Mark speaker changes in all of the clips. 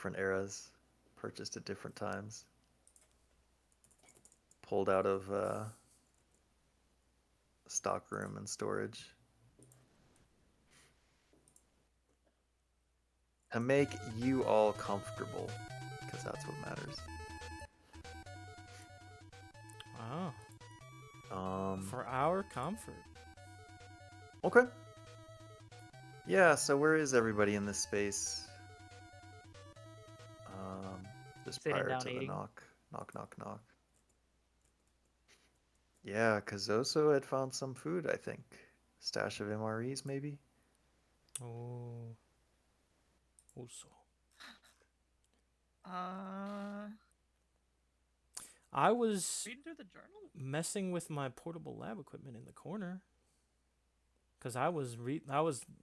Speaker 1: different eras, purchased at different times, pulled out of stock room and storage to make you all comfortable, because that's what matters.
Speaker 2: Wow. For our comfort.
Speaker 1: Okay. Yeah, so where is everybody in this space? Just
Speaker 3: Sitting
Speaker 1: prior
Speaker 3: down
Speaker 1: to the
Speaker 3: eating.
Speaker 1: knock. Knock, knock, knock. Yeah, Kazoso had found some food, I think. Stash of MREs, maybe?
Speaker 2: Oh. Also. I was
Speaker 4: Reading through the journal.
Speaker 2: messing with my portable lab equipment in the corner. Cause I was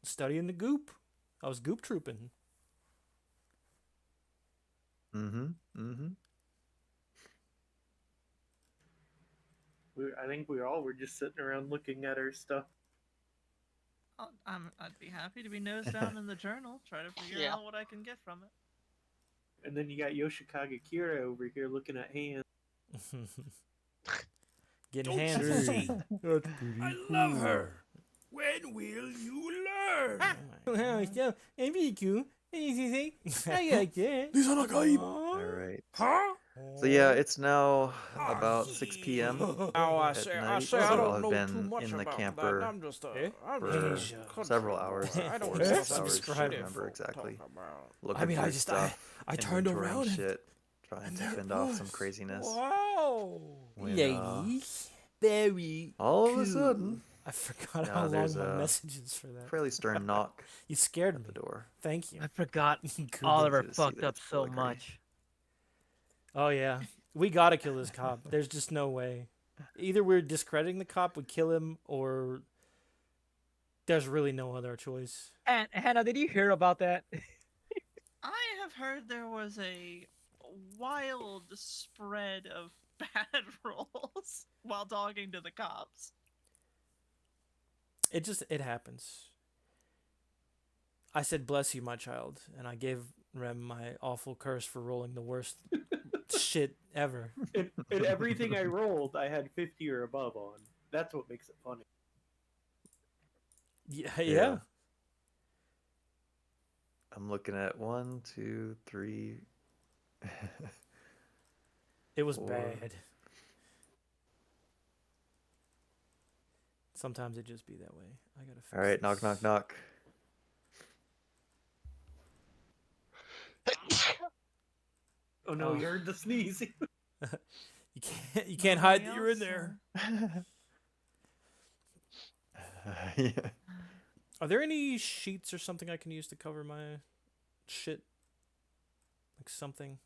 Speaker 2: studying the goop. I was goop trooping.
Speaker 1: Mm-hmm. Mm-hmm.
Speaker 5: I think we all were just sitting around looking at our stuff.
Speaker 4: I'd be happy to be nose down in the journal, try to figure out what I can get from it.
Speaker 5: And then you got Yoshikage Kira over here looking at hands.
Speaker 2: Getting hands.
Speaker 6: That's pretty I love her. When will you learn?
Speaker 2: Well, so very cool. I like that.
Speaker 1: All right.
Speaker 6: Huh?
Speaker 1: So yeah, it's now about 6 p.m.
Speaker 6: Oh,
Speaker 1: at night. So
Speaker 6: I
Speaker 1: I'll
Speaker 6: don't
Speaker 1: have
Speaker 6: know
Speaker 1: been
Speaker 6: too much
Speaker 1: in the
Speaker 6: about
Speaker 1: camper
Speaker 6: that. I'm just
Speaker 1: for several hours.
Speaker 6: I don't
Speaker 1: 4
Speaker 6: know
Speaker 1: 6
Speaker 6: what
Speaker 1: hours,
Speaker 2: subscribe
Speaker 1: can't
Speaker 2: to
Speaker 1: remember exactly.
Speaker 2: I
Speaker 1: Looking
Speaker 2: mean,
Speaker 1: through
Speaker 2: I just
Speaker 1: stuff,
Speaker 2: I turned
Speaker 1: inventorying
Speaker 2: around and
Speaker 1: shit, trying to fend off some craziness.
Speaker 2: wow,
Speaker 1: When,
Speaker 2: ladies, very
Speaker 1: all of
Speaker 2: cool.
Speaker 1: a sudden,
Speaker 2: I forgot
Speaker 1: now
Speaker 2: how long
Speaker 1: there's
Speaker 2: my
Speaker 1: a
Speaker 2: message is for that.
Speaker 1: fairly stern knock
Speaker 2: You scared
Speaker 1: at
Speaker 2: me.
Speaker 1: the door.
Speaker 2: Thank you.
Speaker 3: I forgot.
Speaker 2: Good.
Speaker 3: Oliver
Speaker 1: Easy to see
Speaker 3: fucked
Speaker 1: that
Speaker 3: up
Speaker 1: it's
Speaker 3: so
Speaker 1: filigree.
Speaker 3: much.
Speaker 2: Oh yeah, we gotta kill this cop. There's just no way. Either we're discrediting the cop, we kill him, or there's really no other choice.
Speaker 3: And Hannah, did you hear about that?
Speaker 4: I have heard there was a wild spread of bad rolls while talking to the cops.
Speaker 2: It happens. I said, "Bless you, my child," and I gave Rem my awful curse for rolling the worst shit ever.
Speaker 5: And everything I rolled, I had 50 or above on. That's what makes it funny.
Speaker 2: Yeah.
Speaker 1: I'm looking at 1, 2, 3.
Speaker 2: It was
Speaker 1: 4.
Speaker 2: bad. Sometimes it just be that way. I gotta fix
Speaker 1: All right, knock,
Speaker 2: this.
Speaker 1: knock, knock.
Speaker 5: Oh no,
Speaker 2: Oh.
Speaker 5: you heard the sneeze.
Speaker 2: You can't hide that you're in there.
Speaker 1: Yeah.
Speaker 2: Are there any sheets or something I can use to cover my shit? Like something?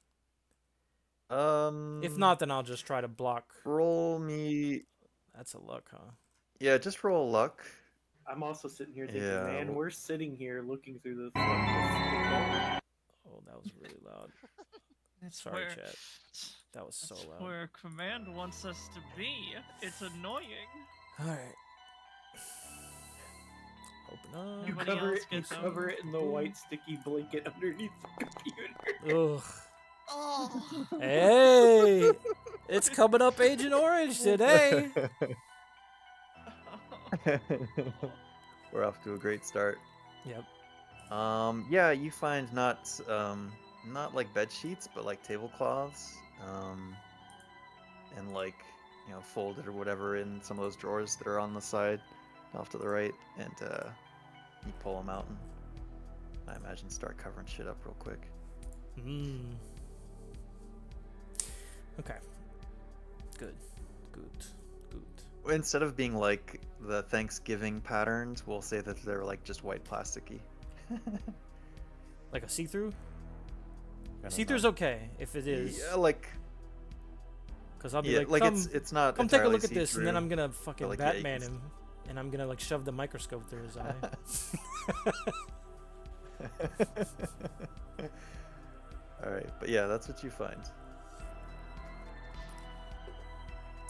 Speaker 2: If not, then I'll just try to block.
Speaker 1: Roll me.
Speaker 2: That's a luck, huh?
Speaker 1: Yeah, just roll luck.
Speaker 5: I'm also sitting here thinking,
Speaker 1: Yeah,
Speaker 5: man,
Speaker 1: well-
Speaker 5: we're sitting here looking through this.
Speaker 2: Oh, that was really loud.
Speaker 4: It's
Speaker 2: Sorry,
Speaker 4: where,
Speaker 2: chat. That was so
Speaker 4: it's
Speaker 2: loud.
Speaker 4: where command wants us to be. It's annoying.
Speaker 2: Alright. Open up.
Speaker 5: You
Speaker 4: Nobody
Speaker 5: cover
Speaker 4: else
Speaker 5: it. You
Speaker 4: gets them.
Speaker 5: cover it in the white sticky blanket underneath the computer.
Speaker 2: Ugh.
Speaker 4: Oh.
Speaker 2: Hey! It's coming up Agent Orange today!
Speaker 1: We're off to a great start.
Speaker 2: Yep.
Speaker 1: Yeah, you find not like bed sheets, but like tablecloths, and like, you know, folded or whatever in some of those drawers that are on the side, off to the right, and you pull them out and I imagine start covering shit up real quick.
Speaker 2: Okay. Good.
Speaker 1: Instead of being like the Thanksgiving patterns, we'll say that they're like just white plasticky.
Speaker 2: Like a see-through?
Speaker 1: I don't
Speaker 2: See-through's
Speaker 1: know.
Speaker 2: okay, if it is.
Speaker 1: Yeah, like.
Speaker 2: Because I'll be
Speaker 1: Yeah,
Speaker 2: like, come,
Speaker 1: it's not.
Speaker 2: come take a
Speaker 1: entirely
Speaker 2: look at this, and then
Speaker 1: see-through,
Speaker 2: I'm gonna fucking
Speaker 1: like, yeah, you
Speaker 2: Batman
Speaker 1: can
Speaker 2: him, and I'm gonna like shove the microscope through his eye.
Speaker 1: All right, but yeah, that's what you find.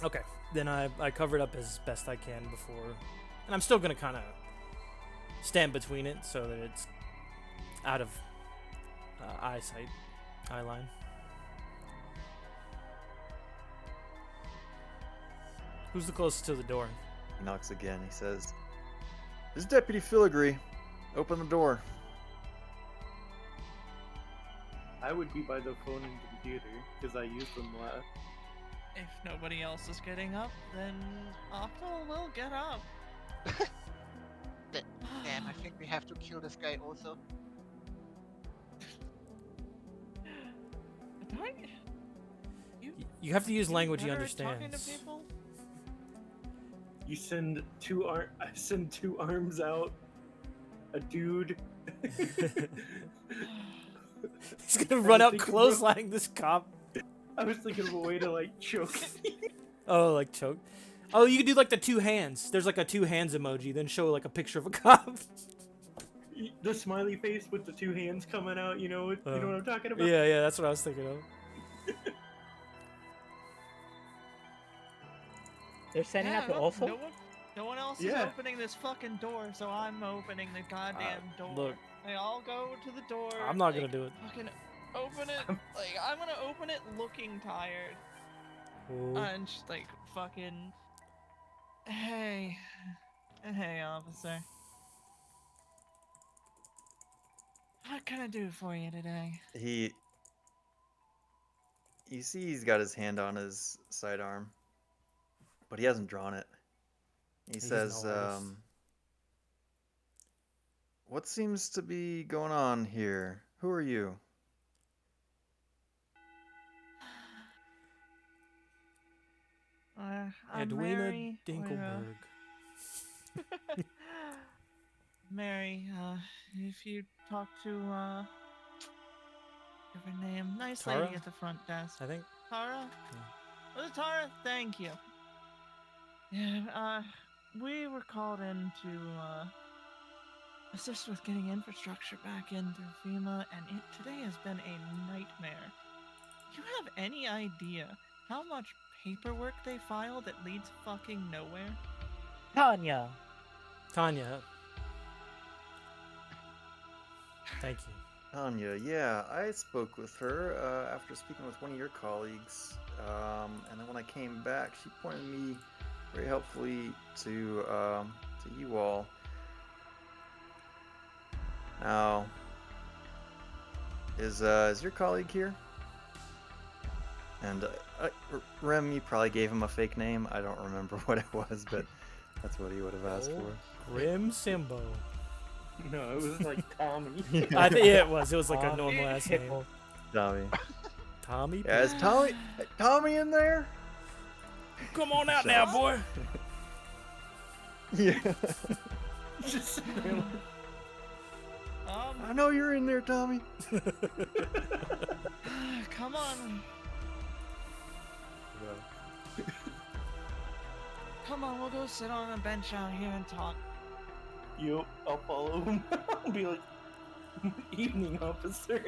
Speaker 2: Okay, then I cover it up as best I can before, and I'm still gonna kind of stand between it so that it's out of eyesight. Eyeline. Who's the closest to the door?
Speaker 1: He knocks again. He says, "This is Deputy Filigree. Open the door."
Speaker 5: I would be by the phone and computer because I used them last.
Speaker 4: If nobody else is getting up, then Octal will get up.
Speaker 7: Damn, I think we have to kill this guy also.
Speaker 4: Do I?
Speaker 2: You have to use language he
Speaker 4: better at talking to
Speaker 2: understands.
Speaker 4: people?
Speaker 5: You send I send 2 arms out. A dude.
Speaker 2: He's gonna run out
Speaker 5: thinking
Speaker 2: clotheslining this cop.
Speaker 5: I was thinking of a way to like choke.
Speaker 2: Oh, like choke. Oh, you could do like the 2 hands. There's like a 2 hands emoji. Then show like a picture of a cop.
Speaker 5: The smiley face with the 2 hands coming out. You know what I'm talking about?
Speaker 2: Yeah, that's what I was thinking of.
Speaker 3: They're setting
Speaker 4: Yeah,
Speaker 3: up
Speaker 4: look,
Speaker 3: also.
Speaker 4: No one else
Speaker 5: Yeah.
Speaker 4: is opening this fucking door, so I'm opening the goddamn door.
Speaker 2: Look.
Speaker 4: They all go to the door.
Speaker 2: I'm not
Speaker 4: like,
Speaker 2: gonna do it.
Speaker 4: Fucking open it. Like, I'm gonna open it looking tired.
Speaker 2: Ooh.
Speaker 4: And just like, fucking. Hey. Hey, officer. What can I do for you today?
Speaker 1: You see he's got his hand on his sidearm, but he hasn't drawn it. He
Speaker 2: He's
Speaker 1: says,
Speaker 2: no artist.
Speaker 1: "What seems to be going on here? Who are you?"
Speaker 4: I'm
Speaker 2: Edwina
Speaker 4: Mary.
Speaker 2: Dinkelberg.
Speaker 4: Mary, if you talk to, give her name. Nice
Speaker 2: Tara?
Speaker 4: lady at the front desk.
Speaker 2: I think.
Speaker 4: Tara? Was it Tara? Thank you. Yeah, we were called in to, assist with getting infrastructure back in through FEMA, and today has been a nightmare. Do you have any idea how much paperwork they file that leads fucking nowhere?
Speaker 3: Tanya.
Speaker 2: Tanya. Thank you.
Speaker 1: Tanya, yeah, I spoke with her after speaking with one of your colleagues, and then when I came back, she pointed me very helpfully to you all. Now, is your colleague here? And Rem, you probably gave him a fake name. I don't remember what it was, but that's what he would have asked
Speaker 2: Oh,
Speaker 1: for.
Speaker 2: Grim Simbo.
Speaker 5: No, it was like Tommy.
Speaker 2: I think it was. It was like a
Speaker 3: Tommy
Speaker 2: normal ass name.
Speaker 3: Pickle.
Speaker 1: Tommy.
Speaker 2: Tommy.
Speaker 1: Yeah, is Tommy in there?
Speaker 6: Come on out
Speaker 1: Shut
Speaker 6: now,
Speaker 1: up.
Speaker 6: boy.
Speaker 1: Yeah.
Speaker 5: Just sitting there like,
Speaker 1: I know you're in there, Tommy.
Speaker 4: Come on. Come on, we'll go sit on a bench out here and talk.
Speaker 5: Yup, I'll follow him. I'll be like, evening, officer.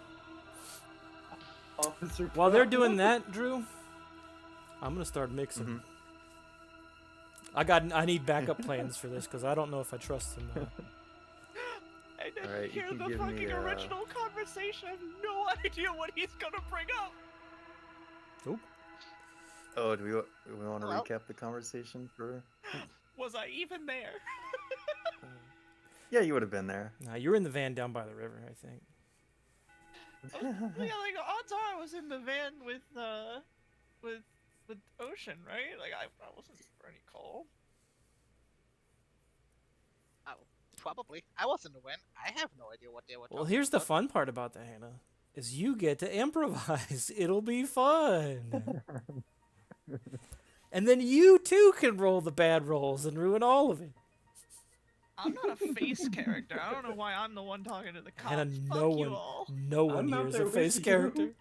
Speaker 5: Officer.
Speaker 2: While they're
Speaker 5: Problem.
Speaker 2: doing that, Drew, I'm gonna start mixing.
Speaker 1: Mhm.
Speaker 2: I need backup plans for this because I don't know if I trust him.
Speaker 4: I didn't
Speaker 1: Alright, you
Speaker 4: hear
Speaker 1: can
Speaker 4: the
Speaker 1: give me,
Speaker 4: fucking original conversation. I have no idea what he's gonna bring up.
Speaker 1: Oh, do we want to
Speaker 7: Well-
Speaker 1: recap the conversation for?
Speaker 4: Was I even there?
Speaker 1: Yeah, you would have been there.
Speaker 2: Nah, you're in the van down by the river, I think.
Speaker 4: Yeah, like odds are I was in the van with Ocean, right? Like I wasn't for any call.
Speaker 7: Oh, probably. I was in the van. I have no idea what they were talking
Speaker 2: Well, here's the
Speaker 7: about.
Speaker 2: fun part about that, Hannah, is you get to improvise. It'll be fun. And then you too can roll the bad rolls and ruin all of it.
Speaker 4: I'm not a face character. I don't know why I'm the one talking to the cops.
Speaker 2: Hannah,
Speaker 4: Fuck
Speaker 2: no
Speaker 4: you
Speaker 2: one,
Speaker 4: all.
Speaker 2: no one
Speaker 5: I'm
Speaker 2: here
Speaker 5: out
Speaker 2: is
Speaker 5: there
Speaker 2: a
Speaker 5: with
Speaker 2: face
Speaker 5: you.
Speaker 2: character.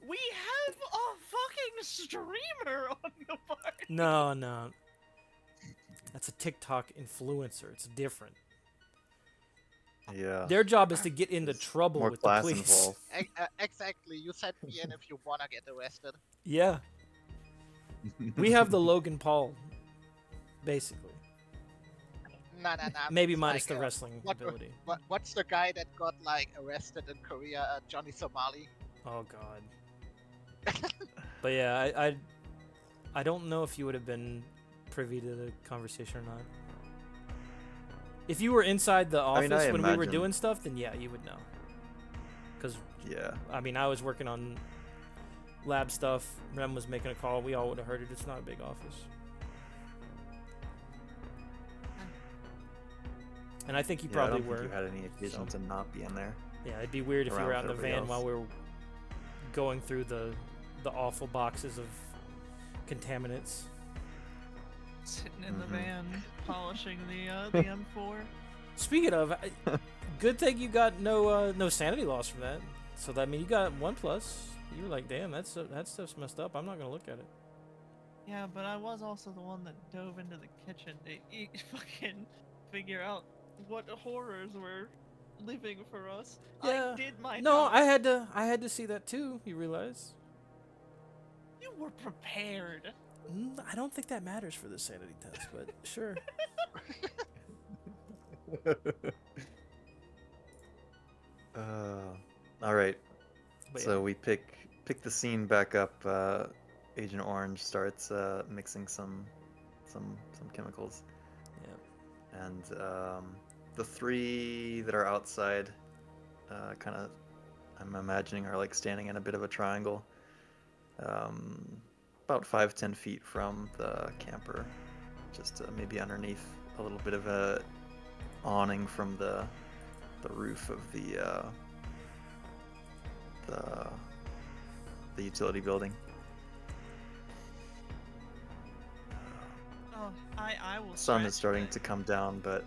Speaker 4: We have a fucking streamer on the party.
Speaker 2: No. That's a TikTok influencer. It's different.
Speaker 1: Yeah.
Speaker 2: Their job is to get into
Speaker 1: There's
Speaker 2: trouble
Speaker 1: more
Speaker 2: with the
Speaker 1: class
Speaker 2: police.
Speaker 1: involved.
Speaker 7: Exactly. You said me in if you wanna get arrested.
Speaker 2: Yeah. We have the Logan Paul, basically.
Speaker 7: Nah.
Speaker 2: Maybe
Speaker 7: It's
Speaker 2: minus
Speaker 7: like,
Speaker 2: the wrestling
Speaker 7: what,
Speaker 2: ability.
Speaker 7: what's the guy that got like arrested in Korea? Johnny Somali.
Speaker 2: Oh god. But yeah, I don't know if you would have been privy to the conversation or not. If you were inside the
Speaker 1: I mean,
Speaker 2: office
Speaker 1: I
Speaker 2: when we were
Speaker 1: imagine-
Speaker 2: doing stuff, then yeah, you would know. Because
Speaker 1: Yeah.
Speaker 2: I mean, I was working on lab stuff. Rem was making a call. We all would have heard it. It's not a big office. And I think you
Speaker 1: Yeah,
Speaker 2: probably
Speaker 1: I don't
Speaker 2: were.
Speaker 1: think you had any occasion
Speaker 2: so.
Speaker 1: to not be in there.
Speaker 2: Yeah, it'd be weird if you
Speaker 1: around
Speaker 2: were
Speaker 1: with
Speaker 2: out in the
Speaker 1: everybody
Speaker 2: van
Speaker 1: else.
Speaker 2: while we were going through the awful boxes of contaminants.
Speaker 4: Sitting in the
Speaker 1: Mhm.
Speaker 4: van, polishing the M4.
Speaker 2: Speaking of, good thing you got no sanity loss from that. So that you got 1+. You were like, damn, that stuff's messed up. I'm not gonna look at it.
Speaker 4: Yeah, but I was also the one that dove into the kitchen to fucking figure out what horrors were living for us.
Speaker 2: Yeah.
Speaker 4: I did my
Speaker 2: No,
Speaker 4: job.
Speaker 2: I had to see that too. You realize?
Speaker 4: You were prepared.
Speaker 2: I don't think that matters for the sanity test, but sure.
Speaker 1: All right.
Speaker 2: But
Speaker 1: So we pick the scene back up. Agent Orange starts mixing some chemicals,
Speaker 2: yeah.
Speaker 1: and the three that are outside, kind of, I'm imagining, are like standing in a bit of a triangle, about 5-10 feet from the camper, just maybe underneath a little bit of a awning from the roof of the utility building.
Speaker 4: Oh, I will.
Speaker 1: Sun is
Speaker 4: stretch,
Speaker 1: starting
Speaker 4: but
Speaker 1: to come down, but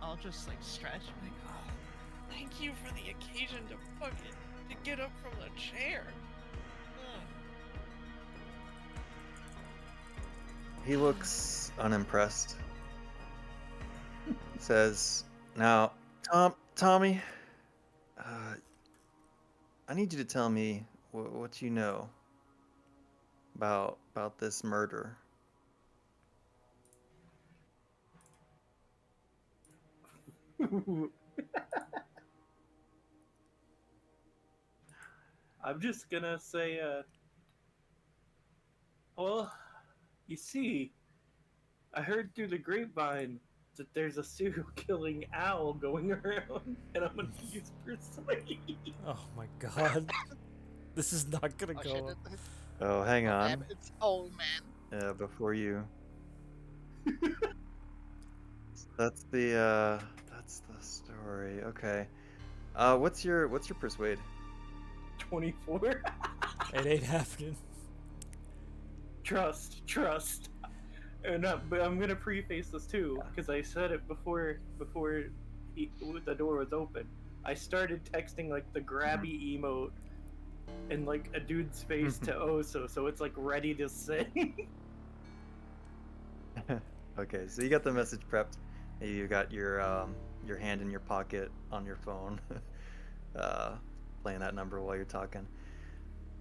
Speaker 4: I'll just like stretch and like, oh, thank you for the occasion to get up from the chair. Ugh.
Speaker 1: he looks unimpressed. Says, "Now, Tommy, I need you to tell me what you know about this murder."
Speaker 5: I'm just gonna say, well, you see, I heard through the grapevine that there's a serial killing owl going around, and I'm gonna use persuade.
Speaker 2: Oh my god. This is not gonna
Speaker 7: Oh
Speaker 2: go.
Speaker 7: shit!
Speaker 2: Well.
Speaker 1: Oh, hang on.
Speaker 7: It's old man.
Speaker 1: Before you. That's the story. Okay. What's your persuade?
Speaker 5: 24.
Speaker 2: It ain't happening.
Speaker 5: Trust. And but I'm gonna preface this too, because I said it before the door was open. I started texting like the grabby emote and like a dude's face to Oso, so it's like ready to sing.
Speaker 1: Okay, so you got the message prepped. You got your hand in your pocket on your phone, playing that number while you're talking.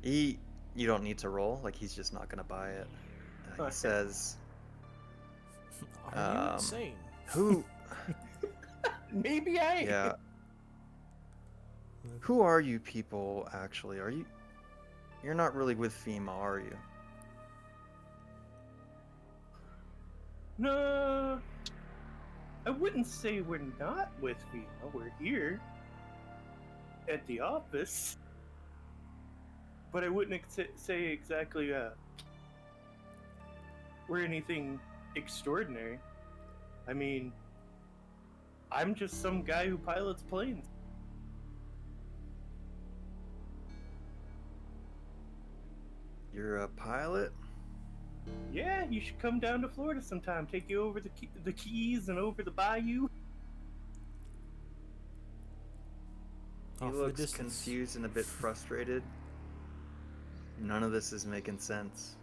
Speaker 1: You don't need to roll. Like, he's just not gonna buy it. He
Speaker 5: Okay.
Speaker 1: says,
Speaker 2: Are you insane?
Speaker 1: "Who?
Speaker 5: Maybe I.
Speaker 1: Yeah. Who are you people actually? You're not really with FEMA, are you?"
Speaker 5: No, I wouldn't say we're not with FEMA. We're here at the office, but I wouldn't say exactly we're anything extraordinary. I mean, I'm just some guy who pilots planes.
Speaker 1: You're a pilot?
Speaker 5: Yeah, you should come down to Florida sometime. Take you over the Keys and over the bayou.
Speaker 1: He
Speaker 2: Off the
Speaker 1: looks
Speaker 2: distance.
Speaker 1: confused and a bit frustrated. None of this is making sense.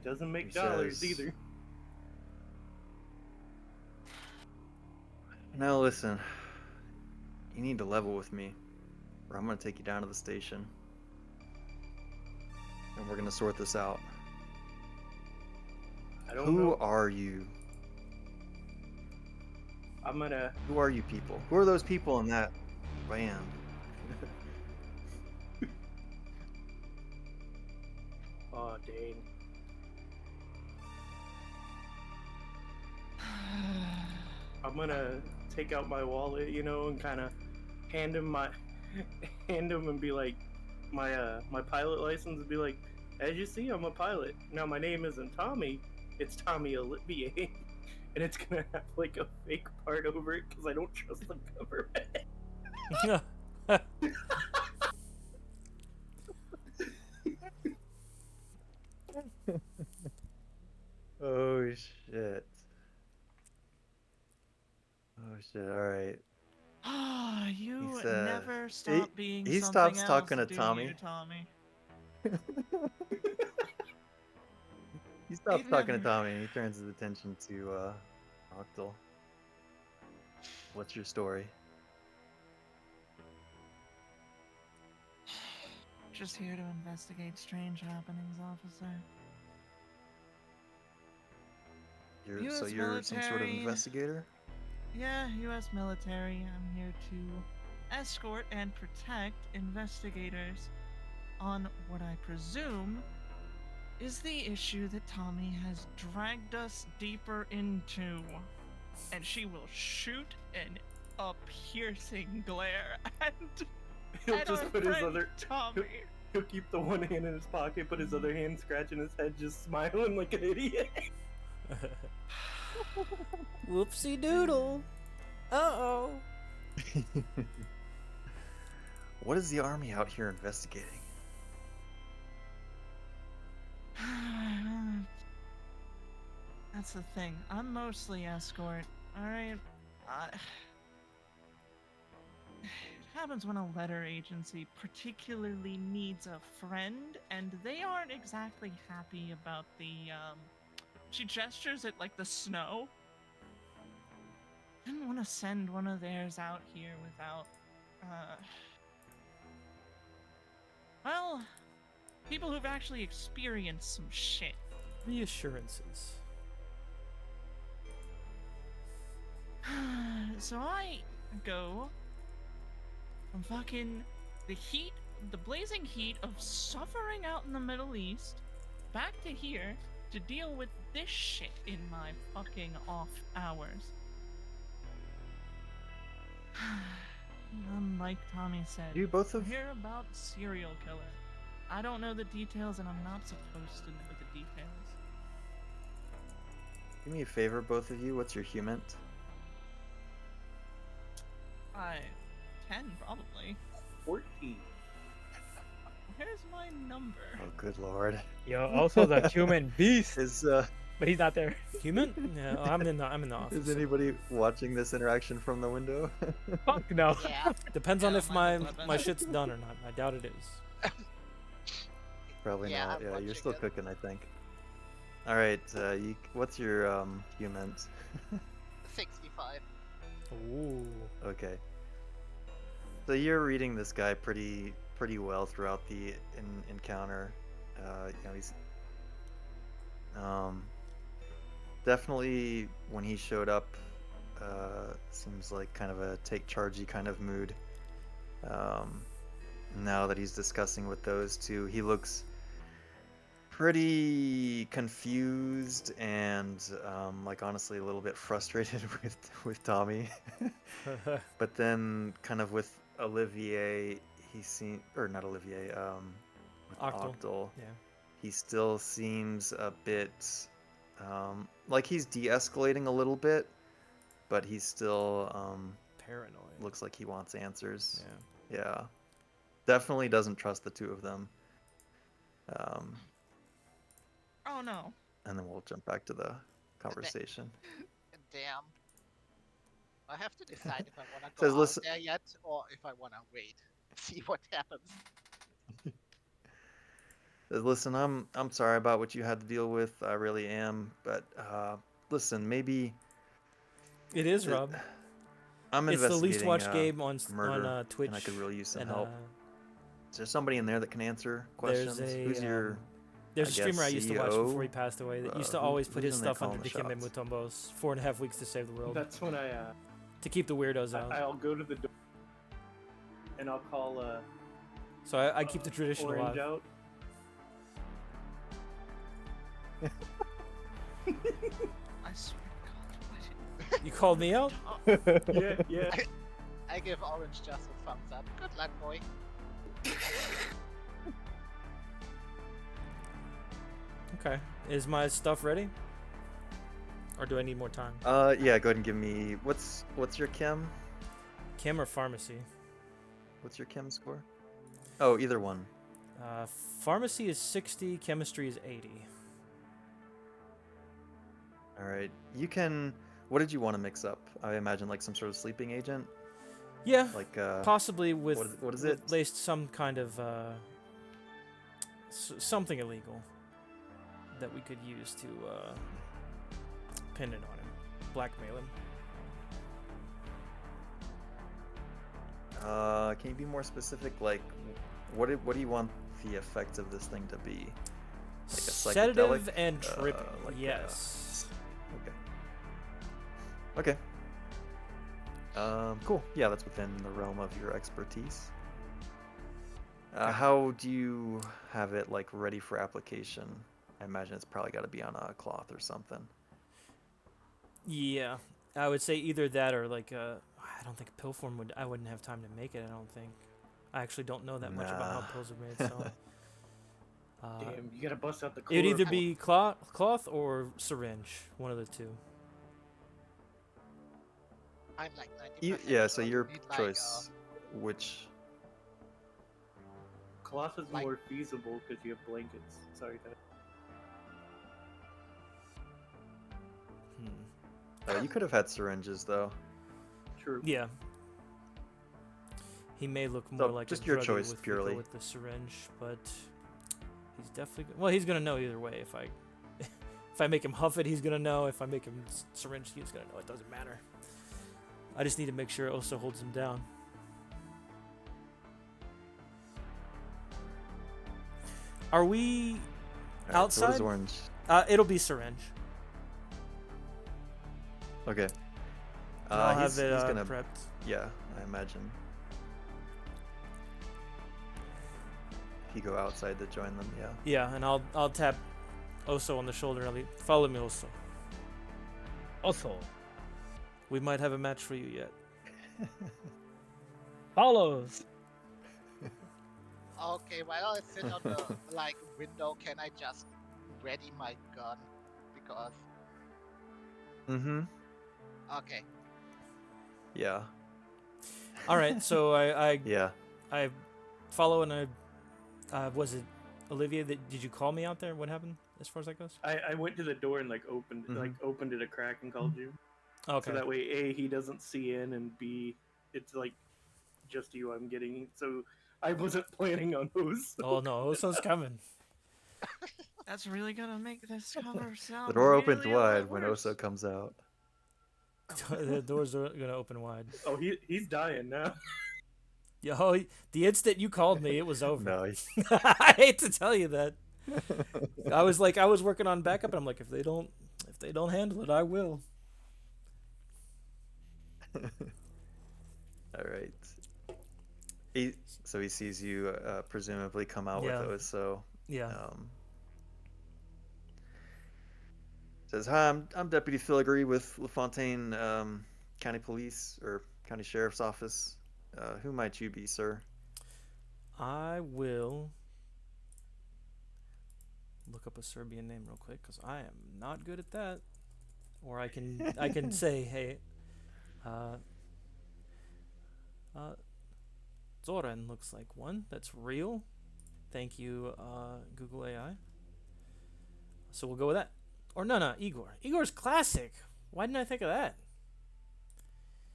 Speaker 5: Doesn't make
Speaker 1: He
Speaker 5: dollars
Speaker 1: says-
Speaker 5: either.
Speaker 1: Now listen, you need to level with me, or I'm gonna take you down to the station, and we're gonna sort this out.
Speaker 5: I don't
Speaker 1: Who
Speaker 5: know.
Speaker 1: are you?
Speaker 5: I'm gonna.
Speaker 1: Who are you people? Who are those people in that band?
Speaker 5: Oh dang. I'm gonna take out my wallet, and kind of hand him hand him and be like, my pilot license, and be like, as you see, I'm a pilot. Now my name isn't Tommy, it's Tommy Olivier, and it's gonna have like a fake part over it because I don't trust the government.
Speaker 1: Oh shit. Oh shit. All right.
Speaker 4: Ah,
Speaker 1: He
Speaker 4: you
Speaker 1: says
Speaker 4: never stop being
Speaker 1: he
Speaker 4: something
Speaker 1: stops
Speaker 4: else,
Speaker 1: talking to
Speaker 4: do
Speaker 1: Tommy.
Speaker 4: you, Tommy?
Speaker 1: He stops
Speaker 4: It
Speaker 1: talking to
Speaker 4: never.
Speaker 1: Tommy and he turns his attention to Octal. What's your story?
Speaker 4: Just here to investigate strange happenings, officer.
Speaker 1: So
Speaker 4: US
Speaker 1: you're some sort of
Speaker 4: military.
Speaker 1: investigator?
Speaker 4: Yeah, U.S. military. I'm here to escort and protect investigators on what I presume is the issue that Tommy has dragged us deeper into. And she will shoot a piercing glare
Speaker 5: He'll
Speaker 4: at
Speaker 5: just
Speaker 4: our
Speaker 5: put his
Speaker 4: friend
Speaker 5: other.
Speaker 4: Tommy.
Speaker 5: He'll keep the one hand in his pocket, put his other hand scratching his head, just smiling like an idiot.
Speaker 2: Whoopsie doodle. Uh-oh.
Speaker 1: What is the army out here investigating?
Speaker 4: That's the thing. I'm mostly escort. Alright? It happens when a letter agency particularly needs a friend, and they aren't exactly happy about the, She gestures at, like, the snow. Didn't want to send one of theirs out here without, well, people who've actually experienced some shit.
Speaker 2: Reassurances.
Speaker 4: So I go from fucking the blazing heat of suffering out in the Middle East, back to here to deal with this shit in my fucking off hours. Like Tommy said,
Speaker 1: You both
Speaker 4: I
Speaker 1: of
Speaker 4: hear about serial killer. I don't know the details, and I'm not supposed to know the details.
Speaker 1: do me a favor, both of you. What's your human?
Speaker 4: 10 probably.
Speaker 5: 14.
Speaker 4: Where's my number?
Speaker 1: Oh, good lord.
Speaker 3: Yo, also the human beast,
Speaker 1: Is
Speaker 3: but he's not there.
Speaker 2: Human? No, I'm in the office.
Speaker 1: is anybody watching this interaction from the window?
Speaker 3: Fuck no.
Speaker 7: Yeah.
Speaker 2: Depends on
Speaker 4: Yeah,
Speaker 2: if
Speaker 4: my
Speaker 2: my
Speaker 4: weapon.
Speaker 2: shit's done or not. I doubt it is.
Speaker 1: Probably
Speaker 7: Yeah,
Speaker 1: not.
Speaker 7: I'm
Speaker 1: Yeah, you're
Speaker 7: watching
Speaker 1: still
Speaker 7: it.
Speaker 1: cooking, I think. All right. What's your human?
Speaker 7: 65.
Speaker 2: Ooh.
Speaker 1: Okay. So you're reading this guy pretty well throughout the encounter. He's definitely when he showed up, seems like kind of a take chargey kind of mood. Now that he's discussing with those two, he looks pretty confused and like honestly a little bit frustrated with Tommy. But then kind of with Olivier, not Olivier, with
Speaker 2: Octal.
Speaker 1: Octal,
Speaker 2: Yeah.
Speaker 1: he still seems a bit like he's de-escalating a little bit, but he's still
Speaker 2: Paranoid.
Speaker 1: looks like he wants answers.
Speaker 2: Yeah.
Speaker 1: Yeah. Definitely doesn't trust the two of them.
Speaker 4: Oh no.
Speaker 1: And then we'll jump back to the conversation.
Speaker 7: Damn. I have to decide if I want to go
Speaker 1: Says,
Speaker 7: out
Speaker 1: listen,
Speaker 7: there yet or if I want to wait. See what happens.
Speaker 1: says, listen, I'm sorry about what you had to deal with. I really am. But listen, maybe
Speaker 2: It is, Rob.
Speaker 1: I'm
Speaker 2: It's the
Speaker 1: investigating
Speaker 2: least watched game
Speaker 1: a murder,
Speaker 2: on Twitch.
Speaker 1: and I could really use some
Speaker 2: and,
Speaker 1: help. Is there somebody in there that can answer questions?
Speaker 2: There's a
Speaker 1: Who's your
Speaker 2: There's
Speaker 1: I
Speaker 2: a streamer I
Speaker 1: guess
Speaker 2: used to watch before he
Speaker 1: CEO?
Speaker 2: passed away that used to always put
Speaker 1: who's
Speaker 2: his
Speaker 1: in there
Speaker 2: stuff under
Speaker 1: calling the
Speaker 2: Dikembe
Speaker 1: shots?
Speaker 2: Mutombo's 4.5 weeks to save the world
Speaker 5: That's when
Speaker 2: to keep the weirdos out.
Speaker 5: I'll go to the door and I'll call
Speaker 2: So I keep the tradition
Speaker 5: Orange
Speaker 2: alive.
Speaker 5: out.
Speaker 4: I swear to God.
Speaker 2: You called me out?
Speaker 5: Yeah.
Speaker 7: I give Orange just a thumbs up. Good luck, boy.
Speaker 2: Okay. Is my stuff ready? Or do I need more time?
Speaker 1: Yeah, go ahead and give me what's your chem?
Speaker 2: Chem or pharmacy?
Speaker 1: What's your chem score? Oh, either one.
Speaker 2: Pharmacy is 60, chemistry is 80.
Speaker 1: All right. You can. What did you want to mix up? I imagine like some sort of sleeping agent,
Speaker 2: Yeah,
Speaker 1: like
Speaker 2: possibly with
Speaker 1: what is
Speaker 2: with
Speaker 1: it?
Speaker 2: laced some kind of something illegal that we could use to pin it on him, blackmail him.
Speaker 1: Can you be more specific? Like, what do you want the effect of this thing to be? Like a
Speaker 2: Sedative
Speaker 1: psychedelic?
Speaker 2: and tripping.
Speaker 1: like a-
Speaker 2: Yes.
Speaker 1: Okay. Cool. Yeah, that's within the realm of your expertise. How do you have it like ready for application? I imagine it's probably got to be on a cloth or something.
Speaker 2: Yeah, I would say either that or like I don't think pill form would. I wouldn't have time to make it. I don't think. I actually don't know that much about how
Speaker 1: Nah.
Speaker 2: pills are made. So
Speaker 5: Damn, you gotta bust out the
Speaker 2: it'd either
Speaker 5: chloroform.
Speaker 2: be cloth or syringe, one of the two.
Speaker 7: I'm like 90%.
Speaker 1: Yeah. So
Speaker 7: sure
Speaker 1: your
Speaker 7: we need, like,
Speaker 1: choice. Which?
Speaker 5: Cloth is
Speaker 7: like-
Speaker 5: more feasible because you have blankets. Sorry, Dad.
Speaker 1: You could have had syringes though.
Speaker 5: True.
Speaker 2: Yeah. He may look
Speaker 1: So,
Speaker 2: more like
Speaker 1: just
Speaker 2: a
Speaker 1: your
Speaker 2: druggie
Speaker 1: choice,
Speaker 2: with,
Speaker 1: purely.
Speaker 2: with the syringe, but he's definitely well. He's gonna know either way. If I if I make him huff it, he's gonna know. If I make him syringe, he's gonna know. It doesn't matter. I just need to make sure it also holds him down. Are we
Speaker 1: All right, so what
Speaker 2: outside?
Speaker 1: is orange?
Speaker 2: It'll be syringe.
Speaker 1: Okay.
Speaker 2: I'll have
Speaker 1: he's
Speaker 2: it
Speaker 1: gonna.
Speaker 2: prepped.
Speaker 1: Yeah, I imagine. If you go outside to join them, yeah.
Speaker 2: Yeah, and I'll tap Oso on the shoulder. And I'll be, follow me, Oso.
Speaker 3: Also,
Speaker 2: We might have a match for you yet.
Speaker 3: follows.
Speaker 7: Okay, while I sit on the like window, can I just ready my gun? Because
Speaker 1: Mm-hmm.
Speaker 7: okay,
Speaker 1: Yeah.
Speaker 2: All right, so I
Speaker 1: Yeah.
Speaker 2: follow and I was it Olivia that did you call me out there? What happened as far as that goes?
Speaker 5: I went to the door and like opened it a crack and called you.
Speaker 2: Okay.
Speaker 5: So that way, A, he doesn't see in, and B, it's like just you I'm getting. So I wasn't planning on those.
Speaker 2: Oh no, Oso's coming.
Speaker 4: That's really gonna make this cover sound.
Speaker 1: The door opens
Speaker 4: really a lot
Speaker 1: wide when
Speaker 4: worse.
Speaker 1: Oso comes out.
Speaker 2: The doors are gonna open wide.
Speaker 5: Oh, he's dying now.
Speaker 2: Yo, the instant you called me, it was over.
Speaker 1: No.
Speaker 2: I hate to tell you that. I was working on backup, and I'm like, if they don't handle it, I will.
Speaker 1: All right. So he sees you presumably come out
Speaker 2: Yeah.
Speaker 1: with Oso.
Speaker 2: Yeah.
Speaker 1: Says, "Hi, I'm Deputy Filigree with LaFontaine County Police or County Sheriff's Office. Who might you be, sir?"
Speaker 2: I will look up a Serbian name real quick because I am not good at that. Or I can say, hey, Zoran looks like one. That's real. Thank you, Google AI. So we'll go with that. Or no, Igor. Igor's classic. Why didn't I think of that?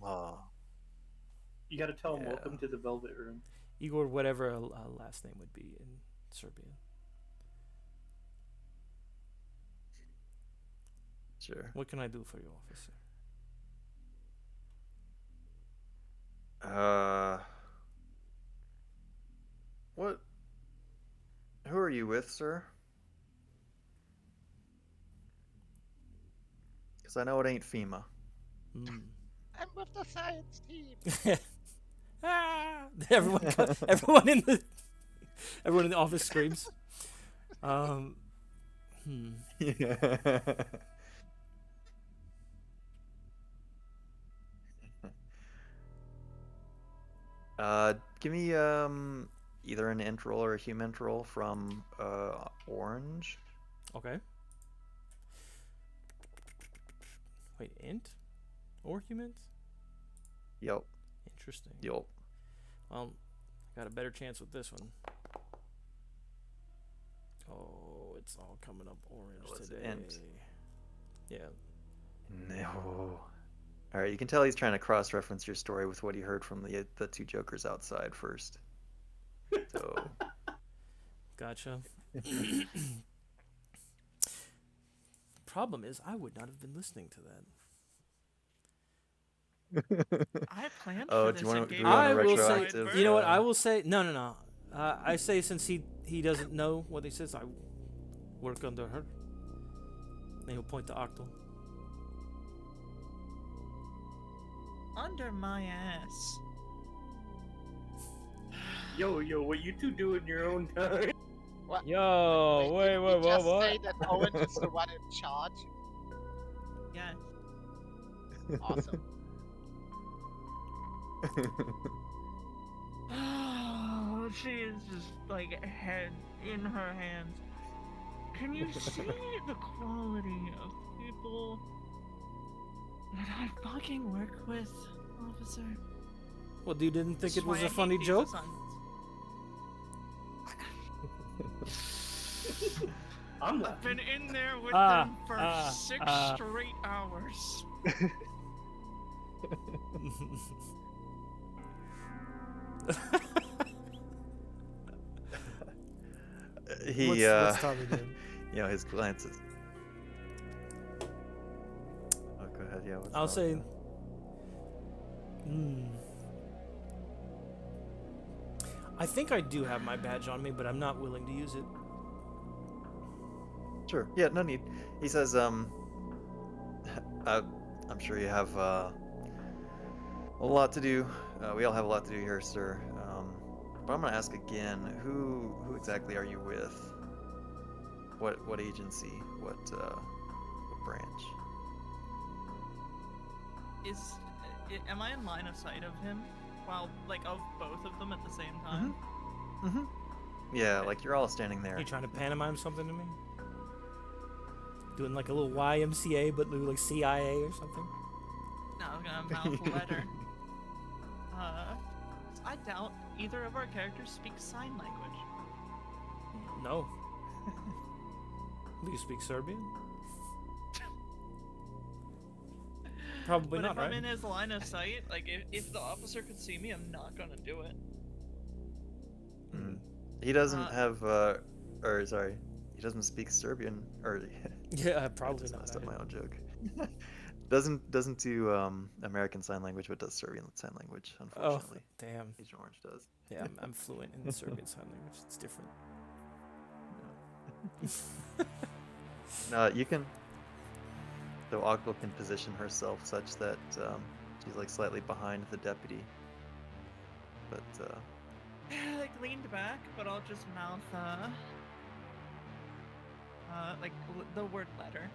Speaker 1: Oh,
Speaker 5: You got to tell him
Speaker 1: Yeah.
Speaker 5: welcome to the Velvet Room.
Speaker 2: Igor, whatever a last name would be in Serbia.
Speaker 1: sure.
Speaker 2: What can I do for you, officer?
Speaker 1: What? Who are you with, sir? because I know it ain't FEMA.
Speaker 2: Hmm.
Speaker 7: I'm with the science team.
Speaker 2: Ah! Everyone in the office screams. Hmm.
Speaker 1: Yeah. Give me either an int roll or a human int roll from orange.
Speaker 2: Okay. Wait, int or humans?
Speaker 1: Yep.
Speaker 2: Interesting.
Speaker 1: Yep.
Speaker 2: Well, got a better chance with this one. Oh, it's all coming up orange
Speaker 1: Oh, it's
Speaker 2: today.
Speaker 1: int.
Speaker 2: Yeah.
Speaker 1: No. All right, you can tell he's trying to cross-reference your story with what he heard from the two jokers outside first. So.
Speaker 2: Gotcha. Problem is, I would not have been listening to that.
Speaker 4: I planned
Speaker 1: Oh,
Speaker 4: for
Speaker 1: do
Speaker 4: this
Speaker 1: you want
Speaker 4: and
Speaker 1: to
Speaker 4: gave
Speaker 1: do it on
Speaker 2: I
Speaker 1: a
Speaker 2: will say,
Speaker 1: retroactive?
Speaker 2: you know what? I will say, no. I say since he doesn't know what he says, I work under her. And he'll point to Octal.
Speaker 4: under my ass.
Speaker 5: Yo, what you two do in your own time?
Speaker 7: What?
Speaker 3: Yo, wait,
Speaker 7: did
Speaker 3: wait,
Speaker 7: we just
Speaker 3: what?
Speaker 7: say that Owen is the one in charge?
Speaker 4: Yes.
Speaker 7: Awesome.
Speaker 4: Oh, she is just like head in her hands. Can you see the quality of people that I fucking work with, officer?
Speaker 2: Well, you didn't think it was
Speaker 4: That's
Speaker 2: a
Speaker 4: why I
Speaker 2: funny
Speaker 4: hate these
Speaker 2: joke?
Speaker 4: assignments.
Speaker 5: I'm
Speaker 4: I've
Speaker 5: laughing.
Speaker 4: been in there with
Speaker 3: Ah,
Speaker 4: them for
Speaker 3: ah,
Speaker 4: 6
Speaker 3: ah.
Speaker 4: straight hours.
Speaker 1: He
Speaker 2: What's Tommy doing?
Speaker 1: you know, his glances. Oh, go ahead. Yeah. What's
Speaker 2: I'll
Speaker 1: up?
Speaker 2: say. Hmm. I think I do have my badge on me, but I'm not willing to use it.
Speaker 1: Sure. Yeah. No need. He says, I'm sure you have a lot to do. We all have a lot to do here, sir. But I'm gonna ask again. Who exactly are you with? What agency? What branch?
Speaker 4: Am I in line of sight of him? While, like, of both of them at the same time?
Speaker 1: Mm-hmm. Yeah,
Speaker 4: Okay.
Speaker 1: like you're all standing there.
Speaker 2: You trying to pantomime something to me? Doing like a little YMCA, but like CIA or something?
Speaker 4: No, I was gonna mouth a letter. I doubt either of our characters speak sign language.
Speaker 2: No. Do you speak Serbian? Probably
Speaker 4: But
Speaker 2: not,
Speaker 4: if
Speaker 2: right?
Speaker 4: I'm in his line of sight, like, if the officer could see me, I'm not gonna do it.
Speaker 1: Mm. He doesn't
Speaker 4: Uh,
Speaker 1: have he doesn't speak Serbian or
Speaker 2: Yeah,
Speaker 1: I
Speaker 2: probably
Speaker 1: just
Speaker 2: not.
Speaker 1: messed up my own joke. doesn't do American Sign Language, but does Serbian Sign Language.
Speaker 2: Oh,
Speaker 1: Unfortunately,
Speaker 2: damn.
Speaker 1: Agent Orange does.
Speaker 2: Yeah, I'm fluent in the Serbian sign language. It's different.
Speaker 1: You can. So Octo can position herself such that she's like slightly behind the deputy. But
Speaker 4: like, leaned back, but I'll just mouth, the word letter.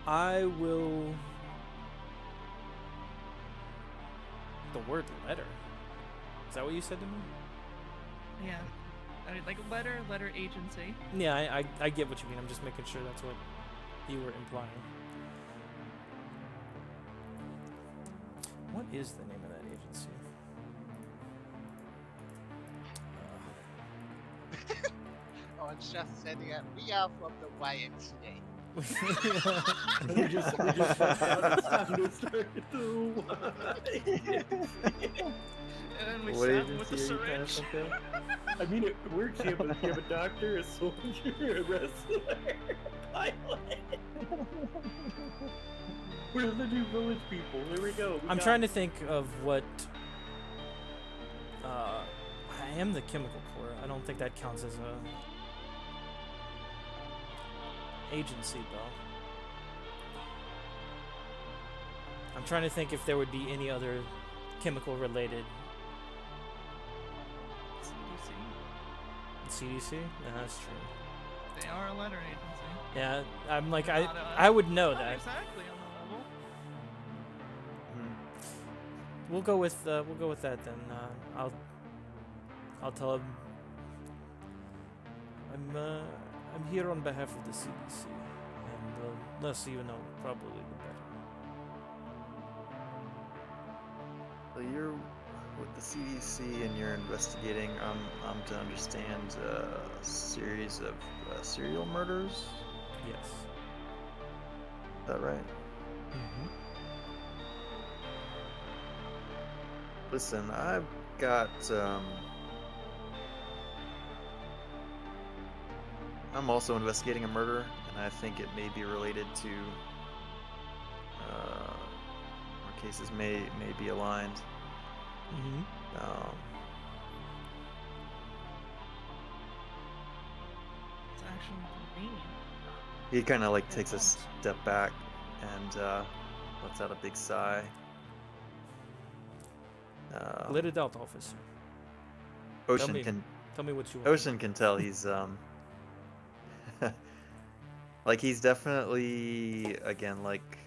Speaker 2: I will. The word letter. Is that what you said to me?
Speaker 4: Yeah. I mean, like, letter agency.
Speaker 2: Yeah, I get what you mean. I'm just making sure that's what you were implying. What is the name of that agency?
Speaker 7: Oh, it's just saying that we are from the YMCA.
Speaker 5: we just found it's time to start the
Speaker 4: And then we
Speaker 1: what
Speaker 4: stab him with the
Speaker 1: agency are you trying to
Speaker 4: syringe.
Speaker 1: think of?
Speaker 5: I mean, it works. You have a doctor, a soldier, a wrestler, a pilot. We're the new village people. Here we go.
Speaker 2: I'm trying to think of what. I am the chemical corps. I don't think that counts as a agency, though. I'm trying to think if there would be any other chemical-related
Speaker 4: CDC.
Speaker 2: CDC. Yeah, that's true.
Speaker 4: They are a letter agency.
Speaker 2: Yeah, I'm like
Speaker 4: Not,
Speaker 2: I would know
Speaker 4: not
Speaker 2: that.
Speaker 4: exactly on the level.
Speaker 2: We'll go with that then. I'll tell him I'm here on behalf of the CDC, and the less you know, probably the better.
Speaker 1: So you're with the CDC and you're investigating. I'm to understand a series of serial murders.
Speaker 2: Yes.
Speaker 1: Is that right?
Speaker 2: Mm-hmm.
Speaker 1: Listen, I've got. I'm also investigating a murder, and I think it may be related to. Our cases may be aligned.
Speaker 2: Mm-hmm.
Speaker 4: It's actually convenient.
Speaker 1: He kind of like
Speaker 4: It
Speaker 1: takes a
Speaker 4: won't.
Speaker 1: step back and lets out a big sigh.
Speaker 2: Let it out, officer.
Speaker 1: Ocean
Speaker 2: me.
Speaker 1: can
Speaker 2: Tell me what you want.
Speaker 1: Ocean can tell he's like he's definitely again like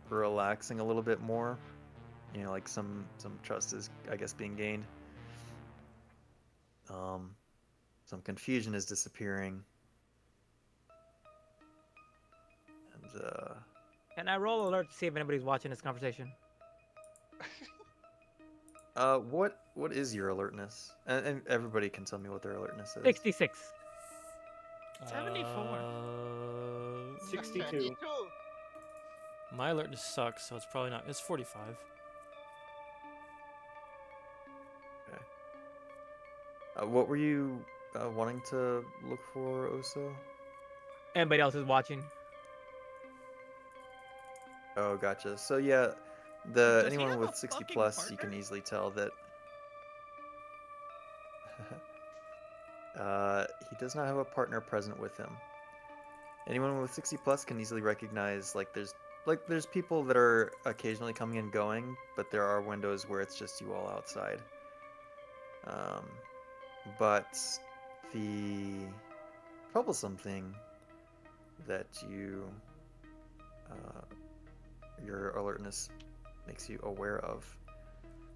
Speaker 1: relaxing a little bit more. You know, like some trust is I guess being gained. Some confusion is disappearing. And
Speaker 8: Can I roll alert to see if anybody's watching this conversation?
Speaker 1: what is your alertness? And everybody can tell me what their alertness is.
Speaker 8: 66.
Speaker 4: 74.
Speaker 5: 62.
Speaker 7: 22.
Speaker 2: My alertness sucks, so it's probably not. It's 45.
Speaker 1: What were you wanting to look for, Oso?
Speaker 8: Anybody else is watching?
Speaker 1: Oh, gotcha. So yeah,
Speaker 4: Does he
Speaker 1: anyone
Speaker 4: have
Speaker 1: with
Speaker 4: a
Speaker 1: 60
Speaker 4: fucking
Speaker 1: plus, you can
Speaker 4: partner?
Speaker 1: easily tell that he does not have a partner present with him. Anyone with 60 plus can easily recognize there's people that are occasionally coming and going, but there are windows where it's just you all outside. But the troublesome thing that your alertness makes you aware of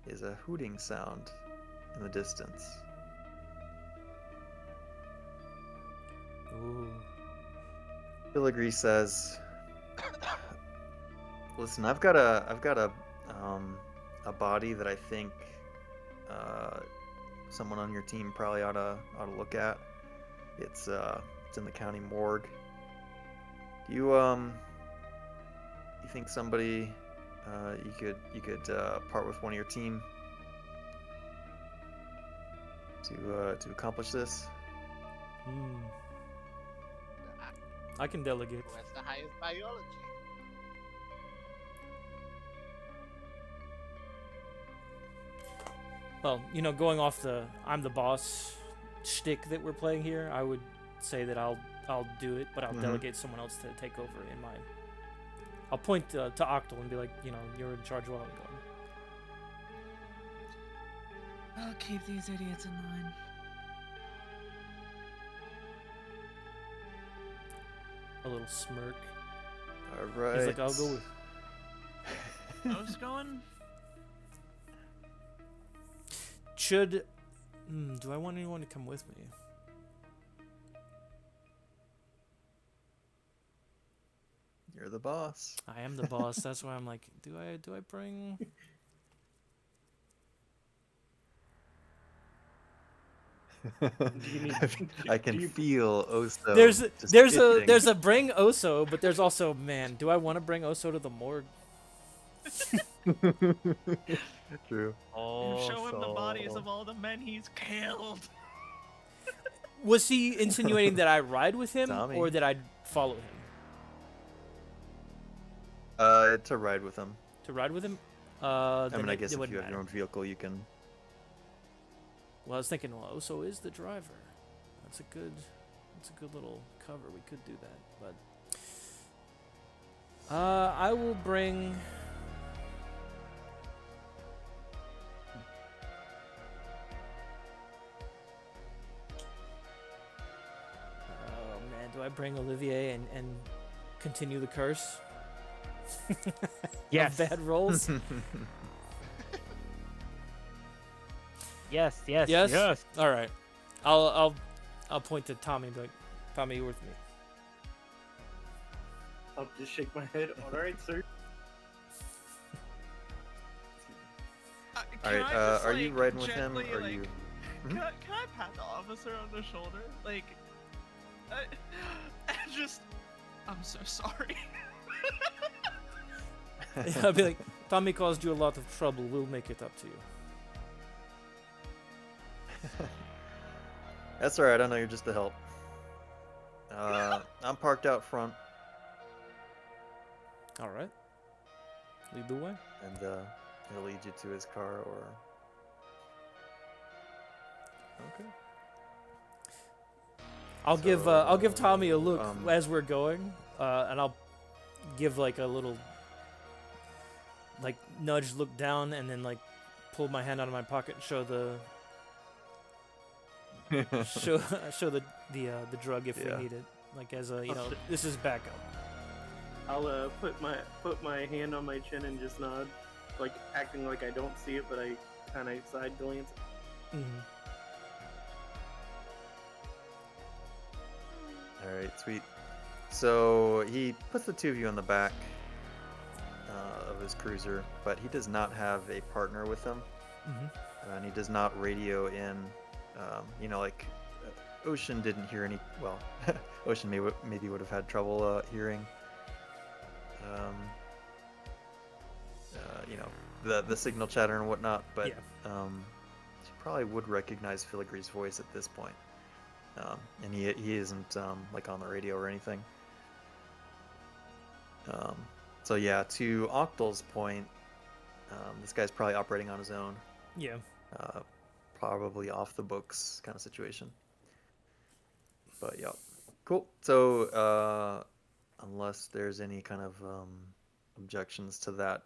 Speaker 1: is a hooting sound in the distance.
Speaker 2: Ooh.
Speaker 1: Filigree says, "Listen, I've got a body that I think someone on your team probably ought to look at. It's in the county morgue. Do you think somebody you could part with one of your team to accomplish this?"
Speaker 2: Hmm. I can delegate.
Speaker 7: Who has the highest biology?
Speaker 2: Well, you know, going off the I'm the boss shtick that we're playing here, I would say that I'll do it, but I'll
Speaker 1: Mhm.
Speaker 2: delegate someone else to take over in my. I'll point to Octal and be like, you know, you're in charge while I'm gone.
Speaker 4: I'll keep these idiots in line.
Speaker 2: A little smirk.
Speaker 1: All right.
Speaker 2: He's like, I'll go with.
Speaker 4: Who's going?
Speaker 2: Should. Do I want anyone to come with me?
Speaker 1: You're the boss.
Speaker 2: I am the boss. That's why I'm like, do I bring?
Speaker 5: you need-
Speaker 1: I can
Speaker 5: do you-
Speaker 1: feel Oso.
Speaker 2: There's
Speaker 1: just
Speaker 2: a
Speaker 1: itching.
Speaker 2: bring Oso, but there's also man. Do I want to bring Oso to the morgue?
Speaker 1: True.
Speaker 4: You show him the bodies of all the men he's killed.
Speaker 2: Was he insinuating that I ride with him
Speaker 1: Tommy.
Speaker 2: or that I'd follow him?
Speaker 1: To ride with him.
Speaker 2: To ride with him?
Speaker 1: I
Speaker 2: Then
Speaker 1: mean, I
Speaker 2: it
Speaker 1: guess if you
Speaker 2: wouldn't
Speaker 1: have your
Speaker 2: matter.
Speaker 1: own vehicle, you can.
Speaker 2: Well, I was thinking, well, Oso is the driver. That's a good little cover. We could do that, but I will bring. Oh man, do I bring Olivier and continue the curse?
Speaker 8: Yes.
Speaker 2: Of bad rolls.
Speaker 8: Yes, yes,
Speaker 2: Yes?
Speaker 8: yes.
Speaker 2: All right. I'll point to Tommy, but Tommy, you're with me.
Speaker 5: I'll just shake my head. All right, sir.
Speaker 1: All right, are you riding with him?
Speaker 4: gently,
Speaker 1: Or are
Speaker 4: like,
Speaker 1: you?
Speaker 4: Can I pat the officer on the shoulder? Like, and just, I'm so sorry.
Speaker 2: I'll be like, Tommy caused you a lot of trouble. We'll make it up to you.
Speaker 1: That's all right. I know you're just a help. I'm parked out front,
Speaker 2: All right. Lead the way.
Speaker 1: and he'll lead you to his car, or. Okay.
Speaker 2: I'll give Tommy a look
Speaker 1: um,
Speaker 2: as we're going, and I'll give like a little like nudge, look down, and then like pull my hand out of my pocket and show the show the drug if
Speaker 1: Yeah.
Speaker 2: we need it, like as a
Speaker 5: Oh, shit.
Speaker 2: this is backup.
Speaker 5: I'll put my hand on my chin and just nod, like acting like I don't see it, but I kind of side glance.
Speaker 2: Mm-hmm.
Speaker 1: All right, sweet. So he puts the two of you in the back of his cruiser, but he does not have a partner with him, and he does not radio in. Like Ocean didn't hear any. Well, Ocean maybe would have had trouble hearing. The signal chatter and whatnot, but
Speaker 2: Yeah.
Speaker 1: she probably would recognize Filigree's voice at this point. And he isn't like on the radio or anything. So yeah, to Octal's point, this guy's probably operating on his own,
Speaker 2: Yeah.
Speaker 1: probably off the books kind of situation. But yeah, cool. So unless there's any kind of objections to that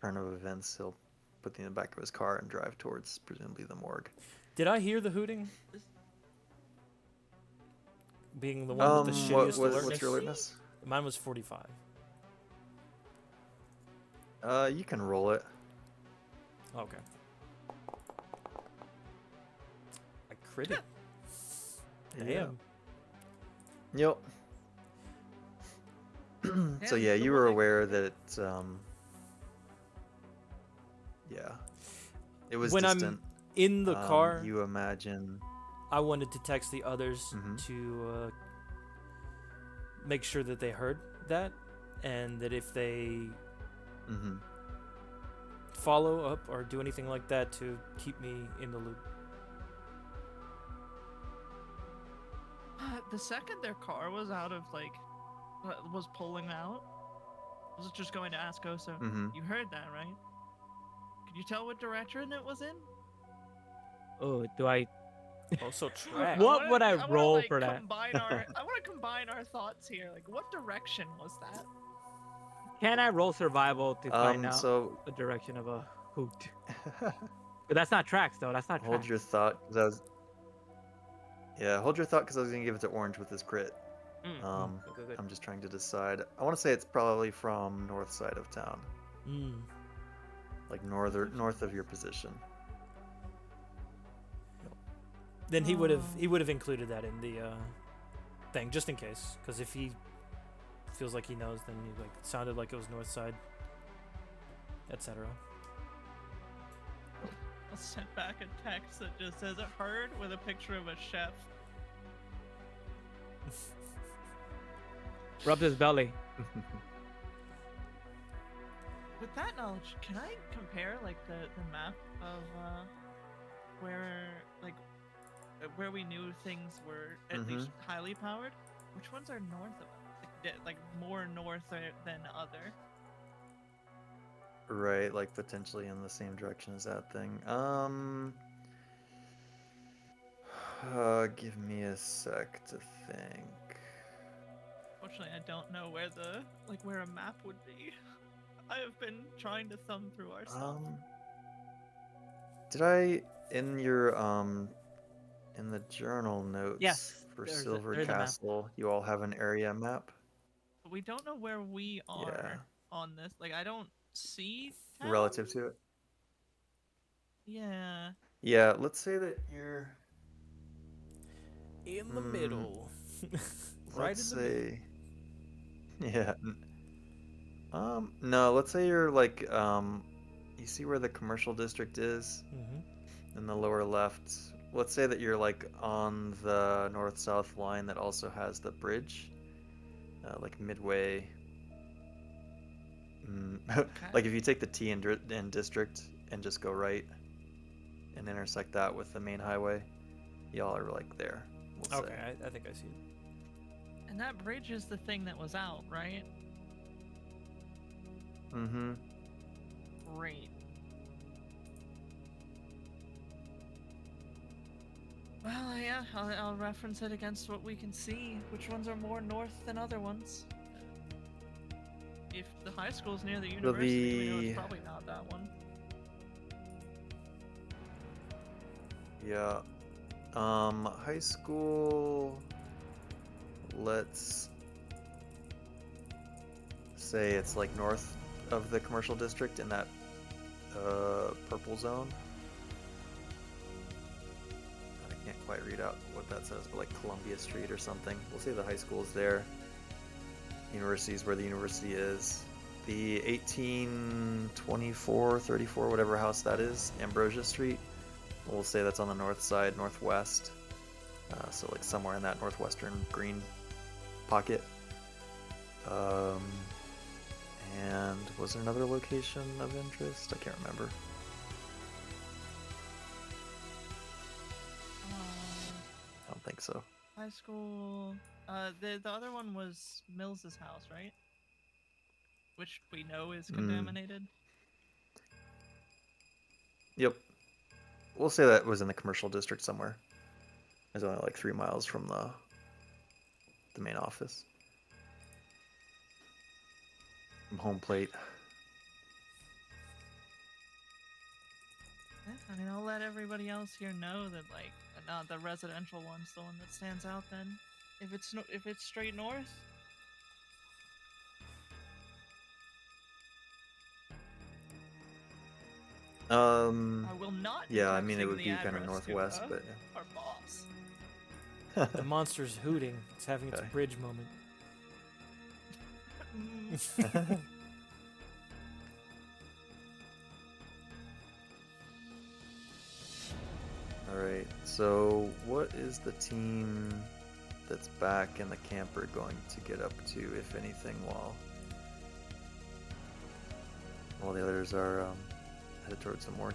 Speaker 1: turn of events, he'll put you in the back of his car and drive towards presumably the morgue.
Speaker 2: Did I hear the hooting? Being the one with the shittiest alertness.
Speaker 1: What's your alertness?
Speaker 2: Mine was 45.
Speaker 1: You can roll it.
Speaker 2: Okay. I critted.
Speaker 1: Yeah.
Speaker 2: Damn.
Speaker 1: Yep. So yeah, you were aware that it, yeah, it was
Speaker 2: When
Speaker 1: distant.
Speaker 2: I'm in the car,
Speaker 1: You imagine.
Speaker 2: I wanted to text the others
Speaker 1: Mhm.
Speaker 2: to make sure that they heard that, and that if they
Speaker 1: Hmm.
Speaker 2: follow up or do anything like that, to keep me in the loop.
Speaker 4: The second their car was out of was pulling out, I was just going to ask Oso.
Speaker 1: Hmm.
Speaker 4: You heard that, right? Could you tell what direction it was in?
Speaker 8: Oh, do I?
Speaker 2: Also, track.
Speaker 8: What would I
Speaker 4: wanna,
Speaker 8: roll
Speaker 4: like,
Speaker 8: for that?
Speaker 4: I want to combine our thoughts here. Like, what direction was that?
Speaker 8: Can I roll survival to find out
Speaker 1: So
Speaker 8: the direction of a hoot? But that's not tracks, though. That's not
Speaker 1: hold
Speaker 8: tracks.
Speaker 1: your thought, because hold your thought, because I was gonna give it to Orange with this crit.
Speaker 8: Good.
Speaker 1: I'm just trying to decide. I want to say it's probably from north side of town,
Speaker 2: Mm.
Speaker 1: like north of your position.
Speaker 2: Then he would have included that in the thing, just in case, because if he feels like he knows, then he it sounded like it was north side, etc.
Speaker 4: I'll send back a text that just says "heard" with a picture of a chef.
Speaker 8: Rubs his belly.
Speaker 4: With that knowledge, can I compare like the map of where we knew things were at least highly powered? Which ones are north of us? Like more north than other?
Speaker 1: Right, like potentially in the same direction as that thing. Give me a sec to think.
Speaker 4: Fortunately, I don't know where a map would be. I have been trying to thumb through our stuff.
Speaker 1: Did I in your in the journal notes
Speaker 8: Yes,
Speaker 1: for
Speaker 8: there's
Speaker 1: Silver
Speaker 8: a map.
Speaker 1: Castle, you all have an area map?
Speaker 4: But we don't know where we are on this. Like, I don't see town.
Speaker 1: Relative to it?
Speaker 4: Yeah.
Speaker 1: Yeah, let's say that you're
Speaker 2: In the middle. Right
Speaker 1: let's
Speaker 2: in the middle.
Speaker 1: say yeah. No, let's say you're like you see where the commercial district is
Speaker 2: Mm-hmm.
Speaker 1: in the lower left. Let's say that you're like on the north-south line that also has the bridge, like midway. Like if you take the T in district and just go right and intersect that with the main highway, y'all are like there. We'll
Speaker 2: Okay,
Speaker 1: say.
Speaker 2: I think I see it.
Speaker 4: And that bridge is the thing that was out, right?
Speaker 1: Mm-hmm.
Speaker 4: Great. Well, yeah, I'll reference it against what we can see. Which ones are more north than other ones? If the high school's near the university, we know it's probably not that one.
Speaker 1: Yeah. High school. Let's say it's like north of the commercial district in that purple zone. I can't quite read out what that says, but like Columbia Street or something. We'll say the high school is there. University is where the university is. The 1824, 34, whatever house that is, Ambrosia Street. We'll say that's on the north side, northwest. So like somewhere in that northwestern green pocket. And was there another location of interest? I can't remember. I don't think so.
Speaker 4: High school. The other one was Mills's house, right? Which we know is contaminated.
Speaker 1: Yep. We'll say that was in the commercial district somewhere. It's only like 3 miles from the main office. From home plate.
Speaker 4: Yeah, I mean, I'll let everybody else here know that, like, the residential one's the one that stands out. Then, if it's straight north. I will not.
Speaker 1: Yeah, I mean it would be kind of northwest, but
Speaker 4: our boss.
Speaker 1: yeah.
Speaker 2: The monster's hooting. It's having its bridge moment.
Speaker 1: Alright, so what is the team that's back in the camper going to get up to, if anything, while the others are headed towards the morgue?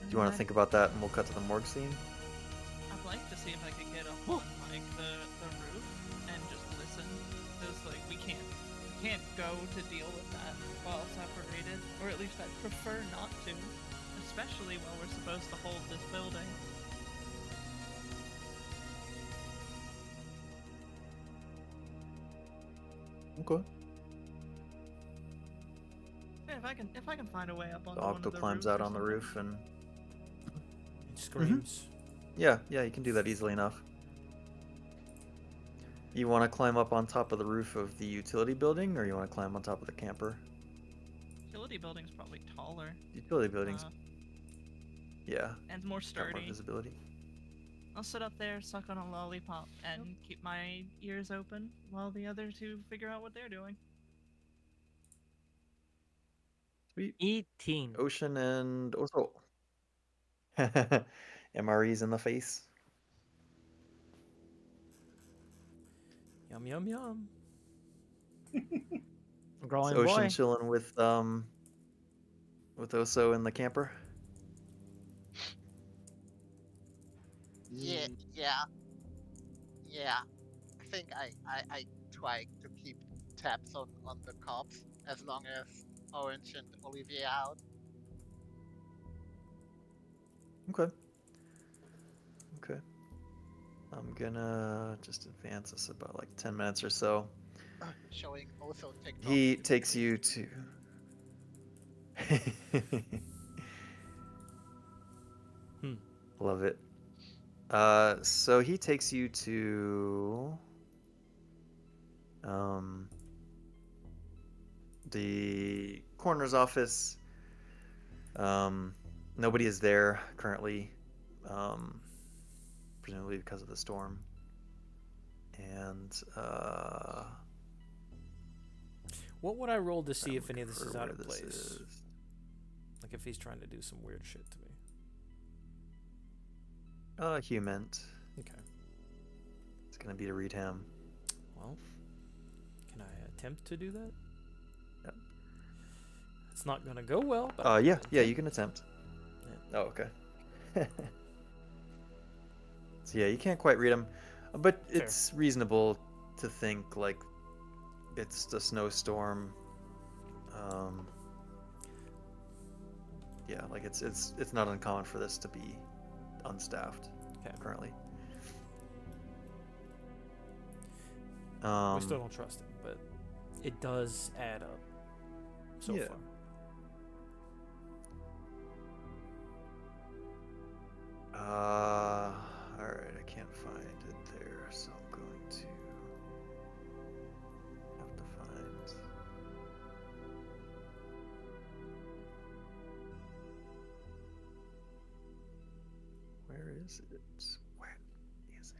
Speaker 1: Do you want to think about that and we'll cut to the morgue scene?
Speaker 4: I'd like to see if I could get up on like the roof and just listen, because like we can't go to deal with that while separated, or at least I'd prefer not to, especially while we're supposed to hold this building.
Speaker 1: Okay.
Speaker 4: Yeah, if I can find a way up on
Speaker 1: So
Speaker 4: one of the
Speaker 1: Octo climbs
Speaker 4: roofs
Speaker 1: out
Speaker 4: or
Speaker 1: on the
Speaker 4: something.
Speaker 1: roof and
Speaker 2: It screams.
Speaker 1: yeah, you can do that easily enough. You want to climb up on top of the roof of the utility building, or you want to climb on top of the camper?
Speaker 4: Utility building's probably taller.
Speaker 1: Utility buildings, yeah,
Speaker 4: And more
Speaker 1: got
Speaker 4: sturdy.
Speaker 1: more visibility.
Speaker 4: I'll sit up there, suck on a lollipop, and keep my ears open while the other two figure out what they're doing.
Speaker 1: Sweet.
Speaker 8: 18.
Speaker 1: Ocean and also MREs in the face.
Speaker 2: Yum, yum, yum.
Speaker 8: Growing
Speaker 1: Is Ocean
Speaker 8: boy.
Speaker 1: chilling with Oso in the camper?
Speaker 7: Yeah. I think I try to keep tabs on the cops as long as Orange and Olivier out.
Speaker 1: Okay. Okay. I'm gonna just advance this about like 10 minutes or so.
Speaker 7: Showing also TikTok.
Speaker 1: He takes you to.
Speaker 2: Hmm.
Speaker 1: Love it. So he takes you to the coroner's office. Nobody is there currently, presumably because of the storm. And
Speaker 2: What would I roll to see
Speaker 1: I'm
Speaker 2: if any of
Speaker 1: looking
Speaker 2: this is
Speaker 1: for
Speaker 2: out
Speaker 1: where
Speaker 2: of
Speaker 1: this
Speaker 2: place?
Speaker 1: is.
Speaker 2: Like if he's trying to do some weird shit to me.
Speaker 1: Human.
Speaker 2: Okay.
Speaker 1: It's gonna be to read him.
Speaker 2: Well, can I attempt to do that?
Speaker 1: Yep.
Speaker 2: It's not gonna go well. But I'm
Speaker 1: Yeah,
Speaker 2: gonna
Speaker 1: yeah,
Speaker 2: attempt.
Speaker 1: you can attempt.
Speaker 2: Yeah.
Speaker 1: Oh, okay. So yeah, you can't quite read him, but
Speaker 2: Fair.
Speaker 1: it's reasonable to think like it's a snowstorm. Yeah, like it's not uncommon for this to be unstaffed
Speaker 2: Okay.
Speaker 1: currently.
Speaker 2: We still don't trust him, but it does add up so
Speaker 1: Yeah.
Speaker 2: far.
Speaker 1: All right, I can't find it there, so I'm going to have to find. Where is it? Where is it?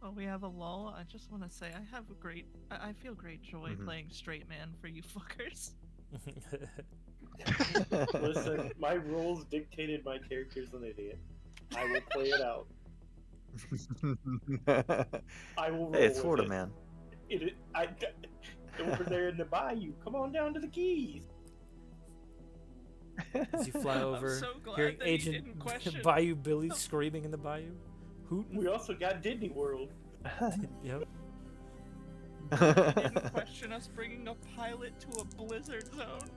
Speaker 4: Oh, we have a lull. I just want to say I have a great. I feel great joy
Speaker 1: Mhm.
Speaker 4: playing straight man for you fuckers.
Speaker 5: Listen, my rules dictated my character's an idiot. I will play it out. I will roll
Speaker 1: Hey, it's
Speaker 5: with
Speaker 1: Florida,
Speaker 5: it.
Speaker 1: man.
Speaker 5: Over there in the bayou. Come on down to the Keys.
Speaker 2: As you fly over,
Speaker 4: so glad
Speaker 2: hearing
Speaker 4: that he
Speaker 2: Agent
Speaker 4: didn't question-
Speaker 2: Bayou Billy screaming in the bayou, hooting.
Speaker 5: We also got Disney World.
Speaker 2: Yep.
Speaker 4: He didn't question us bringing a pilot to a blizzard zone.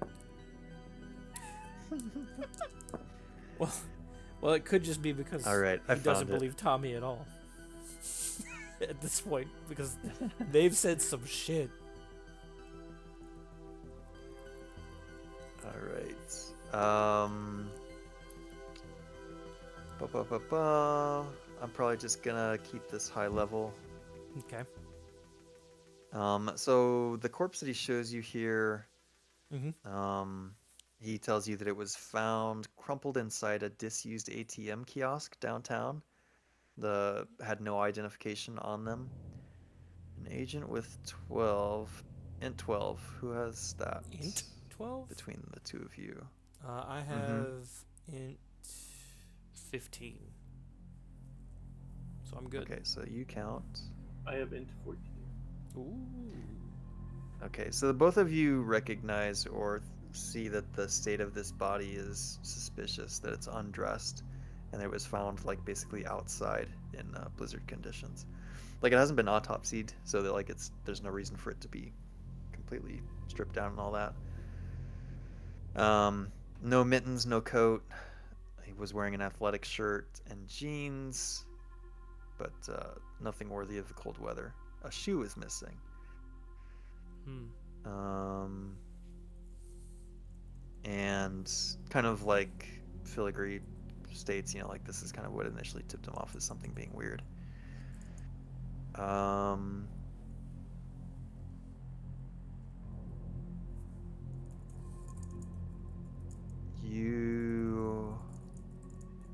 Speaker 2: Well, it could just be because
Speaker 1: All right, I
Speaker 2: he doesn't
Speaker 1: found it.
Speaker 2: believe Tommy at all. At this point, because they've said some shit.
Speaker 1: All right. I'm probably just gonna keep this high level.
Speaker 2: Okay.
Speaker 1: So the corpse that he shows you here,
Speaker 2: Mm-hmm.
Speaker 1: he tells you that it was found crumpled inside a disused ATM kiosk downtown. Had no identification on them. An agent with 12, int 12. Who has that?
Speaker 2: Int 12?
Speaker 1: Between the two of you.
Speaker 2: I have int 15. So I'm good.
Speaker 1: Okay, so you count.
Speaker 5: I have int 14.
Speaker 2: Ooh.
Speaker 1: Okay, so both of you recognize or see that the state of this body is suspicious, that it's undressed, and it was found like basically outside in blizzard conditions. Like it hasn't been autopsied, so that like there's no reason for it to be completely stripped down and all that. No mittens, no coat. He was wearing an athletic shirt and jeans, but nothing worthy of the cold weather. A shoe is missing. And kind of like Filigree states, like this is kind of what initially tipped him off as something being weird.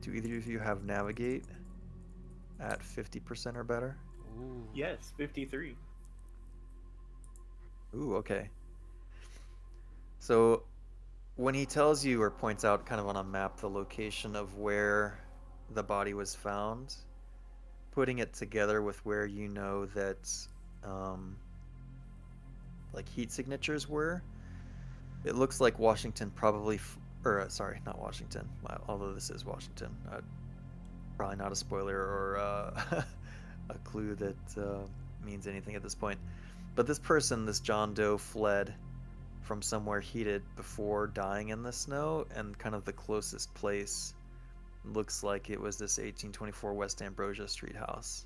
Speaker 1: Do either of you have navigate at 50% or better?
Speaker 2: Ooh.
Speaker 5: Yes, 53.
Speaker 1: Ooh, okay. So when he tells you or points out kind of on a map the location of where the body was found, putting it together with where you know that like heat signatures were, it looks like Washington probably, sorry, not Washington, although this is Washington. Probably not a spoiler or a clue that means anything at this point. But this person, this John Doe, fled from somewhere heated before dying in the snow, and kind of the closest place looks like it was this 1824 West Ambrosia Street house.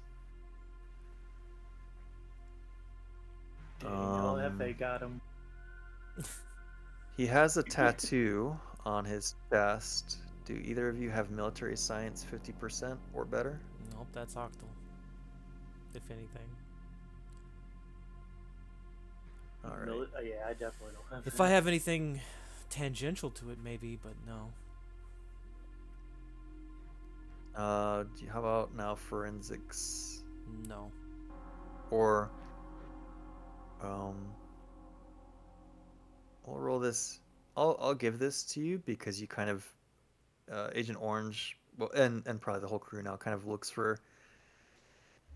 Speaker 5: Dang, LFA got him.
Speaker 1: He has a tattoo on his chest. Do either of you have military science 50% or better?
Speaker 2: Nope, that's Octal. If anything.
Speaker 1: All right.
Speaker 5: Yeah, I definitely don't have
Speaker 2: If
Speaker 5: that.
Speaker 2: I have anything tangential to it, maybe, but no.
Speaker 1: How about now forensics?
Speaker 2: No.
Speaker 1: Or, I'll roll this. I'll give this to you because you kind of, Agent Orange, well, and probably the whole crew now kind of looks for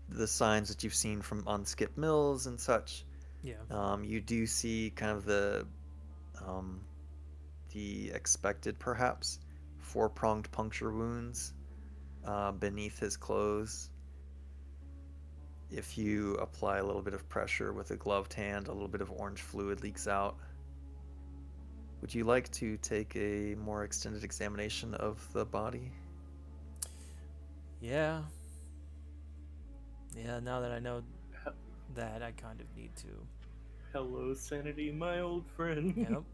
Speaker 1: the signs that you've seen from on Skip Mills and such.
Speaker 2: Yeah.
Speaker 1: You do see kind of the expected, perhaps, four-pronged puncture wounds beneath his clothes. If you apply a little bit of pressure with a gloved hand, a little bit of orange fluid leaks out. Would you like to take a more extended examination of the body?
Speaker 2: Yeah. Yeah, now that I know that, I kind of need to.
Speaker 5: Hello, Sanity, my old friend.
Speaker 2: Yep.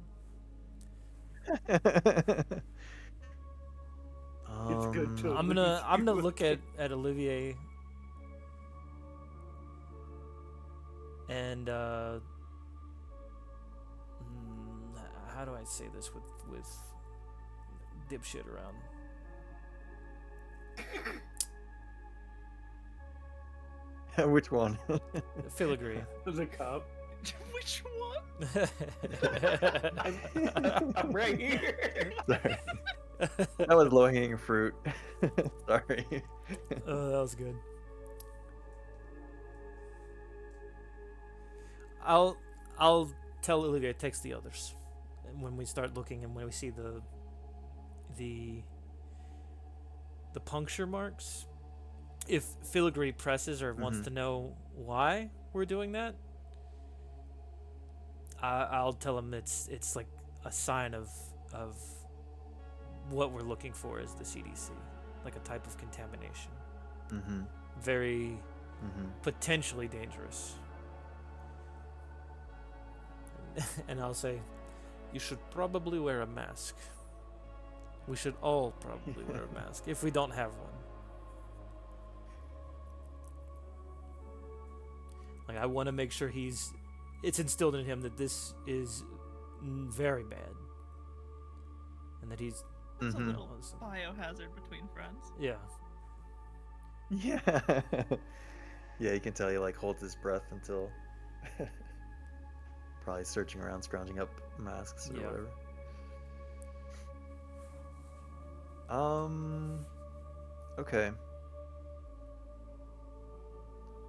Speaker 5: It's good to
Speaker 2: I'm gonna look at Olivier and how do I say this with dipshit around?
Speaker 1: Which one?
Speaker 2: Filigree.
Speaker 5: The cop.
Speaker 4: Which one?
Speaker 5: I'm right here.
Speaker 1: Sorry. That was low-hanging fruit. Sorry.
Speaker 2: Oh, that was good. I'll tell Olivier text the others when we start looking and when we see the puncture marks. If Filigree presses or wants to know why we're doing that, I'll tell him it's like a sign of what we're looking for is the CDC, like a type of contamination. Very potentially dangerous. And I'll say, you should probably wear a mask. We should all probably wear a mask if we don't have one. Like, I want to make sure it's instilled in him that this is very bad. And that he's...
Speaker 4: It's a little biohazard between friends.
Speaker 2: Yeah.
Speaker 1: Yeah. Yeah, you can tell he like holds his breath until probably searching around, scrounging up masks or whatever. Okay.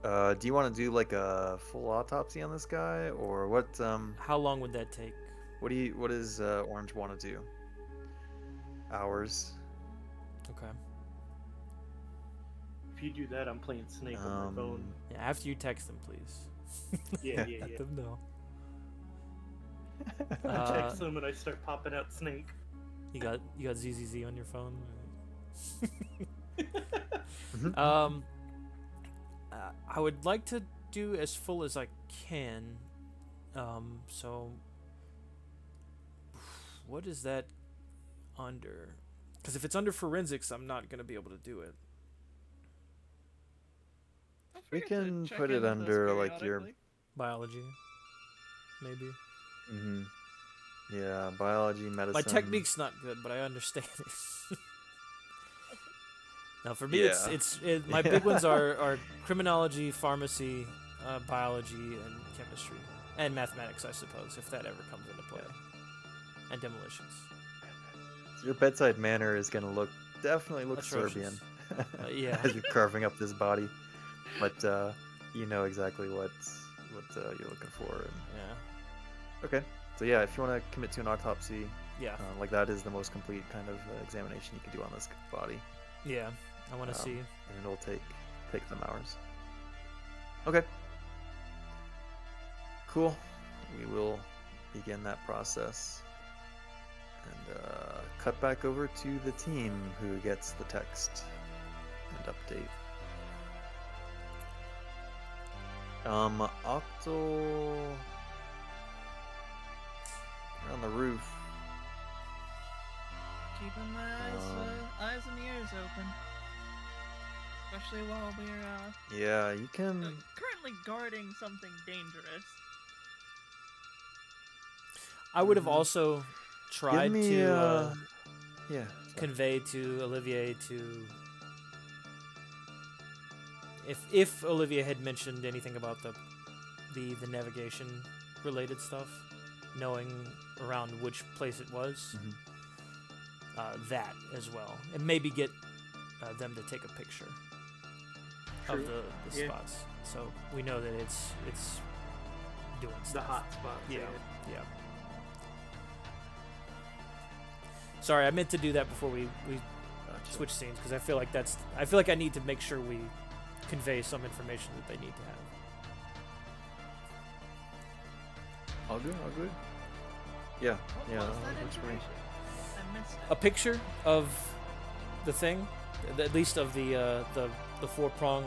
Speaker 1: Do you want to do like a full autopsy on this guy, or what?
Speaker 2: How long would that take?
Speaker 1: What does Orange want to do? Hours.
Speaker 2: Okay.
Speaker 5: If you do that, I'm playing Snake on my phone.
Speaker 2: Yeah, after you text them, please.
Speaker 5: Yeah.
Speaker 2: Let them know.
Speaker 5: I text them and I start popping out Snake.
Speaker 2: You got ZZZ on your phone? I would like to do as full as I can. So what is that under? Because if it's under forensics, I'm not going to be able to do it.
Speaker 4: Don't
Speaker 1: We
Speaker 4: forget to
Speaker 1: can
Speaker 4: check
Speaker 1: put
Speaker 4: in
Speaker 1: it
Speaker 4: with us
Speaker 1: under like your.
Speaker 4: periodically.
Speaker 2: Biology, maybe.
Speaker 1: Yeah, biology, medicine.
Speaker 2: My technique's not good, but I understand it. Now, for me, my big ones are criminology, pharmacy, biology, and chemistry, and mathematics, I suppose, if that ever comes into play, and demolitions.
Speaker 1: So your bedside manner is gonna definitely look
Speaker 2: Atrocious.
Speaker 1: Serbian.
Speaker 2: Yeah.
Speaker 1: As you're carving up this body, but you know exactly what you're looking for. And...
Speaker 2: Yeah.
Speaker 1: Okay. So yeah, if you want to commit to an autopsy,
Speaker 2: Yeah.
Speaker 1: like that is the most complete kind of examination you can do on this body.
Speaker 2: Yeah. I want to see.
Speaker 1: And it'll take some hours. Okay. Cool. We will begin that process. And cut back over to the team who gets the text and update. Octal on the roof.
Speaker 4: Keeping my eyes and ears open. Especially while we're
Speaker 1: Yeah, you can.
Speaker 4: currently guarding something dangerous.
Speaker 2: I would have also tried
Speaker 1: Give me.
Speaker 2: to
Speaker 1: Yeah.
Speaker 2: convey to Olivier to if Olivier had mentioned anything about the navigation related stuff, knowing around which place it was, that as well, and maybe get them to take a picture of
Speaker 5: True.
Speaker 2: the
Speaker 5: Yeah.
Speaker 2: spots, so we know that it's doing
Speaker 5: The
Speaker 2: stuff.
Speaker 5: hot spots.
Speaker 2: Yeah. Sorry, I meant to do that before we
Speaker 1: Gotcha.
Speaker 2: switch scenes, because I feel like I need to make sure we convey some information that they need to have.
Speaker 1: All good. All good. Yeah.
Speaker 4: What
Speaker 1: Yeah.
Speaker 4: was that
Speaker 1: Looks great.
Speaker 4: information? I missed
Speaker 2: A
Speaker 4: it.
Speaker 2: picture of the thing, at least of the 4-prong.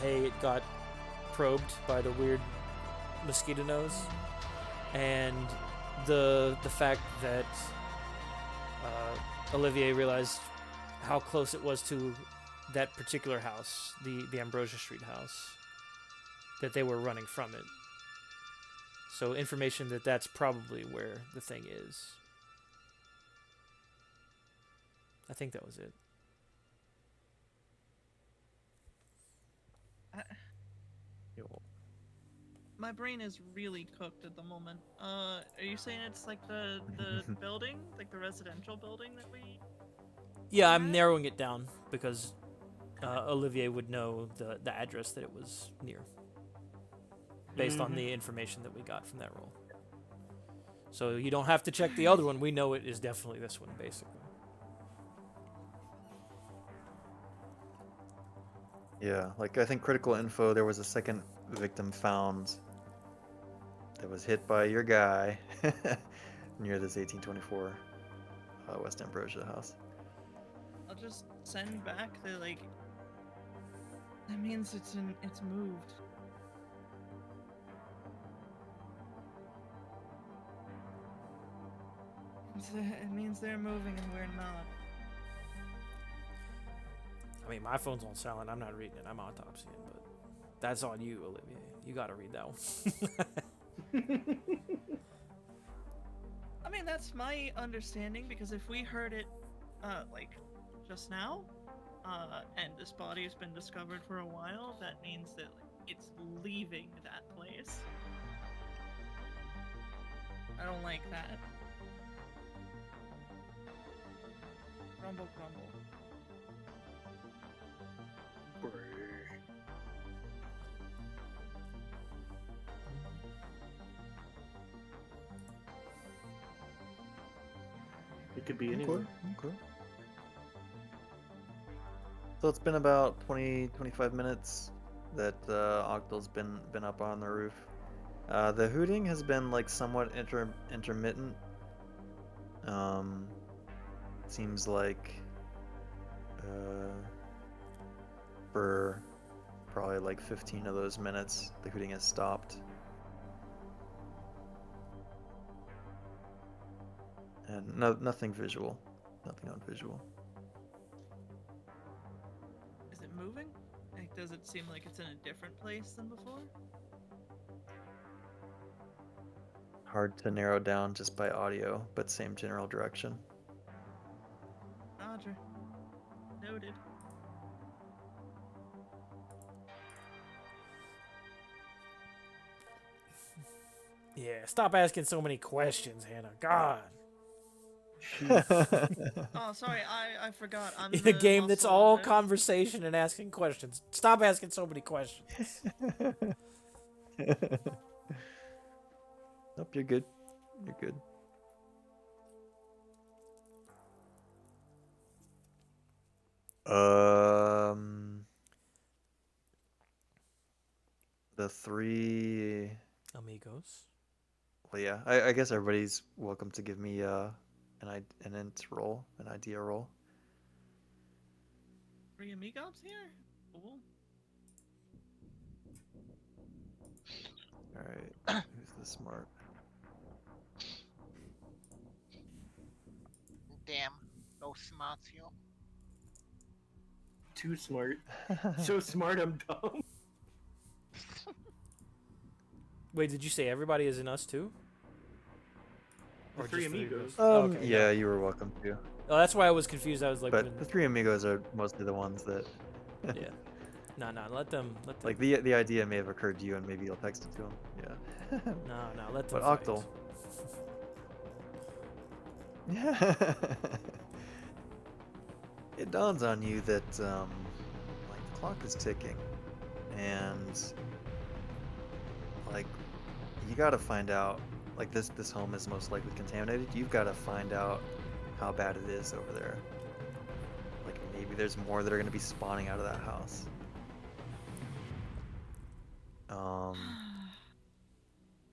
Speaker 2: Hey, it got probed by the weird mosquito nose, and the fact that Olivier realized how close it was to that particular house, the Ambrosia Street house, that they were running from it. So information that that's probably where the thing is. I think that was it.
Speaker 4: My brain is really cooked at the moment. Are you saying it's like the building, like the residential building that we?
Speaker 2: Yeah, I'm narrowing it down because Olivier would know the address that it was near, based on the information that we got from that roll. So you don't have to check the other one. We know it is definitely this one, basically.
Speaker 1: Yeah, like I think critical info. There was a second victim found that was hit by your guy near this 1824 West Ambrosia house.
Speaker 4: I'll just send back the like. That means it's moved. It means they're moving and we're not.
Speaker 2: I mean, my phone's on silent. I'm not reading it. I'm autopsying, but that's on you, Olivier. You got to read that one.
Speaker 4: I mean, that's my understanding because if we heard it, like, just now, and this body has been discovered for a while, that means that like, it's leaving that place. I don't like that. Crumble, crumble.
Speaker 5: It could be anywhere.
Speaker 1: Okay. So it's been about 20-25 minutes that Octal's been up on the roof. The hooting has been like somewhat intermittent. Seems like for probably like 15 of those minutes, the hooting has stopped. And nothing visual. Nothing on visual.
Speaker 4: Is it moving? Like, does it seem like it's in a different place than before?
Speaker 1: Hard to narrow down just by audio, but same general direction.
Speaker 4: Roger. Noted.
Speaker 2: Yeah, stop asking so many questions, Hannah. God.
Speaker 4: Oh, sorry, I forgot. I'm
Speaker 2: In
Speaker 4: the
Speaker 2: a game that's
Speaker 4: muscle
Speaker 2: all
Speaker 4: hunter.
Speaker 2: conversation and asking questions. Stop asking so many questions.
Speaker 1: Nope, you're good. You're good. The three
Speaker 2: Amigos.
Speaker 1: But yeah, I guess everybody's welcome to give me an int roll, an idea roll.
Speaker 4: 3 amigos here? Cool.
Speaker 1: All right, who's the smart?
Speaker 7: Damn, no smarts here.
Speaker 5: Too smart. So smart, I'm dumb.
Speaker 2: Wait, did you say everybody is in us too?
Speaker 5: The
Speaker 2: Or
Speaker 5: three
Speaker 2: just the
Speaker 5: amigos.
Speaker 2: Okay,
Speaker 1: Yeah, you were welcome to.
Speaker 2: Oh, that's why I was confused. I was like,
Speaker 1: But the 3 amigos are mostly the ones that.
Speaker 2: yeah. No, let them.
Speaker 1: Like the idea may have occurred to you, and maybe you'll text it to him. Yeah.
Speaker 2: No, let them
Speaker 1: But
Speaker 2: fight.
Speaker 1: Octal. Yeah. It dawns on you that like the clock is ticking, and like you got to find out. Like this home is most likely contaminated. You've got to find out how bad it is over there. Like maybe there's more that are going to be spawning out of that house.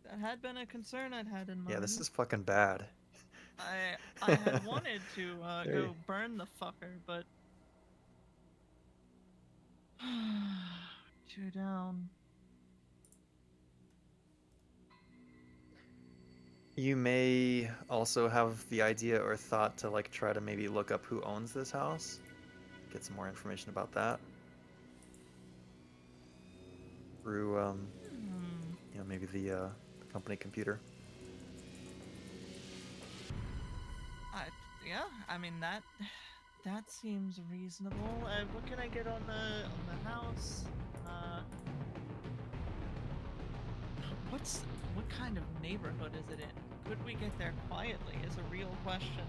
Speaker 4: That had been a concern I'd had in mind.
Speaker 1: Yeah, this is fucking bad.
Speaker 4: I had wanted to go burn the fucker, but 2 down.
Speaker 1: You may also have the idea or thought to like try to maybe look up who owns this house, get some more information about that through you know, maybe the company computer.
Speaker 4: Yeah, I mean that seems reasonable. What can I get on the house? What kind of neighborhood is it in? Could we get there quietly? Is a real question.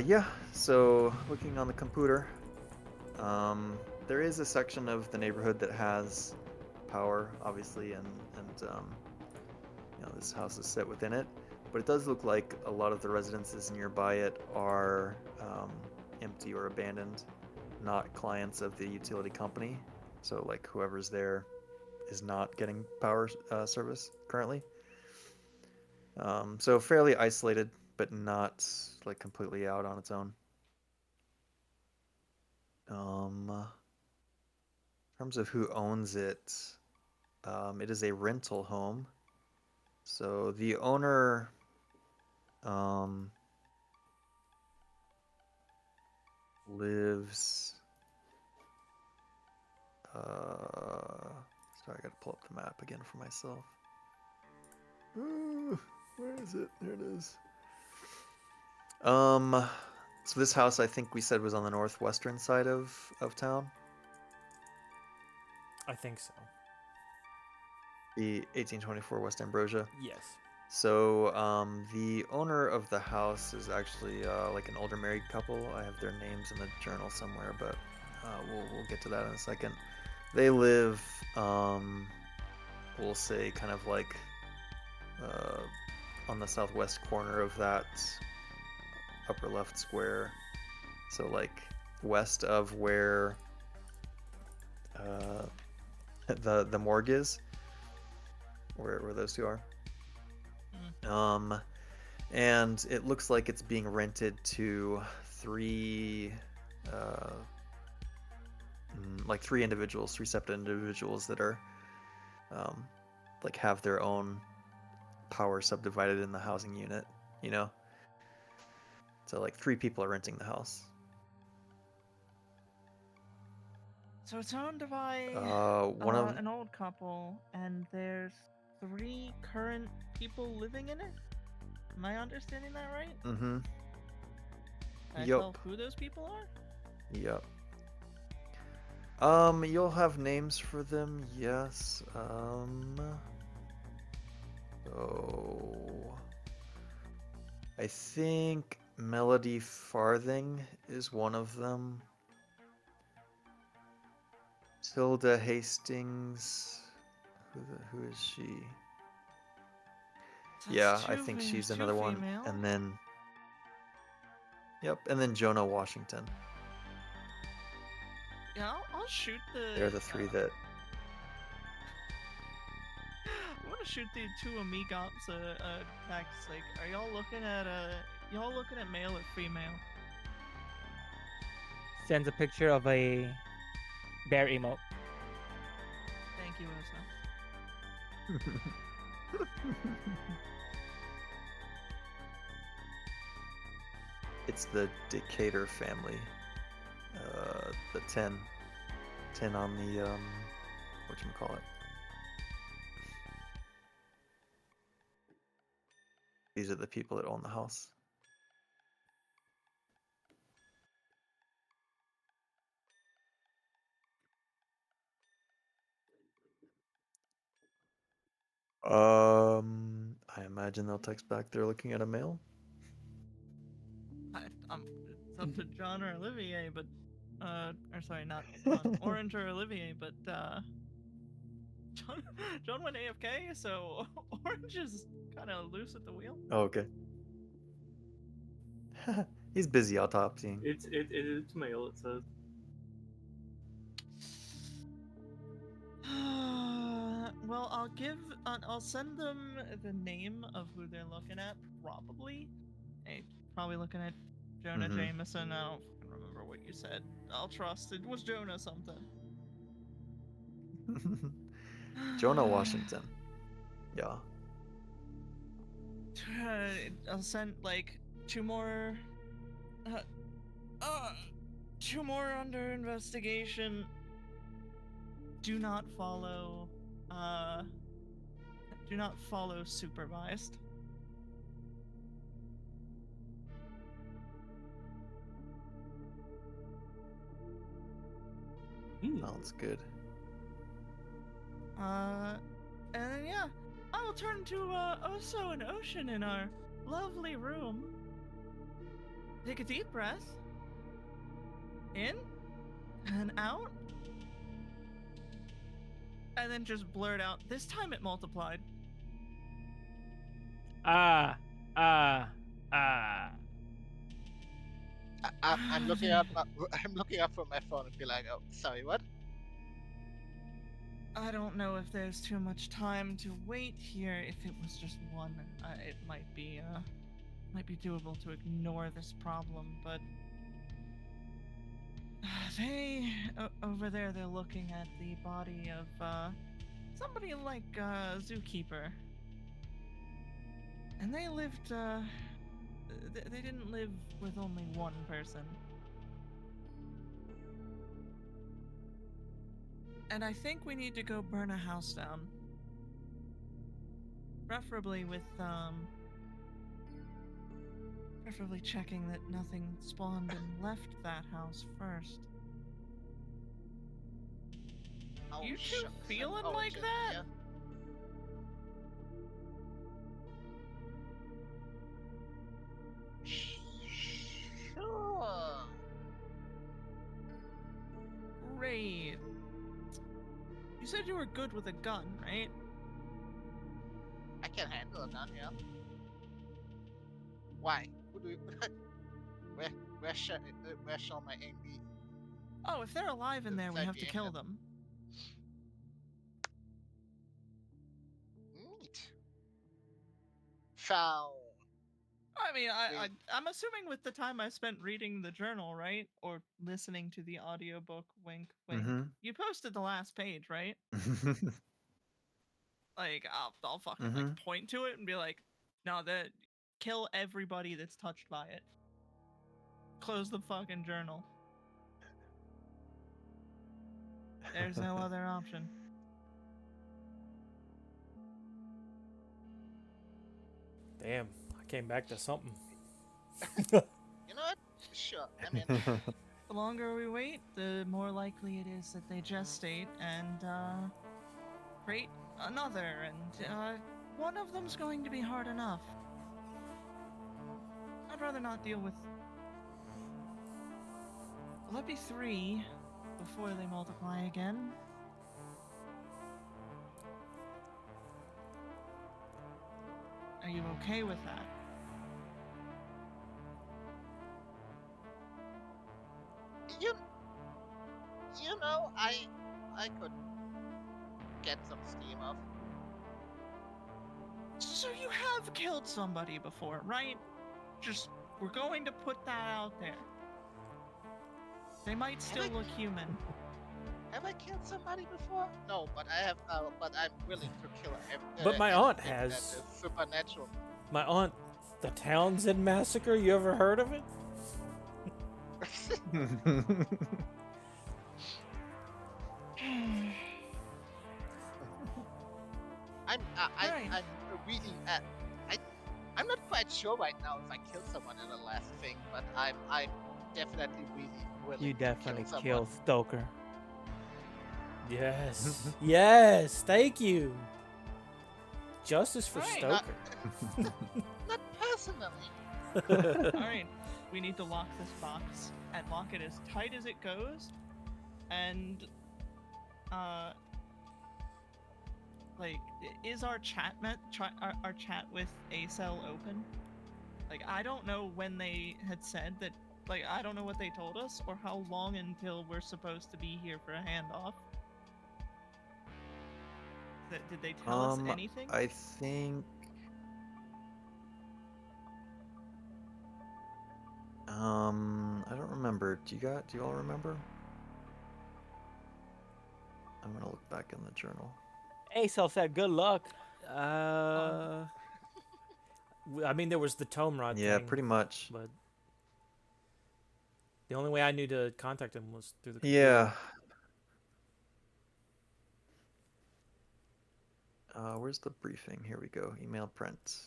Speaker 1: Yeah. So looking on the computer, there is a section of the neighborhood that has power, obviously, and you know, this house is set within it. But it does look like a lot of the residences nearby it are empty or abandoned, not clients of the utility company. So like whoever's there is not getting power service currently. So fairly isolated, but not like completely out on its own. In terms of who owns it, it is a rental home. So the owner lives. Sorry, I gotta pull up the map again for myself. Where is it? There it is. So this house, I think we said, was on the northwestern side of town.
Speaker 2: I think so.
Speaker 1: The 1824 West Ambrosia.
Speaker 2: Yes.
Speaker 1: So the owner of the house is actually like an older married couple. I have their names in the journal somewhere, but we'll get to that in a second. They live, we'll say, kind of like on the southwest corner of that upper left square. So like west of where the morgue is, where those two are. And it looks like it's being rented to three individuals, 3 separate individuals that are like have their own power subdivided in the housing unit, you know? So like 3 people are renting the house.
Speaker 4: So it's owned by an old couple, and there's 3 current people living in it? Am I understanding that right?
Speaker 1: Mm-hmm.
Speaker 4: Can I
Speaker 1: Yup.
Speaker 4: tell who those people are?
Speaker 1: Yep. You'll have names for them, yes. So I think Melody Farthing is one of them. Tilda Hastings. Who is she?
Speaker 4: So
Speaker 1: Yeah,
Speaker 4: it's
Speaker 1: I
Speaker 4: two
Speaker 1: think
Speaker 4: fe-
Speaker 1: she's
Speaker 4: two
Speaker 1: another one.
Speaker 4: female.
Speaker 1: And then, yep, and then Jonah Washington.
Speaker 4: Yeah, I'll shoot the.
Speaker 1: They're the 3 that.
Speaker 4: want to shoot the two amigops a text. Like, are y'all looking at male or female?
Speaker 8: Sends a picture of a bear emote.
Speaker 4: Thank you, Osa.
Speaker 1: It's the Decatur family. The 10 on the whatchamacallit. These are the people that own the house. I imagine they'll text back they're looking at a male.
Speaker 4: It's up to John or Olivier, but or sorry, not John, Orange or Olivier, but John went AFK, so Orange is kind of loose at the wheel.
Speaker 1: Oh, okay. He's busy autopsying.
Speaker 5: It's male. It says.
Speaker 4: Well, I'll send them the name of who they're looking at. Probably looking at Jonah Jameson. I don't fucking remember what you said. I'll trust it was Jonah something.
Speaker 1: Jonah Washington. Yeah.
Speaker 4: I'll send like two more under investigation. Do not follow supervised.
Speaker 1: Sounds good.
Speaker 4: And then yeah, I will turn to Oso and Ocean in our lovely room. Take a deep breath. In and out. And then just blurt out. This time it multiplied.
Speaker 8: Ah.
Speaker 7: I'm looking up. I'm looking up from my phone and be like, "Oh, sorry, what?"
Speaker 4: I don't know if there's too much time to wait here. If it was just one, it might be doable to ignore this problem. But over there, they're looking at the body of somebody like Zookeeper, and they lived. They didn't live with only one person. And I think we need to go burn a house down. Preferably with, preferably checking that nothing spawned and left that house first.
Speaker 7: Oh,
Speaker 4: You two
Speaker 7: shucks and
Speaker 4: feeling
Speaker 7: oh,
Speaker 4: like
Speaker 7: yeah,
Speaker 4: that?
Speaker 7: yeah. Sure.
Speaker 4: Great. You said you were good with a gun, right?
Speaker 7: I can handle a gun, yeah. Why? Who do you... where shall my aim be?
Speaker 4: Oh, if they're alive in there, we
Speaker 7: Inside
Speaker 4: have
Speaker 7: the
Speaker 4: to
Speaker 7: aim
Speaker 4: kill
Speaker 7: gun.
Speaker 4: them.
Speaker 7: Neat. Found.
Speaker 4: I mean,
Speaker 7: Wait.
Speaker 4: I'm assuming with the time I spent reading the journal, right? Or listening to the audiobook, wink, wink. You posted the last page, right? Like, I'll fucking like point to it and be like, no, kill everybody that's touched by it. Close the fucking journal. There's no other option.
Speaker 2: Damn, I came back to something.
Speaker 7: You know what? Sure. I mean,
Speaker 4: The longer we wait, the more likely it is that they gestate and create another, and one of them's going to be hard enough. I'd rather not deal with. Will that be 3 before they multiply again? Are you okay with that?
Speaker 7: you know, I could get some steam off.
Speaker 4: So you have killed somebody before, right? Just, we're going to put that out there. They might still look human.
Speaker 7: Have I killed somebody before? No, but I have. But I'm willing to kill
Speaker 2: But my aunt
Speaker 7: anything
Speaker 2: has.
Speaker 7: that is supernatural.
Speaker 2: My aunt, the Townsend Massacre. You ever heard of it?
Speaker 7: I'm really. I'm not quite sure right now if I killed someone in the last thing, but I'm definitely really willing.
Speaker 8: You
Speaker 7: to
Speaker 8: definitely
Speaker 7: kill
Speaker 8: kill
Speaker 7: someone.
Speaker 8: Stoker.
Speaker 2: Yes. Yes. Thank you. Justice for
Speaker 4: Right.
Speaker 2: Stoker.
Speaker 7: Not personally.
Speaker 4: Alright, we need to lock this box and lock it as tight as it goes. And, like, is our chat our chat with Acel open? Like, I don't know when they had said that. Like, I don't know what they told us or how long until we're supposed to be here for a handoff. Did they tell us anything?
Speaker 1: I think. I don't remember. Do you all remember? I'm gonna look back in the journal.
Speaker 8: Acel said, "Good luck."
Speaker 2: I mean, there was the Tomrod
Speaker 1: Yeah,
Speaker 2: thing.
Speaker 1: pretty much.
Speaker 2: But the only way I knew to contact him was through the computer.
Speaker 1: Yeah. Where's the briefing? Here we go. Email print.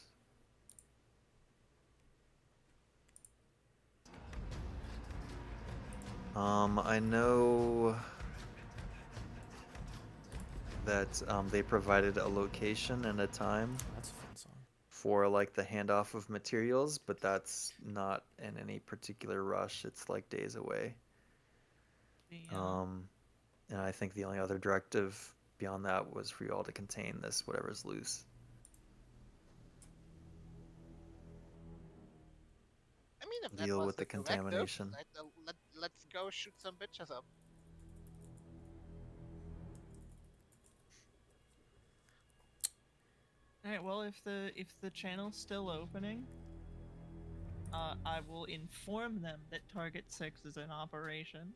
Speaker 1: I know that they provided a location and a time
Speaker 2: That's a fun song.
Speaker 1: for like the handoff of materials, but that's not in any particular rush. It's like days away. And I think the only other directive beyond that was for you all to contain this, whatever's loose.
Speaker 7: I mean, if that
Speaker 1: Deal
Speaker 7: was
Speaker 1: with the
Speaker 7: directive,
Speaker 1: contamination.
Speaker 7: let's go shoot some bitches up.
Speaker 4: Alright, well, if the channel's still opening, I will inform them that Target 6 is in operation.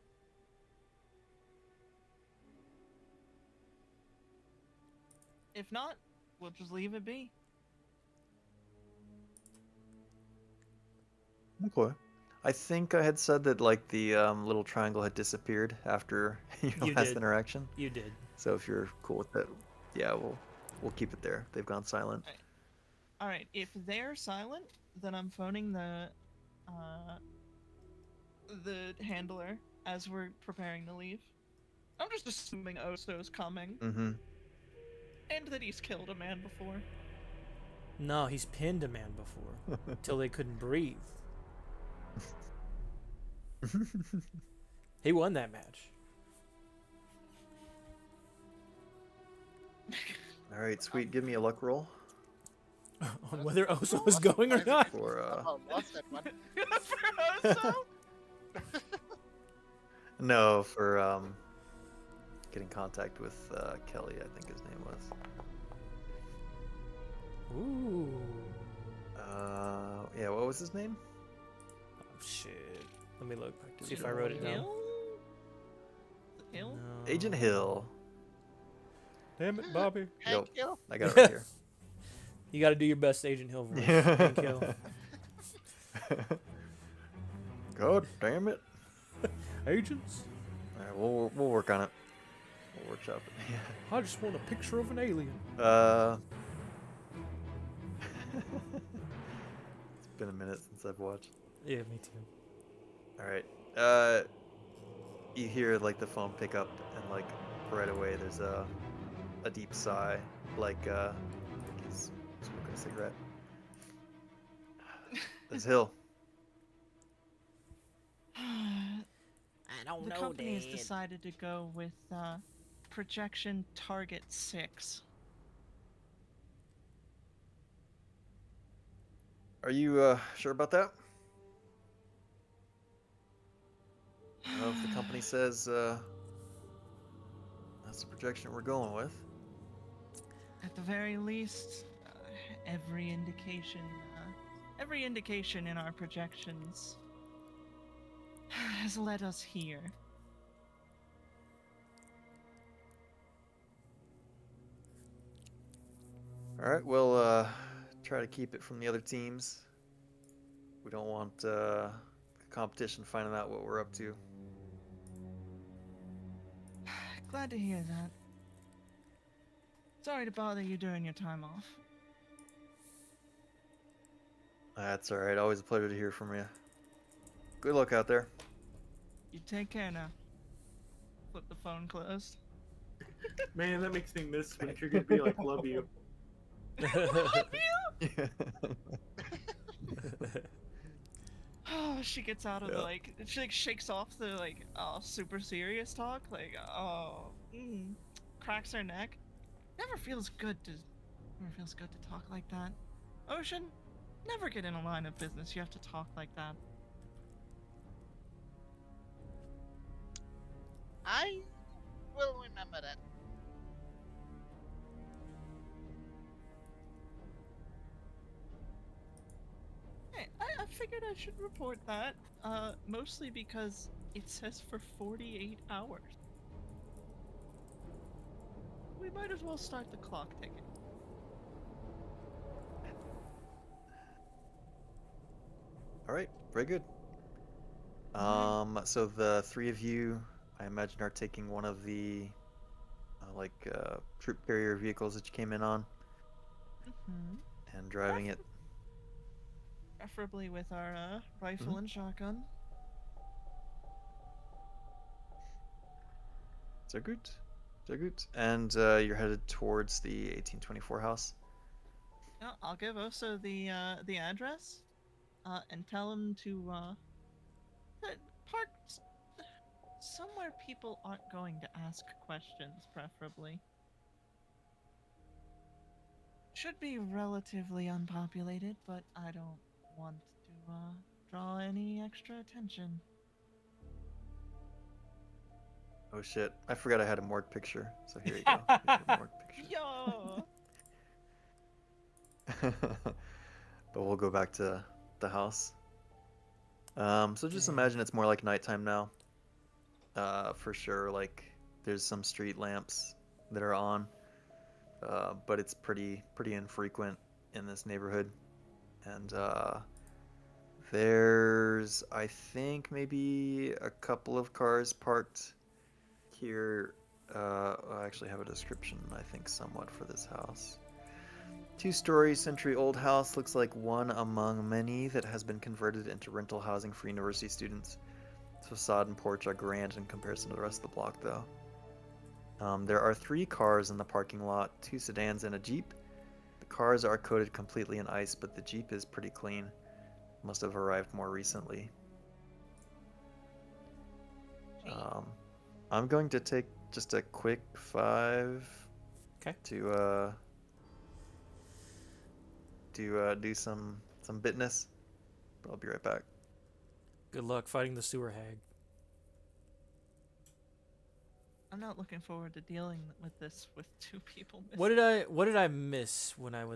Speaker 4: If not, we'll just leave it be.
Speaker 1: Okay. I think I had said that like the little triangle had disappeared after your
Speaker 2: You
Speaker 1: last
Speaker 2: did.
Speaker 1: interaction.
Speaker 2: You did.
Speaker 1: So if you're cool with that, yeah, we'll keep it there. They've gone silent.
Speaker 4: Alright, if they're silent, then I'm phoning the handler as we're preparing to leave. I'm just assuming Oso's coming,
Speaker 1: Mm-hmm.
Speaker 4: and that he's killed a man before.
Speaker 2: No, he's pinned a man before till they couldn't breathe. He won that match.
Speaker 1: All right, sweet. Give me a luck roll
Speaker 2: On whether Oso is going or not.
Speaker 1: for
Speaker 7: Somehow lost that one.
Speaker 4: For Oso?
Speaker 1: no, for getting contact with Kelly. I think his name was.
Speaker 2: Ooh.
Speaker 1: Yeah. What was his name?
Speaker 2: Oh, shit. Let me look. See if I wrote it down.
Speaker 4: Hill? Hill?
Speaker 2: No.
Speaker 1: Agent Hill.
Speaker 2: Damn it, Bobby.
Speaker 7: Hank Hill?
Speaker 1: I got it right here.
Speaker 2: You got to do your best Agent Hill voice.
Speaker 1: Yeah.
Speaker 2: Hank Hill.
Speaker 1: God damn it!
Speaker 2: Agents?
Speaker 1: All right, we'll work on it. We'll workshop it. Yeah.
Speaker 2: I just want a picture of an alien.
Speaker 1: It's been a minute since I've watched.
Speaker 2: Yeah, me too.
Speaker 1: All right. You hear like the phone pick up, and like right away there's a deep sigh, like he's smoking a cigarette. There's Hill.
Speaker 8: I don't
Speaker 4: The company has decided to go with projection target 6.
Speaker 1: Are you sure about that? Well, if the company says that's the projection we're going with.
Speaker 4: At the very least, every indication in our projections has led us here.
Speaker 1: All right, we'll try to keep it from the other teams. We don't want the competition finding out what we're up to.
Speaker 4: Glad to hear that. Sorry to bother you during your time off.
Speaker 1: That's all right. Always a pleasure to hear from you. Good luck out there.
Speaker 4: You take care now. Flip the phone closed.
Speaker 5: Man, that makes me miss when Trigger'd be like, "Love you."
Speaker 4: Oh, she gets out of the, like, she like shakes off the like super serious talk, like cracks her neck. Never feels good to talk like that. Ocean, never get in a line of business. You have to talk like that.
Speaker 7: I will remember that.
Speaker 4: Hey, I figured I should report that. Mostly because it says for 48 hours. We might as well start the clock ticking.
Speaker 1: All right, very good. So the three of you, I imagine, are taking one of the troop carrier vehicles that you came in on and driving it.
Speaker 4: Preferably with our rifle and shotgun.
Speaker 1: Sehr gut. Sehr gut. And you're headed towards the 1824 house.
Speaker 4: No, I'll give Oso the address, and tell him to park somewhere people aren't going to ask questions, preferably. Should be relatively unpopulated, but I don't want to draw any extra attention.
Speaker 1: Oh shit! I forgot I had a morgue picture. So here you go. Here's your morgue picture.
Speaker 4: Yo!
Speaker 1: But we'll go back to the house. So just imagine it's more like nighttime now. For sure, like there's some street lamps that are on, but it's pretty infrequent in this neighborhood. And there's, I think, maybe a couple of cars parked here. I actually have a description, I think, somewhat for this house. 2-story, century-old house, looks like one among many that has been converted into rental housing for university students. Its facade and porch are grand in comparison to the rest of the block, though. There are 3 cars in the parking lot, 2 sedans and a Jeep. The cars are coated completely in ice, but the Jeep is pretty clean. Must have arrived more recently. I'm going to take just a quick 5 to do some business. But I'll be right back.
Speaker 2: Good luck fighting the sewer hag.
Speaker 4: I'm not looking forward to dealing with this with 2 people missing.
Speaker 2: What did I miss when I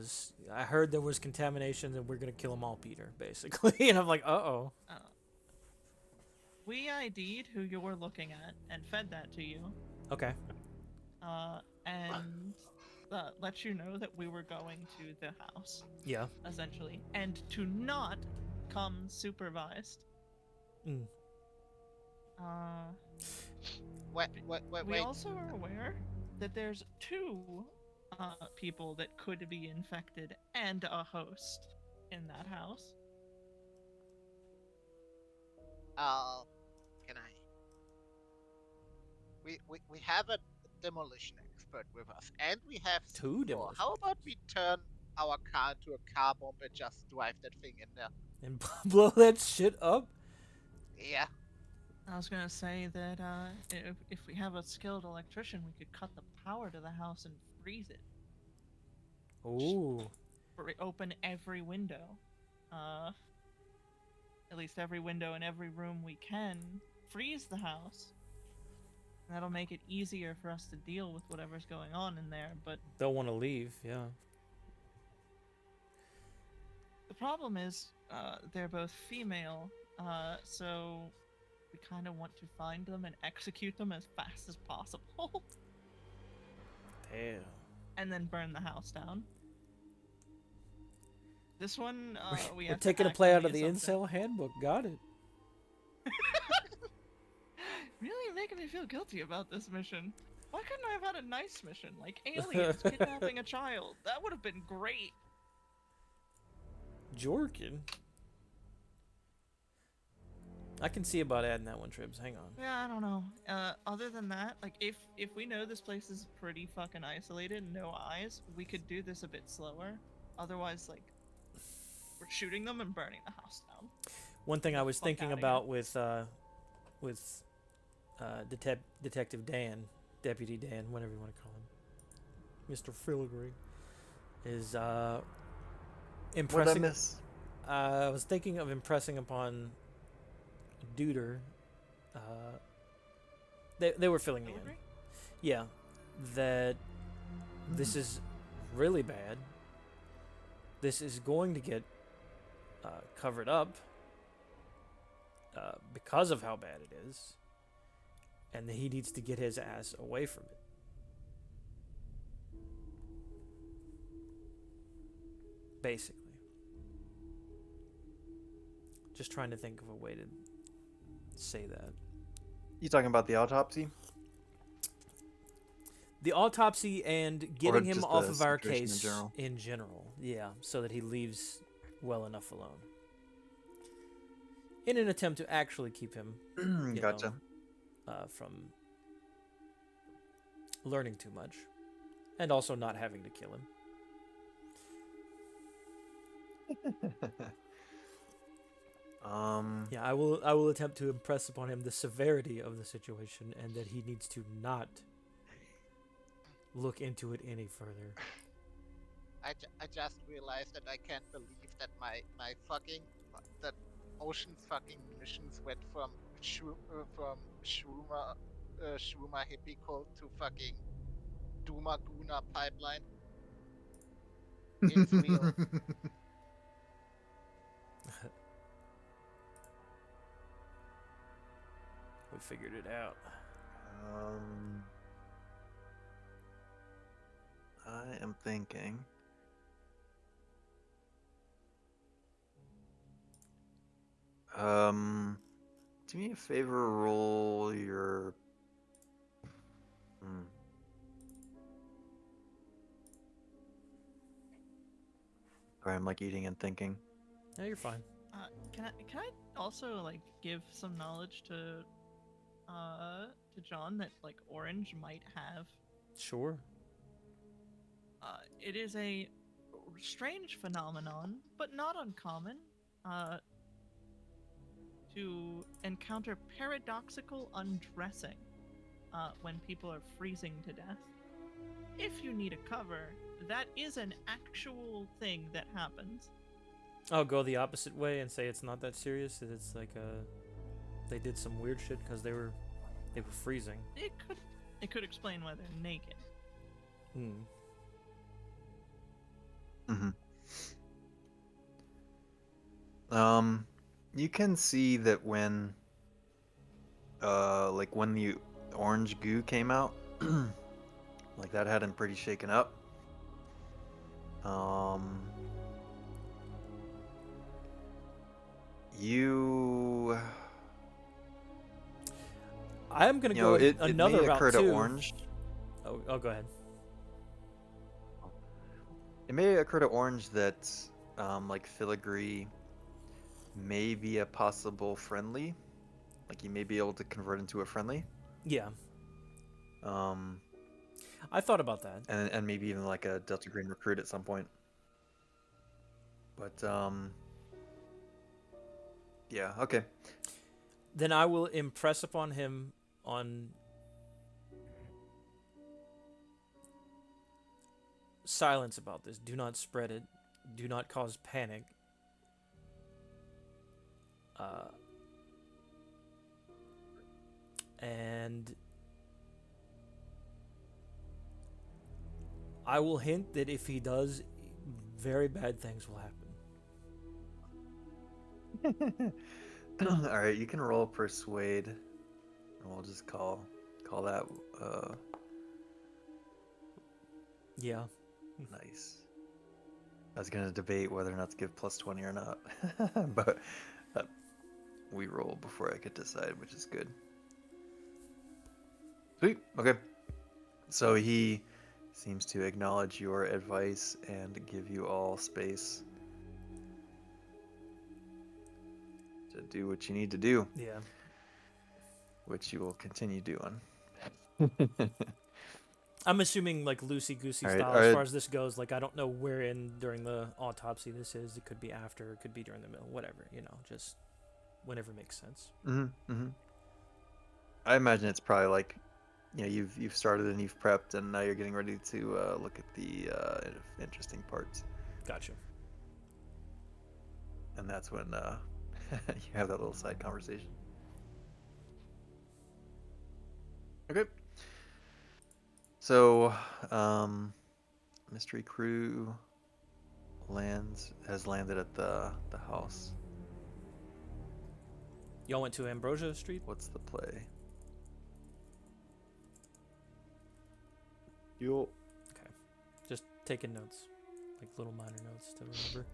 Speaker 2: heard there was contamination and we're gonna kill them all, Peter, basically. And I'm like, uh-oh.
Speaker 4: We ID'd who you were looking at and fed that to you.
Speaker 2: Okay.
Speaker 4: And let you know that we were going to the house.
Speaker 2: Yeah.
Speaker 4: Essentially. And to not come supervised.
Speaker 7: Wait.
Speaker 4: We also are aware that there's 2 people that could be infected and a host in that house.
Speaker 7: Can I? We have a demolition expert with us, and we have
Speaker 2: 2 demolition.
Speaker 7: How about we turn our car into a car bomb and just drive that thing in there?
Speaker 2: And blow that shit up?
Speaker 7: Yeah.
Speaker 4: I was gonna say that if we have a skilled electrician, we could cut the power to the house and freeze it.
Speaker 2: Ooh.
Speaker 4: Open every window. At least every window in every room we can. Freeze the house. That'll make it easier for us to deal with whatever's going on in there, but...
Speaker 2: Don't want to leave, yeah.
Speaker 4: The problem is, they're both female, so we kind of want to find them and execute them as fast as possible,
Speaker 2: Damn.
Speaker 4: and then burn the house down. This one, we
Speaker 2: We're
Speaker 4: have to
Speaker 2: taking a
Speaker 4: act
Speaker 2: play
Speaker 4: on
Speaker 2: out of the
Speaker 4: assumption.
Speaker 2: incel handbook. Got it.
Speaker 4: Really making me feel guilty about this mission. Why couldn't I have had a nice mission, like aliens kidnapping a child? That would have been great.
Speaker 2: Jorkin. I can see about adding that one, Tribs. Hang on.
Speaker 4: Yeah, I don't know. Other than that, like if we know this place is pretty fucking isolated, no eyes, we could do this a bit slower. Otherwise, like we're shooting them and burning the house down.
Speaker 2: One thing I was
Speaker 4: Fuck
Speaker 2: thinking
Speaker 4: outta
Speaker 2: about with Detective Dan, Deputy Dan, whatever you want to call him, Mr. Filigree, is
Speaker 1: What I
Speaker 2: impressing.
Speaker 1: miss?
Speaker 2: I was thinking of impressing upon Duder. They were filling me in.
Speaker 4: Filigree?
Speaker 2: Yeah, that this is really bad. This is going to get covered up because of how bad it is, and that he needs to get his ass away from it. Basically. Just trying to think of a way to say that.
Speaker 1: You talking about the autopsy?
Speaker 2: The autopsy and getting him
Speaker 1: just
Speaker 2: off
Speaker 1: the
Speaker 2: of our
Speaker 1: situation in
Speaker 2: case
Speaker 1: general?
Speaker 2: in general. Yeah, so that he leaves well enough alone. In an attempt to actually keep him you
Speaker 1: Gotcha.
Speaker 2: from learning too much. And also not having to kill him. Yeah, I will attempt to impress upon him the severity of the situation and that he needs to not look into it any further.
Speaker 7: I just realized that I can't believe that my fucking that Ocean's fucking munitions went from Shroomer hippie cult to fucking Duma Guna pipeline. It's real.
Speaker 2: We figured it out.
Speaker 1: I am thinking. Do me a favor, roll your. Sorry, I'm like eating and thinking.
Speaker 2: No, you're fine.
Speaker 4: Can I also like give some knowledge to John that like Orange might have?
Speaker 2: Sure.
Speaker 4: It is a strange phenomenon, but not uncommon, to encounter paradoxical undressing when people are freezing to death. If you need a cover, that is an actual thing that happens.
Speaker 2: I'll go the opposite way and say it's not that serious. That it's like they did some weird shit because they were freezing.
Speaker 4: It could explain why they're naked.
Speaker 1: You can see that when like when the orange goo came out, like that had him pretty shaken up.
Speaker 2: I'm gonna
Speaker 1: You
Speaker 2: go
Speaker 1: know,
Speaker 2: another
Speaker 1: it may
Speaker 2: route
Speaker 1: occur to
Speaker 2: too.
Speaker 1: Orange.
Speaker 2: Oh, go ahead.
Speaker 1: It may occur to Orange that, like Filigree may be a possible friendly. Like he may be able to convert into a friendly.
Speaker 2: Yeah,
Speaker 1: Um,
Speaker 2: I thought about that.
Speaker 1: and maybe even like a Delta Green recruit at some point. But yeah, okay.
Speaker 2: Then I will impress upon him on silence about this. Do not spread it. Do not cause panic. And I will hint that if he does, very bad things will happen.
Speaker 1: All right, you can roll persuade, and we'll just call that
Speaker 2: Yeah.
Speaker 1: nice. I was gonna debate whether or not to give plus 20 or not, but we roll before I could decide, which is good. Sweet. Okay. So he seems to acknowledge your advice and give you all space to do what you need to do,
Speaker 2: Yeah.
Speaker 1: which you will continue doing.
Speaker 2: I'm assuming like loosey goosey
Speaker 1: All right,
Speaker 2: style
Speaker 1: all
Speaker 2: as
Speaker 1: right.
Speaker 2: far as this goes. Like I don't know where in during the autopsy this is. It could be after. It could be during the middle. Whatever. Just whenever makes sense.
Speaker 1: I imagine it's probably like, you've started and you've prepped, and now you're getting ready to look at the interesting parts,
Speaker 2: Gotcha.
Speaker 1: and that's when you have that little side conversation. Okay. So, mystery crew has landed at the house.
Speaker 2: Y'all went to Ambrosia Street.
Speaker 1: What's the play?
Speaker 3: You.
Speaker 2: Okay. Just taking notes, like little minor notes to remember.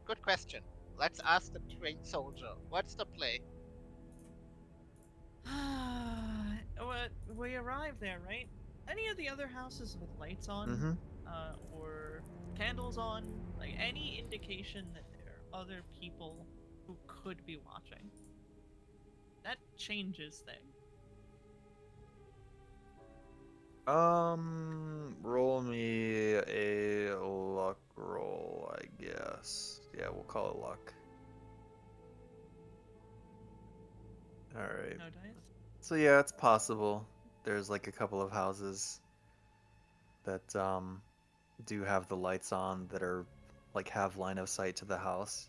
Speaker 7: Good question. Let's ask the trained soldier. What's the play?
Speaker 4: We arrived there, right? Any of the other houses with lights on,
Speaker 1: Mm-hmm.
Speaker 4: or candles on, like any indication that there are other people who could be watching. That changes things.
Speaker 1: Roll me a luck roll, I guess. Yeah, we'll call it luck. All right.
Speaker 4: No dice.
Speaker 1: So yeah, it's possible. There's like a couple of houses that do have the lights on that are like have line of sight to the house.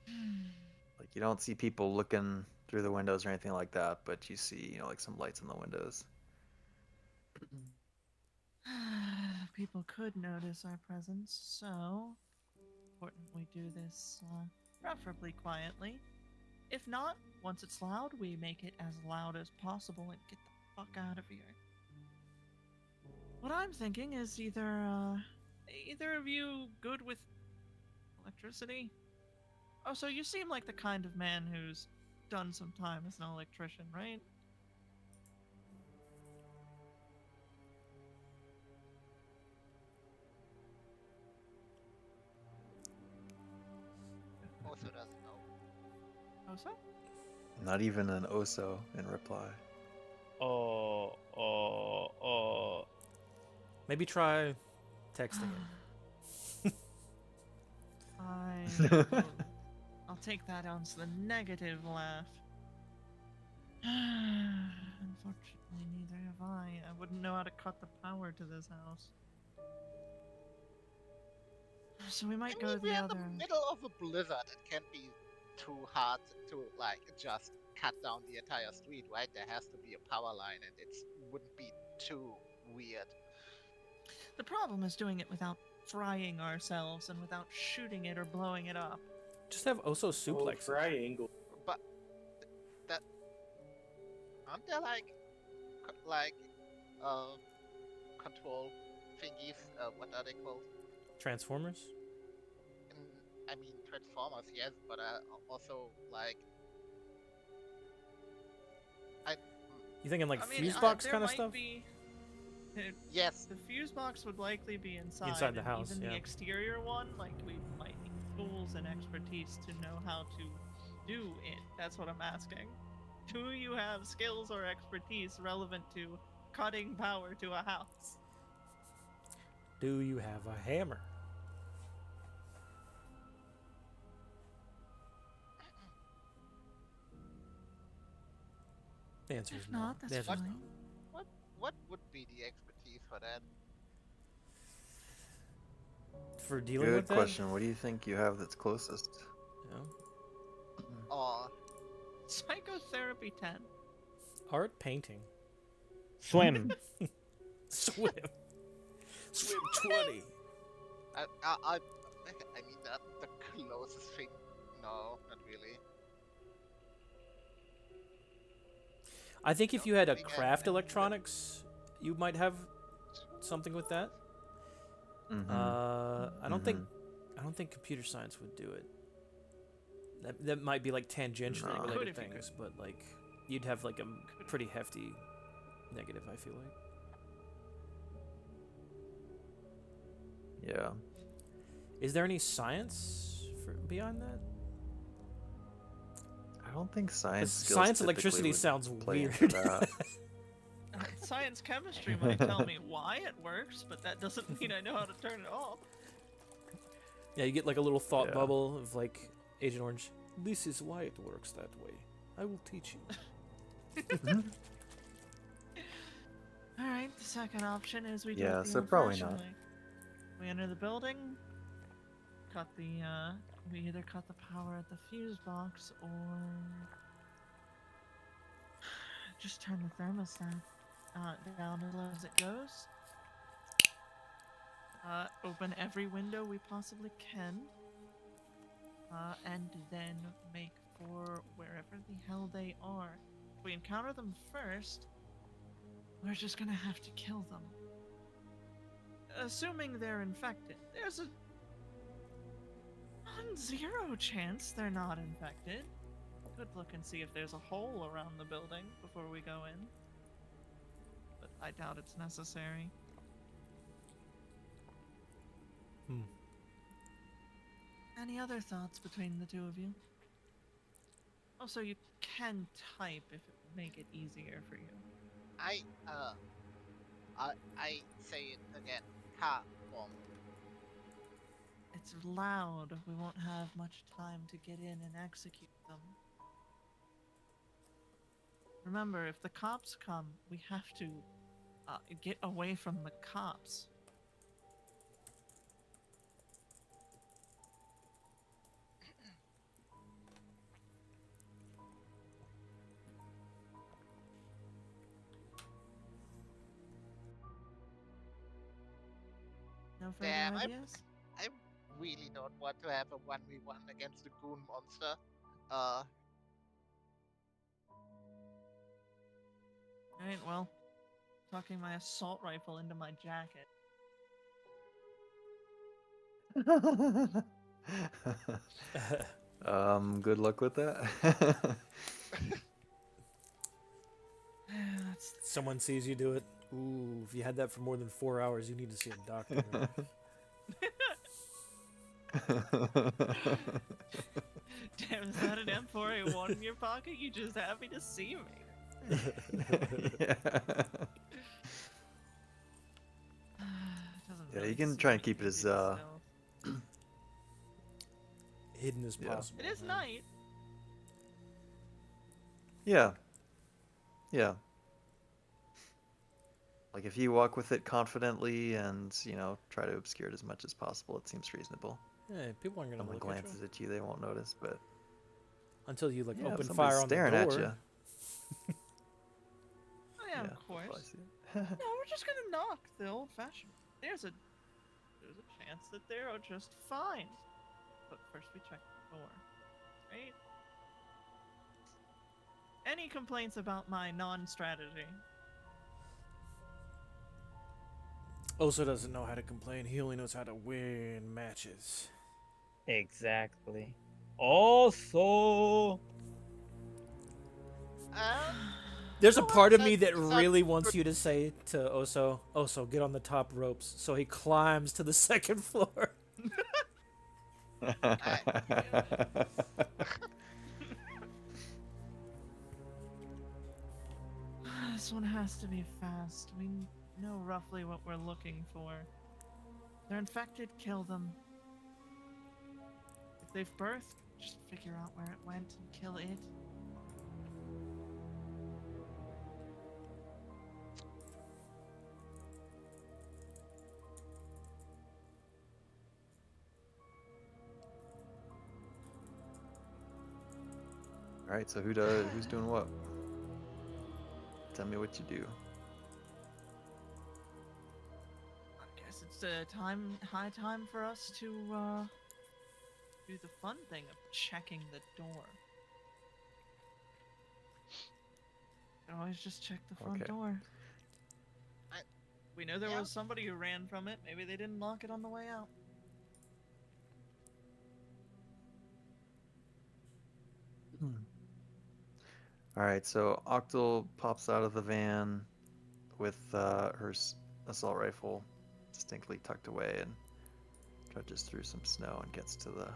Speaker 1: Like you don't see people looking through the windows or anything like that, but you see, like some lights in the windows.
Speaker 4: People could notice our presence, so important we do this preferably quietly. If not, once it's loud, we make it as loud as possible and get the fuck out of here. What I'm thinking is either of you good with electricity? Oh, so you seem like the kind of man who's done some time as an electrician, right?
Speaker 7: Also doesn't know.
Speaker 4: Oh, so?
Speaker 1: Not even an oso in reply.
Speaker 2: Maybe try texting it.
Speaker 4: I'll take that as the negative laugh. Unfortunately, neither have I. I wouldn't know how to cut the power to this house. So we might go to the
Speaker 7: we're
Speaker 4: other.
Speaker 7: in the middle of a blizzard. It can't be too hard to just cut down the entire street, right? There has to be a power line, and it wouldn't be too weird.
Speaker 4: The problem is doing it without frying ourselves and without shooting it or blowing it up.
Speaker 2: Just have Oso suplex.
Speaker 5: Triangle.
Speaker 7: But that aren't there control thingies? What are they called?
Speaker 2: Transformers.
Speaker 7: I mean Transformers, yes, but also
Speaker 2: You thinking like
Speaker 4: I mean,
Speaker 2: fuse box
Speaker 4: there
Speaker 2: kind of
Speaker 4: might
Speaker 2: stuff?
Speaker 7: yes.
Speaker 4: The fuse box would likely be inside.
Speaker 2: Inside the
Speaker 4: and
Speaker 2: house,
Speaker 4: even
Speaker 2: yeah.
Speaker 4: the exterior one, like we might need tools and expertise to know how to do it. That's what I'm asking. Do you have skills or expertise relevant to cutting power to a house?
Speaker 2: Do you have a hammer? The answer is
Speaker 4: If
Speaker 2: no.
Speaker 4: not,
Speaker 2: The
Speaker 4: that's
Speaker 2: answer is
Speaker 4: fine.
Speaker 2: no.
Speaker 7: What would be the expertise for that?
Speaker 2: For dealing
Speaker 1: Good
Speaker 2: with that?
Speaker 1: question. What do you think you have that's closest?
Speaker 2: Yeah.
Speaker 7: Or
Speaker 4: Psychotherapy 10.
Speaker 2: Art, painting.
Speaker 3: Swim.
Speaker 2: Swim.
Speaker 6: Swim 20.
Speaker 7: I mean, the closest thing. No, not really.
Speaker 2: I think if you had a
Speaker 7: think I
Speaker 2: craft
Speaker 7: can-
Speaker 2: electronics, you might have something with that. I don't think computer science would do it. That might be like tangentially
Speaker 1: No.
Speaker 4: Could
Speaker 2: related
Speaker 4: if you could.
Speaker 2: things, but like you'd have like a pretty hefty negative. I feel like.
Speaker 1: Yeah.
Speaker 2: Is there any science beyond that?
Speaker 1: I don't think
Speaker 2: 'Cause
Speaker 1: science skills
Speaker 2: science
Speaker 1: typically
Speaker 2: electricity
Speaker 1: would
Speaker 2: sounds
Speaker 1: play into
Speaker 2: weird.
Speaker 1: that.
Speaker 4: Science chemistry might tell me why it works, but that doesn't mean I know how to turn it off.
Speaker 2: Yeah, you get like a little thought
Speaker 1: Yeah.
Speaker 2: bubble of like Agent Orange. This is why it works that way. I will teach you.
Speaker 4: Alright, the second option is we do
Speaker 1: Yeah,
Speaker 4: it the
Speaker 1: so probably
Speaker 4: old-fashioned
Speaker 1: not.
Speaker 4: way. We enter the building, we either cut the power at the fuse box or just turn the thermostat down as low as it goes. Open every window we possibly can, and then make for wherever the hell they are. If we encounter them first, we're just gonna have to kill them. Assuming they're infected. There's a non-zero chance they're not infected. Could look and see if there's a hole around the building before we go in. But I doubt it's necessary. Any other thoughts between the two of you? Also, you can type if it would make it easier for you.
Speaker 7: I say it again. Ha bomb.
Speaker 4: It's loud. We won't have much time to get in and execute them. Remember, if the cops come, we have to get away from the cops. No further
Speaker 7: Damn,
Speaker 4: ideas?
Speaker 7: I really don't want to have a 1v1 against the goon monster.
Speaker 4: Alright, well, tucking my assault rifle into my jacket.
Speaker 1: Good luck with that.
Speaker 4: That's
Speaker 2: Someone sees you do it. Ooh, if you had that for more than 4 hours, you need to see a doctor.
Speaker 4: Damn, is that an M4A1 in your pocket? You just happy to see me.
Speaker 1: Yeah.
Speaker 4: Doesn't
Speaker 1: Yeah,
Speaker 4: really
Speaker 1: you can
Speaker 4: seem
Speaker 1: try and keep it
Speaker 4: easy
Speaker 1: as,
Speaker 4: to stealth.
Speaker 2: Hidden as
Speaker 1: Yeah.
Speaker 2: possible.
Speaker 4: It is
Speaker 2: man.
Speaker 4: night.
Speaker 1: Yeah. Yeah. Like if you walk with it confidently and, try to obscure it as much as possible, it seems reasonable.
Speaker 2: Yeah, people aren't gonna
Speaker 1: Someone
Speaker 2: look at you
Speaker 1: glances at you, they won't notice, but
Speaker 2: until you like
Speaker 1: yeah, if
Speaker 2: open
Speaker 1: somebody's
Speaker 2: fire on the
Speaker 1: staring
Speaker 2: door.
Speaker 1: at you.
Speaker 4: Oh yeah,
Speaker 1: Yeah,
Speaker 4: of
Speaker 1: they'll
Speaker 4: course.
Speaker 1: probably see it.
Speaker 4: No, we're just gonna knock the old-fashioned. There's a chance that they're just fine. But first we check the door, right? Any complaints about my non-strategy?
Speaker 2: Oso doesn't know how to complain. He only knows how to win matches.
Speaker 3: Exactly. Also,
Speaker 2: There's a
Speaker 7: No,
Speaker 2: part of me
Speaker 7: that's
Speaker 2: that
Speaker 7: not
Speaker 2: really wants
Speaker 7: good.
Speaker 2: you to say to Oso, get on the top ropes. So he climbs to the second floor.
Speaker 4: This one has to be fast. We know roughly what we're looking for. If they're infected, kill them. If they've birthed, just figure out where it went and kill it.
Speaker 1: All right, so who's doing what? Tell me what you do.
Speaker 4: just a high time for us to do the fun thing of checking the door. Can always just check the front
Speaker 1: Okay.
Speaker 4: door.
Speaker 7: I-
Speaker 4: We know there
Speaker 7: yeah.
Speaker 4: was somebody who ran from it. Maybe they didn't lock it on the way out.
Speaker 1: All right, so Octal pops out of the van with her assault rifle distinctly tucked away and trudges through some snow and gets to the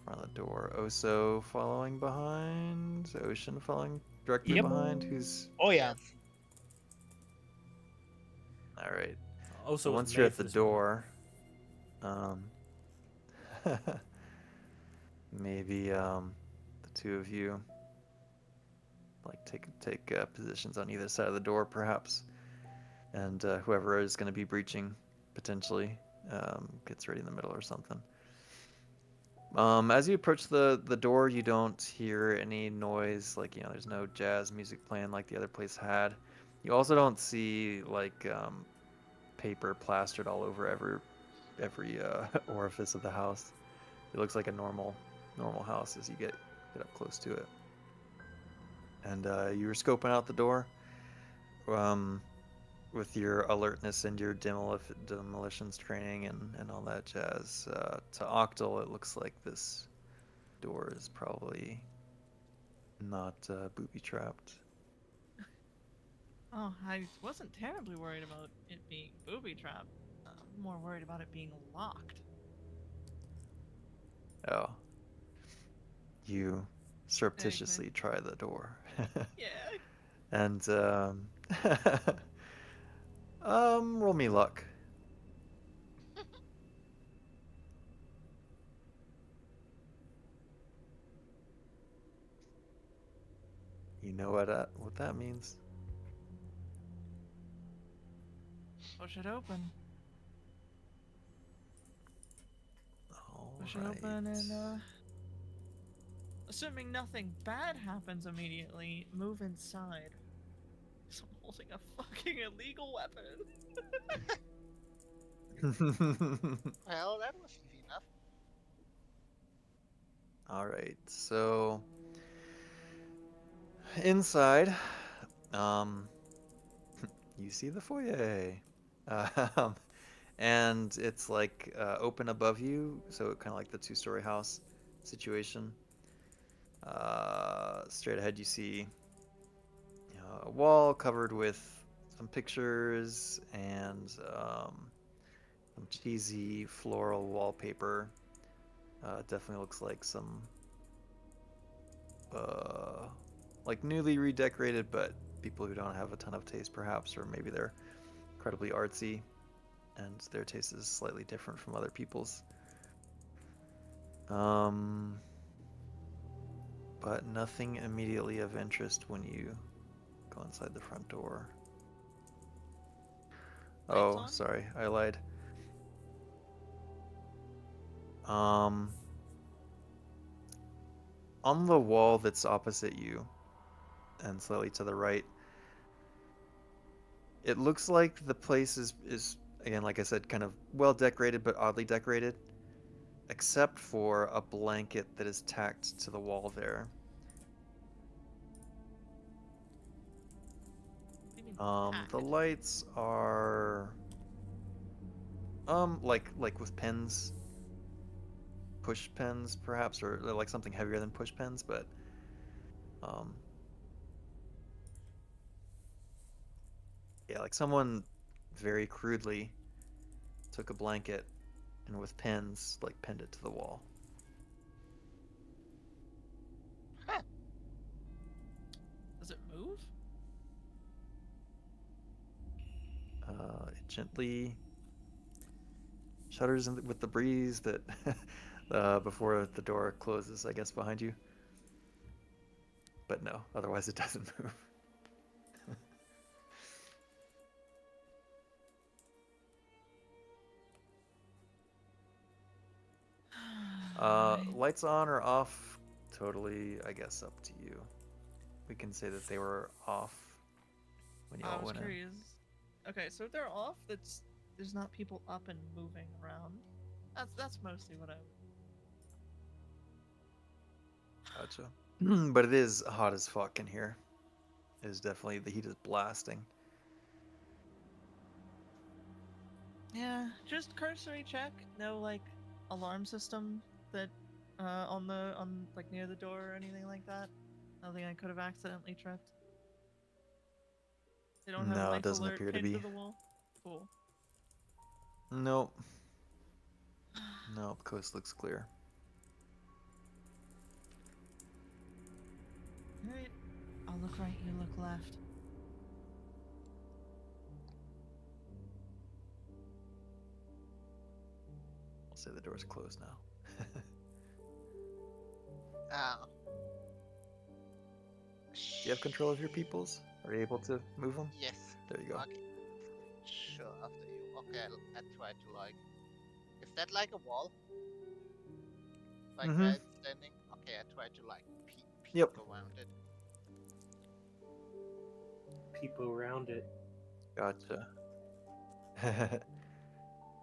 Speaker 1: front of the door. Oso following behind, Ocean following directly
Speaker 3: Yep.
Speaker 1: behind. Who's
Speaker 3: Oh yeah.
Speaker 7: Yes.
Speaker 1: all right?
Speaker 2: Also,
Speaker 1: So
Speaker 2: was
Speaker 1: once you're
Speaker 2: made
Speaker 1: at
Speaker 2: for
Speaker 1: the
Speaker 2: this moment.
Speaker 1: door, um, maybe the two of you like take positions on either side of the door, perhaps, and whoever is going to be breaching potentially gets ready in the middle or something. As you approach the door, you don't hear any noise, like, you know, there's no jazz music playing like the other place had. You also don't see like paper plastered all over every orifice of the house. It looks like a normal house as you get up close to it. And you were scoping out the door with your alertness and your demolitions training and all that jazz. To Octal, it looks like this door is probably not booby trapped.
Speaker 4: Oh, I wasn't terribly worried about it being booby trapped. I'm more worried about it being locked.
Speaker 1: Oh, you
Speaker 4: Exactly.
Speaker 1: surreptitiously try the door.
Speaker 4: Yeah.
Speaker 1: And roll me luck. You know what that means.
Speaker 4: Push it open.
Speaker 1: All
Speaker 4: Push it
Speaker 1: right.
Speaker 4: open and assuming nothing bad happens immediately, move inside. So I'm holding a fucking illegal weapon.
Speaker 7: Well, that was easy enough.
Speaker 1: All right. So inside, um, you see the foyer. Um, and it's like open above you, so kind of like the two-story house situation. Straight ahead, you see a wall covered with some pictures and some cheesy floral wallpaper. Definitely looks like some like newly redecorated, but people who don't have a ton of taste, perhaps, or maybe they're incredibly artsy and their taste is slightly different from other people's. But nothing immediately of interest when you go inside the front door.
Speaker 4: Lights
Speaker 1: Oh,
Speaker 4: on?
Speaker 1: sorry, I lied. Um, on the wall that's opposite you and slightly to the right, it looks like the place is again, like I said, kind of well decorated but oddly decorated, except for a blanket that is tacked to the wall there.
Speaker 4: What do you mean
Speaker 1: The
Speaker 4: packed?
Speaker 1: lights are like with pens, push pens perhaps, or they're like something heavier than push pens, but um yeah, like someone very crudely took a blanket and with pens like pinned it to the wall.
Speaker 7: Huh.
Speaker 4: Does it move?
Speaker 1: It gently shudders with the breeze that before the door closes, I guess, behind you. But no, otherwise it doesn't move.
Speaker 4: Right.
Speaker 1: Lights on or off, totally, I guess, up to you. We can say that they were off when you
Speaker 4: I
Speaker 1: all
Speaker 4: was
Speaker 1: went in.
Speaker 4: curious. Okay, so if they're off, that's there's not people up and moving around. That's mostly what I would.
Speaker 1: Gotcha. But it is hot as fuck in here. It is definitely, the heat is blasting.
Speaker 4: Yeah, just cursory check. No like alarm system that on like near the door or anything like that. Nothing I could have accidentally tripped. They don't have
Speaker 1: No, it
Speaker 4: life
Speaker 1: doesn't
Speaker 4: alert
Speaker 1: appear to
Speaker 4: pinned to
Speaker 1: be.
Speaker 4: the wall. Cool.
Speaker 1: Nope. Nope, coast looks clear.
Speaker 4: Alright. I'll look right, you look left.
Speaker 1: I'll say the door's closed now. Do you have control of your peoples? Are you able to move them?
Speaker 7: Yes.
Speaker 1: There you go.
Speaker 7: Okay. Sure, after you. Okay, I try to like. Is that like a wall? Like where it's standing? Okay, I try to like peek
Speaker 1: Yep.
Speaker 7: around it.
Speaker 5: People around it.
Speaker 1: Gotcha.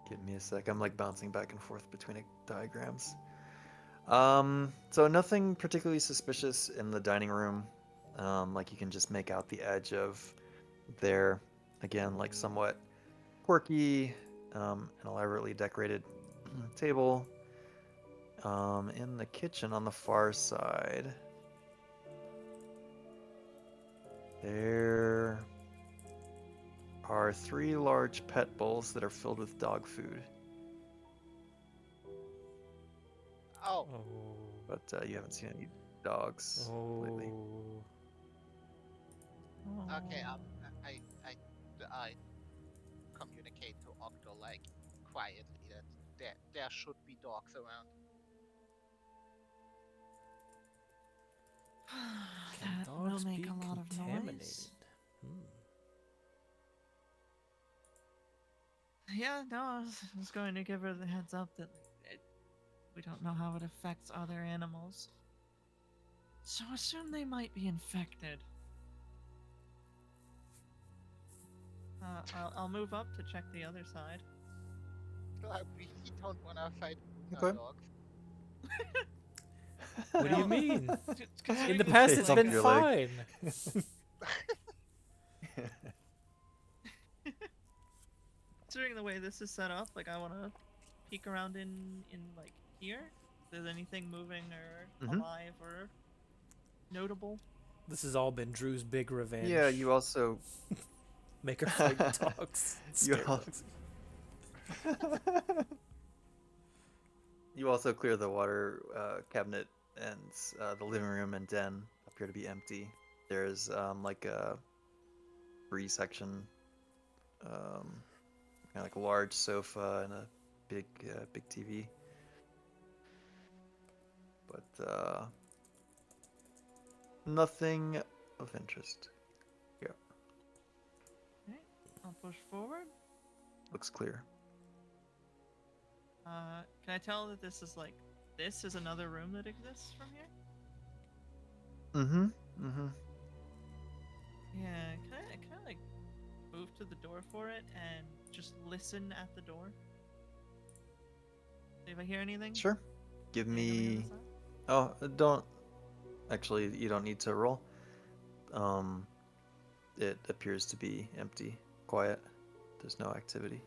Speaker 1: Give me a sec. I'm like bouncing back and forth between diagrams. So nothing particularly suspicious in the dining room. Like you can just make out the edge of their, again, like somewhat quirky, and elaborately decorated table. In the kitchen on the far side, there are 3 large pet bowls that are filled with dog food.
Speaker 7: Oh,
Speaker 2: Oh.
Speaker 1: But you haven't seen any dogs lately.
Speaker 7: okay. I communicate to Octo like quietly that there should be dogs around.
Speaker 2: Can
Speaker 4: That will
Speaker 2: dogs
Speaker 4: make
Speaker 2: be
Speaker 4: a lot of
Speaker 2: contaminated?
Speaker 4: noise.
Speaker 2: Hmm.
Speaker 4: Yeah, no, I was going to give her the heads up that we don't know how it affects other animals. So assume they might be infected. I'll move up to check the other side.
Speaker 7: I really don't want to fight
Speaker 1: Okay.
Speaker 7: dogs.
Speaker 2: What do you mean?
Speaker 4: Considering
Speaker 2: In the
Speaker 4: this
Speaker 2: past,
Speaker 4: is
Speaker 2: it's
Speaker 1: Bump
Speaker 2: been
Speaker 1: your leg.
Speaker 2: fine.
Speaker 4: Considering the way this is set up, like I want to peek around in like here. If there's anything moving or alive or notable.
Speaker 2: This has all been Drew's big revenge.
Speaker 1: Yeah, you also
Speaker 2: Make her fight dogs.
Speaker 1: You
Speaker 2: Scare
Speaker 1: al-
Speaker 2: dogs.
Speaker 1: You also clear the water cabinet, and the living room and den appear to be empty. There's like a free section, kind of like a large sofa and a big TV. But nothing of interest.
Speaker 4: Okay, I'll push forward.
Speaker 1: Looks clear.
Speaker 4: Can I tell that this is another room that exists from here? Yeah, can I like move to the door for it and just listen at the door? See if I hear anything?
Speaker 1: Sure. Give
Speaker 4: Anything on the
Speaker 1: me.
Speaker 4: other side?
Speaker 1: Oh, don't. Actually, you don't need to roll. It appears to be empty, quiet. There's no activity.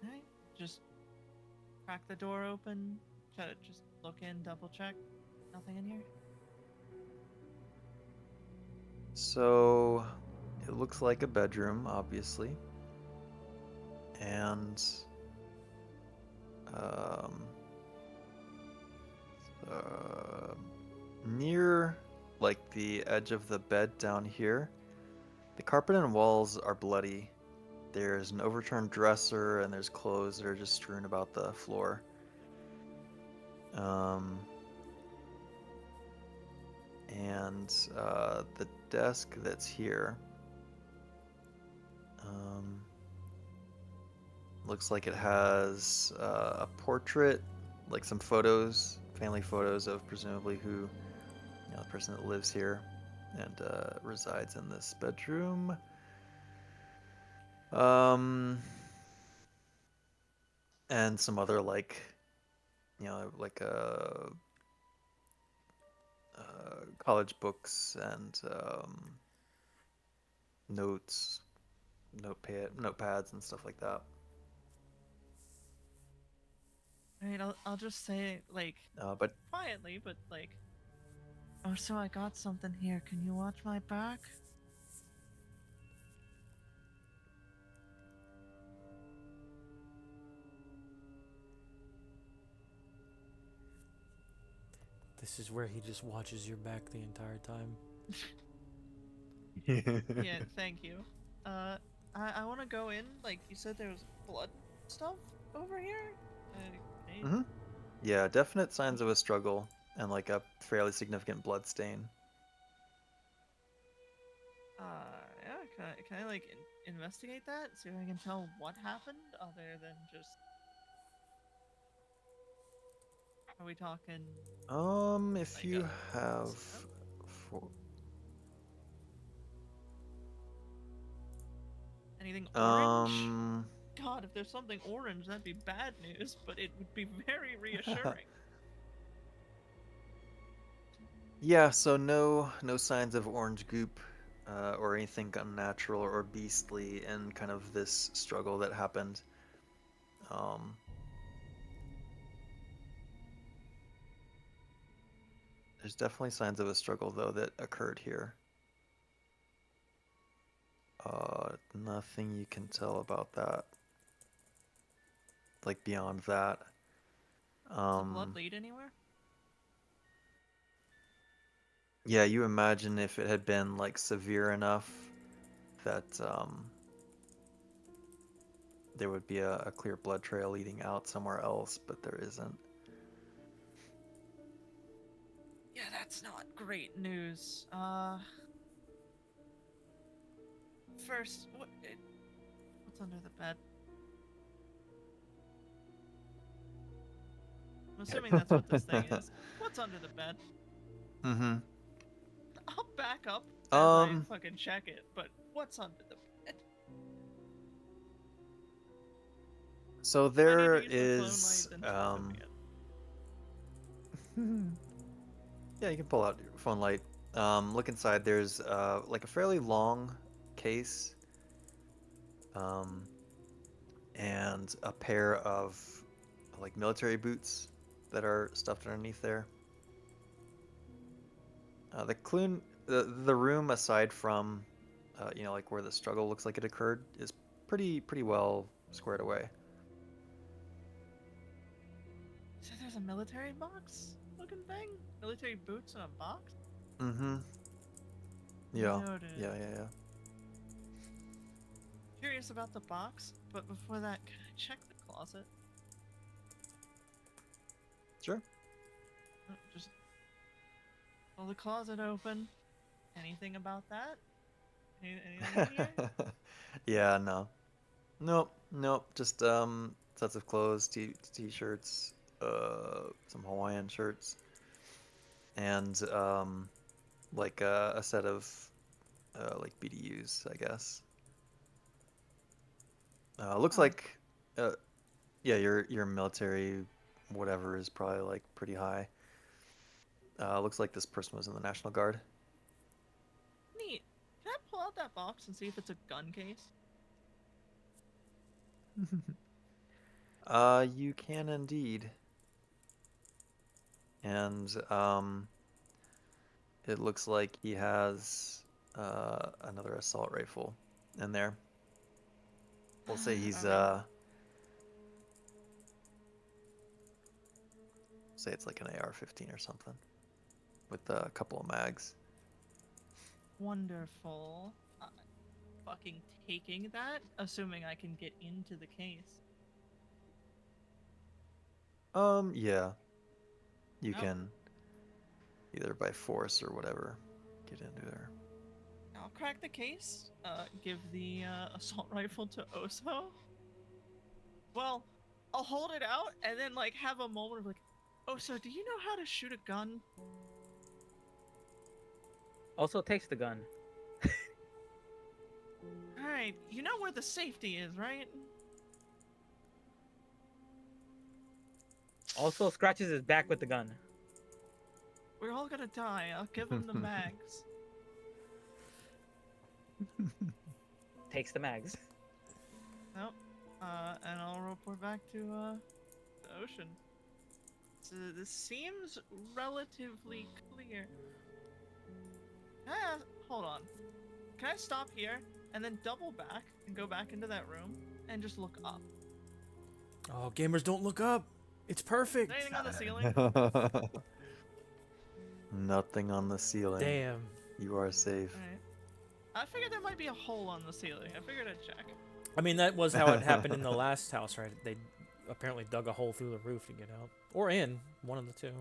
Speaker 4: Alright, just crack the door open, try to just look in, double check. Nothing in here?
Speaker 1: So, it looks like a bedroom, obviously. And near like the edge of the bed down here, the carpet and walls are bloody. There's an overturned dresser and there's clothes that are just strewn about the floor. And the desk that's here looks like it has a portrait, like some photos, family photos of presumably who, the person that lives here and resides in this bedroom. and some other like, you know, like college books and notes, notepads and stuff like that.
Speaker 4: Alright, I'll just say like
Speaker 1: But
Speaker 4: quietly, but like, oh, so I got something here. Can you watch my back?
Speaker 2: This is where he just watches your back the entire time.
Speaker 4: Yeah, thank you. I want to go in. Like you said, there was blood stuff over here. Hey,
Speaker 1: hmm Yeah, definite signs of a struggle and like a fairly significant blood stain.
Speaker 4: yeah. Can I like investigate that? See if I can tell what happened, other than just. Are we talking
Speaker 1: If
Speaker 4: like
Speaker 1: you
Speaker 4: a
Speaker 1: have,
Speaker 4: stab?
Speaker 1: for,
Speaker 4: Anything orange?
Speaker 1: um,
Speaker 4: God, if there's something orange, that'd be bad news, but it would be very reassuring.
Speaker 1: yeah, so no signs of orange goop, or anything unnatural or beastly in kind of this struggle that happened. Um, there's definitely signs of a struggle though that occurred here. Nothing you can tell about that, like beyond that.
Speaker 4: Does the blood
Speaker 1: Um,
Speaker 4: lead anywhere?
Speaker 1: yeah, you imagine if it had been like severe enough that there would be a clear blood trail leading out somewhere else, but there isn't.
Speaker 4: Yeah, that's not great news. First, what's under the bed? I'm assuming that's what this thing is. What's under the bed?
Speaker 1: Mm-hmm.
Speaker 4: I'll back up as I
Speaker 1: Um,
Speaker 4: fucking check it, but what's under the bed?
Speaker 1: so
Speaker 4: Do I need
Speaker 1: there
Speaker 4: to use my phone light?
Speaker 1: is,
Speaker 4: Then so be it.
Speaker 1: yeah, you can pull out your phone light. Look inside. There's like a fairly long case, um, and a pair of like military boots that are stuffed underneath there. The room aside from, you know, like where the struggle looks like it occurred, is pretty well squared away.
Speaker 4: So there's a military box looking thing? Military boots in a box?
Speaker 1: Mm-hmm. Yeah.
Speaker 4: Noted.
Speaker 1: Yeah.
Speaker 4: Curious about the box, but before that, can I check the closet?
Speaker 1: Sure.
Speaker 4: Just pull the closet open. Anything about that? Anything in here?
Speaker 1: Yeah, no. Nope. Just sets of clothes, t-shirts, some Hawaiian shirts, and like a set of like BDUs, I guess. Looks
Speaker 4: Huh.
Speaker 1: like yeah, your military whatever is probably like pretty high. Looks like this person was in the National Guard.
Speaker 4: Neat. Can I pull out that box and see if it's a gun case?
Speaker 1: You can indeed. And it looks like he has another assault rifle in there. We'll say he's
Speaker 4: Alright.
Speaker 1: say it's like an AR-15 or something with a couple of mags.
Speaker 4: Wonderful. Fucking taking that, assuming I can get into the case.
Speaker 1: Yeah, you
Speaker 4: Oh.
Speaker 1: can either by force or whatever get into there.
Speaker 4: I'll crack the case. Give the assault rifle to Oso. Well, I'll hold it out and then like have a moment of like, Oso, do you know how to shoot a gun?
Speaker 8: Also takes the gun.
Speaker 4: Alright, you know where the safety is, right?
Speaker 8: Also scratches his back with the gun.
Speaker 4: We're all gonna die. I'll give him the mags.
Speaker 8: Takes the mags.
Speaker 4: Nope. And I'll report back to the ocean. So this seems relatively clear. Hold on. Can I stop here and then double back and go back into that room and just look up?
Speaker 2: Oh, gamers, don't look up. It's perfect.
Speaker 4: Is there anything on the ceiling?
Speaker 1: Nothing on the ceiling.
Speaker 2: Damn.
Speaker 1: You are safe.
Speaker 4: Alright. I figured there might be a hole on the ceiling. I figured I'd check.
Speaker 2: I mean, that was how it happened in the last house, right? They apparently dug a hole through the roof to get out. Or in. One of the two.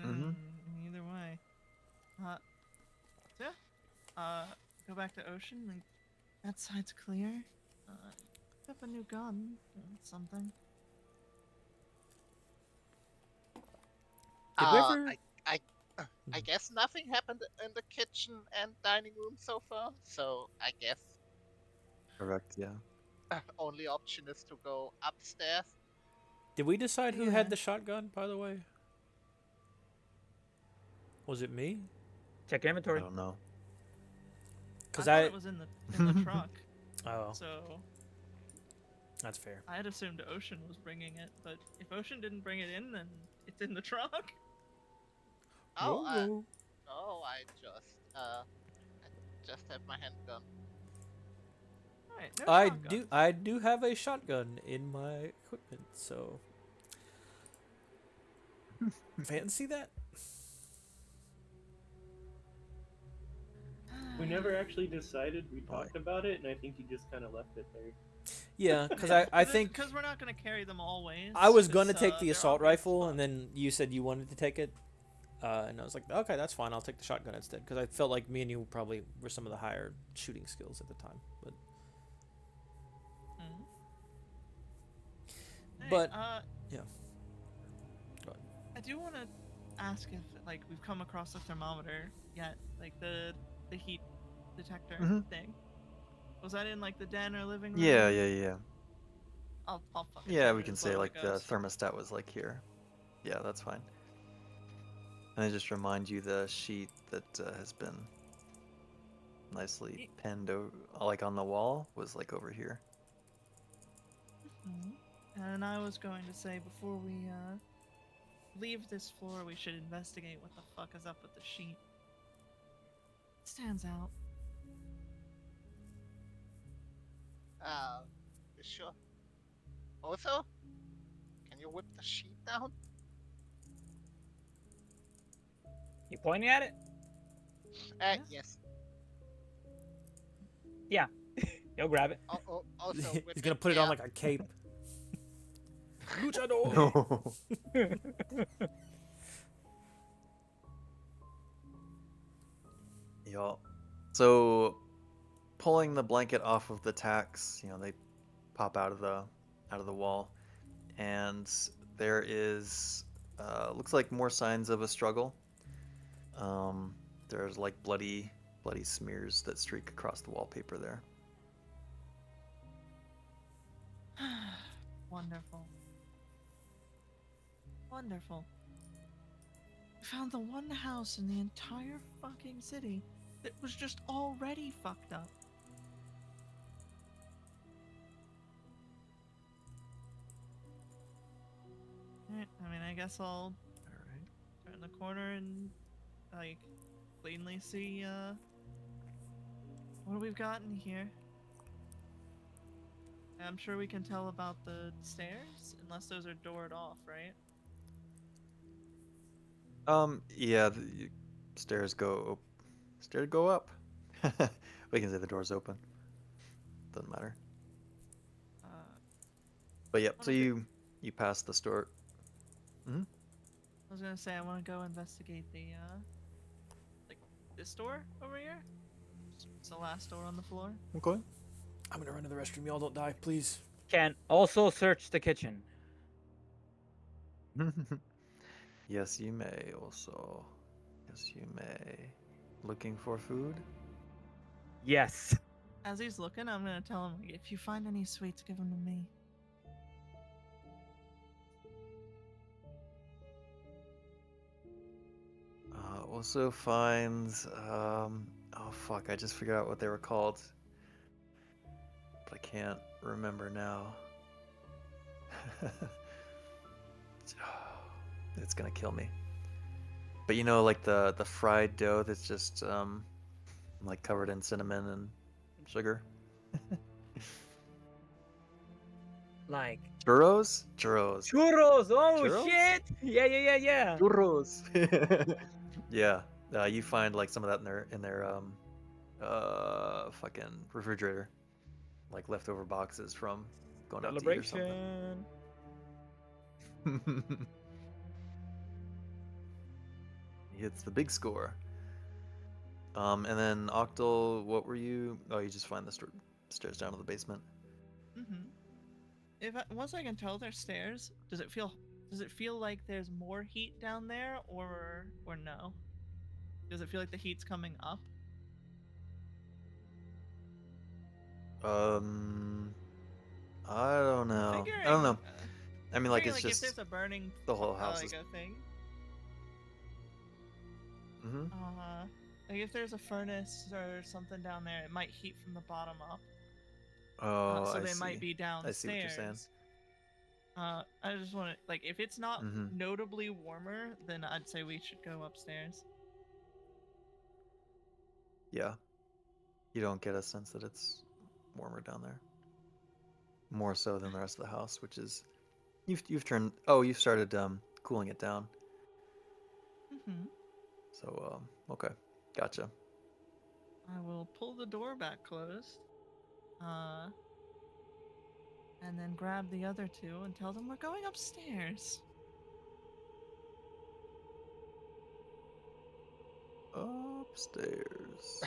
Speaker 4: Either way. So yeah. Go back to ocean. And that side's clear. Pick up a new gun. Something.
Speaker 2: Did we ever...
Speaker 7: I guess nothing happened in the kitchen and dining room so far. So I guess
Speaker 1: Correct, yeah.
Speaker 7: only option is to go upstairs.
Speaker 2: Did we decide who
Speaker 4: Yeah.
Speaker 2: had the shotgun, by the way? Was it me?
Speaker 8: Check your
Speaker 1: I
Speaker 8: inventory.
Speaker 1: don't know.
Speaker 2: Because
Speaker 4: I thought it was in the truck.
Speaker 2: Oh,
Speaker 4: So
Speaker 2: that's fair.
Speaker 4: I had assumed Ocean was bringing it, but if Ocean didn't bring it in, then it's in the truck.
Speaker 7: Oh,
Speaker 2: Whoa.
Speaker 7: I just have my handgun.
Speaker 4: Alright, no shotgun.
Speaker 2: I do have a shotgun in my equipment, so fancy that?
Speaker 5: We never actually decided. We talked about it, and I think you just kind of left it there.
Speaker 2: Yeah, because I think
Speaker 4: because we're not gonna carry them always.
Speaker 2: I was
Speaker 4: 'cause,
Speaker 2: gonna take the
Speaker 4: they're
Speaker 2: assault
Speaker 4: always
Speaker 2: rifle,
Speaker 4: fun.
Speaker 2: and then you said you wanted to take it, and I was like, okay, that's fine. I'll take the shotgun instead, because I felt like me and you probably were some of the higher shooting skills at the time. But
Speaker 4: Mhm. Hey,
Speaker 2: But- yeah. Go ahead.
Speaker 4: I do want to ask if like we've come across the thermometer yet, like the heat detector
Speaker 1: Mhm.
Speaker 4: thing. Was that in like the den or living room?
Speaker 1: Yeah.
Speaker 4: I'll fucking
Speaker 1: Yeah,
Speaker 4: do
Speaker 1: we
Speaker 4: it
Speaker 1: can
Speaker 4: as
Speaker 1: say
Speaker 4: well
Speaker 1: like
Speaker 4: as it
Speaker 1: the
Speaker 4: goes.
Speaker 1: thermostat was like here. Yeah, that's fine. And I just remind you the sheet that has been nicely pinned like on the wall was like over here.
Speaker 4: Mhm. And I was going to say before we leave this floor, we should investigate what the fuck is up with the sheet. It stands out.
Speaker 7: Sure. Also, can you whip the sheet down?
Speaker 8: You pointing at it?
Speaker 7: Yes.
Speaker 8: You'll grab it.
Speaker 7: Also, whip
Speaker 2: He's gonna put it on like a cape. Luchador.
Speaker 1: Y'all. So pulling the blanket off of the tacks, they pop out of the wall, and there is looks like more signs of a struggle. There's like bloody smears that streak across the wallpaper there.
Speaker 4: Wonderful. Wonderful. We found the one house in the entire fucking city that was just already fucked up. Alright, I mean, I guess I'll
Speaker 1: All right.
Speaker 4: turn the corner and, like, cleanly see, what we've got in here. I'm sure we can tell about the stairs, unless those are doored off, right?
Speaker 1: Yeah, the stairs go up. We can say the door's open. Doesn't matter.
Speaker 4: Uh,
Speaker 1: But yep,
Speaker 4: What
Speaker 1: so
Speaker 4: is it?
Speaker 1: you pass the store.
Speaker 4: I was gonna say I want to go investigate the, like, this door over here? It's the last door on the floor.
Speaker 1: Okay.
Speaker 2: I'm gonna run to the restroom. Y'all don't die, please.
Speaker 8: Can also search the kitchen.
Speaker 1: Yes, you may also. Yes, you may. Looking for food?
Speaker 8: Yes.
Speaker 4: As he's looking, I'm gonna tell him, like, if you find any sweets, give them to me.
Speaker 1: Also finds oh fuck, I just figured out what they were called. But I can't remember now. It's gonna kill me. But you know, like the fried dough that's just like covered in cinnamon and sugar.
Speaker 8: Like
Speaker 1: Churros? Churros.
Speaker 8: churros. Oh
Speaker 1: Churros?
Speaker 8: shit! Yeah.
Speaker 1: Churros. Yeah. You find like some of that in their fucking refrigerator. Like leftover boxes from going out to eat or
Speaker 8: Celebration.
Speaker 1: something. He hits the big score. And then Octal, what were you? Oh, you just find the stairs down to the basement.
Speaker 4: Mm-hmm. Once I can tell there's stairs, does it feel like there's more heat down there, or no? Does it feel like the heat's coming up?
Speaker 1: I don't know.
Speaker 4: Figuring,
Speaker 1: I don't know. I mean, like
Speaker 4: figuring,
Speaker 1: it's
Speaker 4: if
Speaker 1: just
Speaker 4: there's a burning
Speaker 1: the whole house
Speaker 4: like
Speaker 1: is.
Speaker 4: a thing.
Speaker 1: Mm-hmm.
Speaker 4: Like if there's a furnace or something down there, it might heat from the bottom up.
Speaker 1: Oh,
Speaker 4: So
Speaker 1: I
Speaker 4: they
Speaker 1: see.
Speaker 4: might be downstairs.
Speaker 1: I see what you're saying.
Speaker 4: I just want to, like, if it's not
Speaker 1: Mm-hmm.
Speaker 4: notably warmer, then I'd say we should go upstairs.
Speaker 1: Yeah. You don't get a sense that it's warmer down there. More so than the rest of the house, which is you've turned. Oh, you've started cooling it down.
Speaker 4: Mm-hmm.
Speaker 1: So okay, gotcha.
Speaker 4: I will pull the door back closed. And then grab the other two and tell them we're going upstairs.
Speaker 1: Upstairs.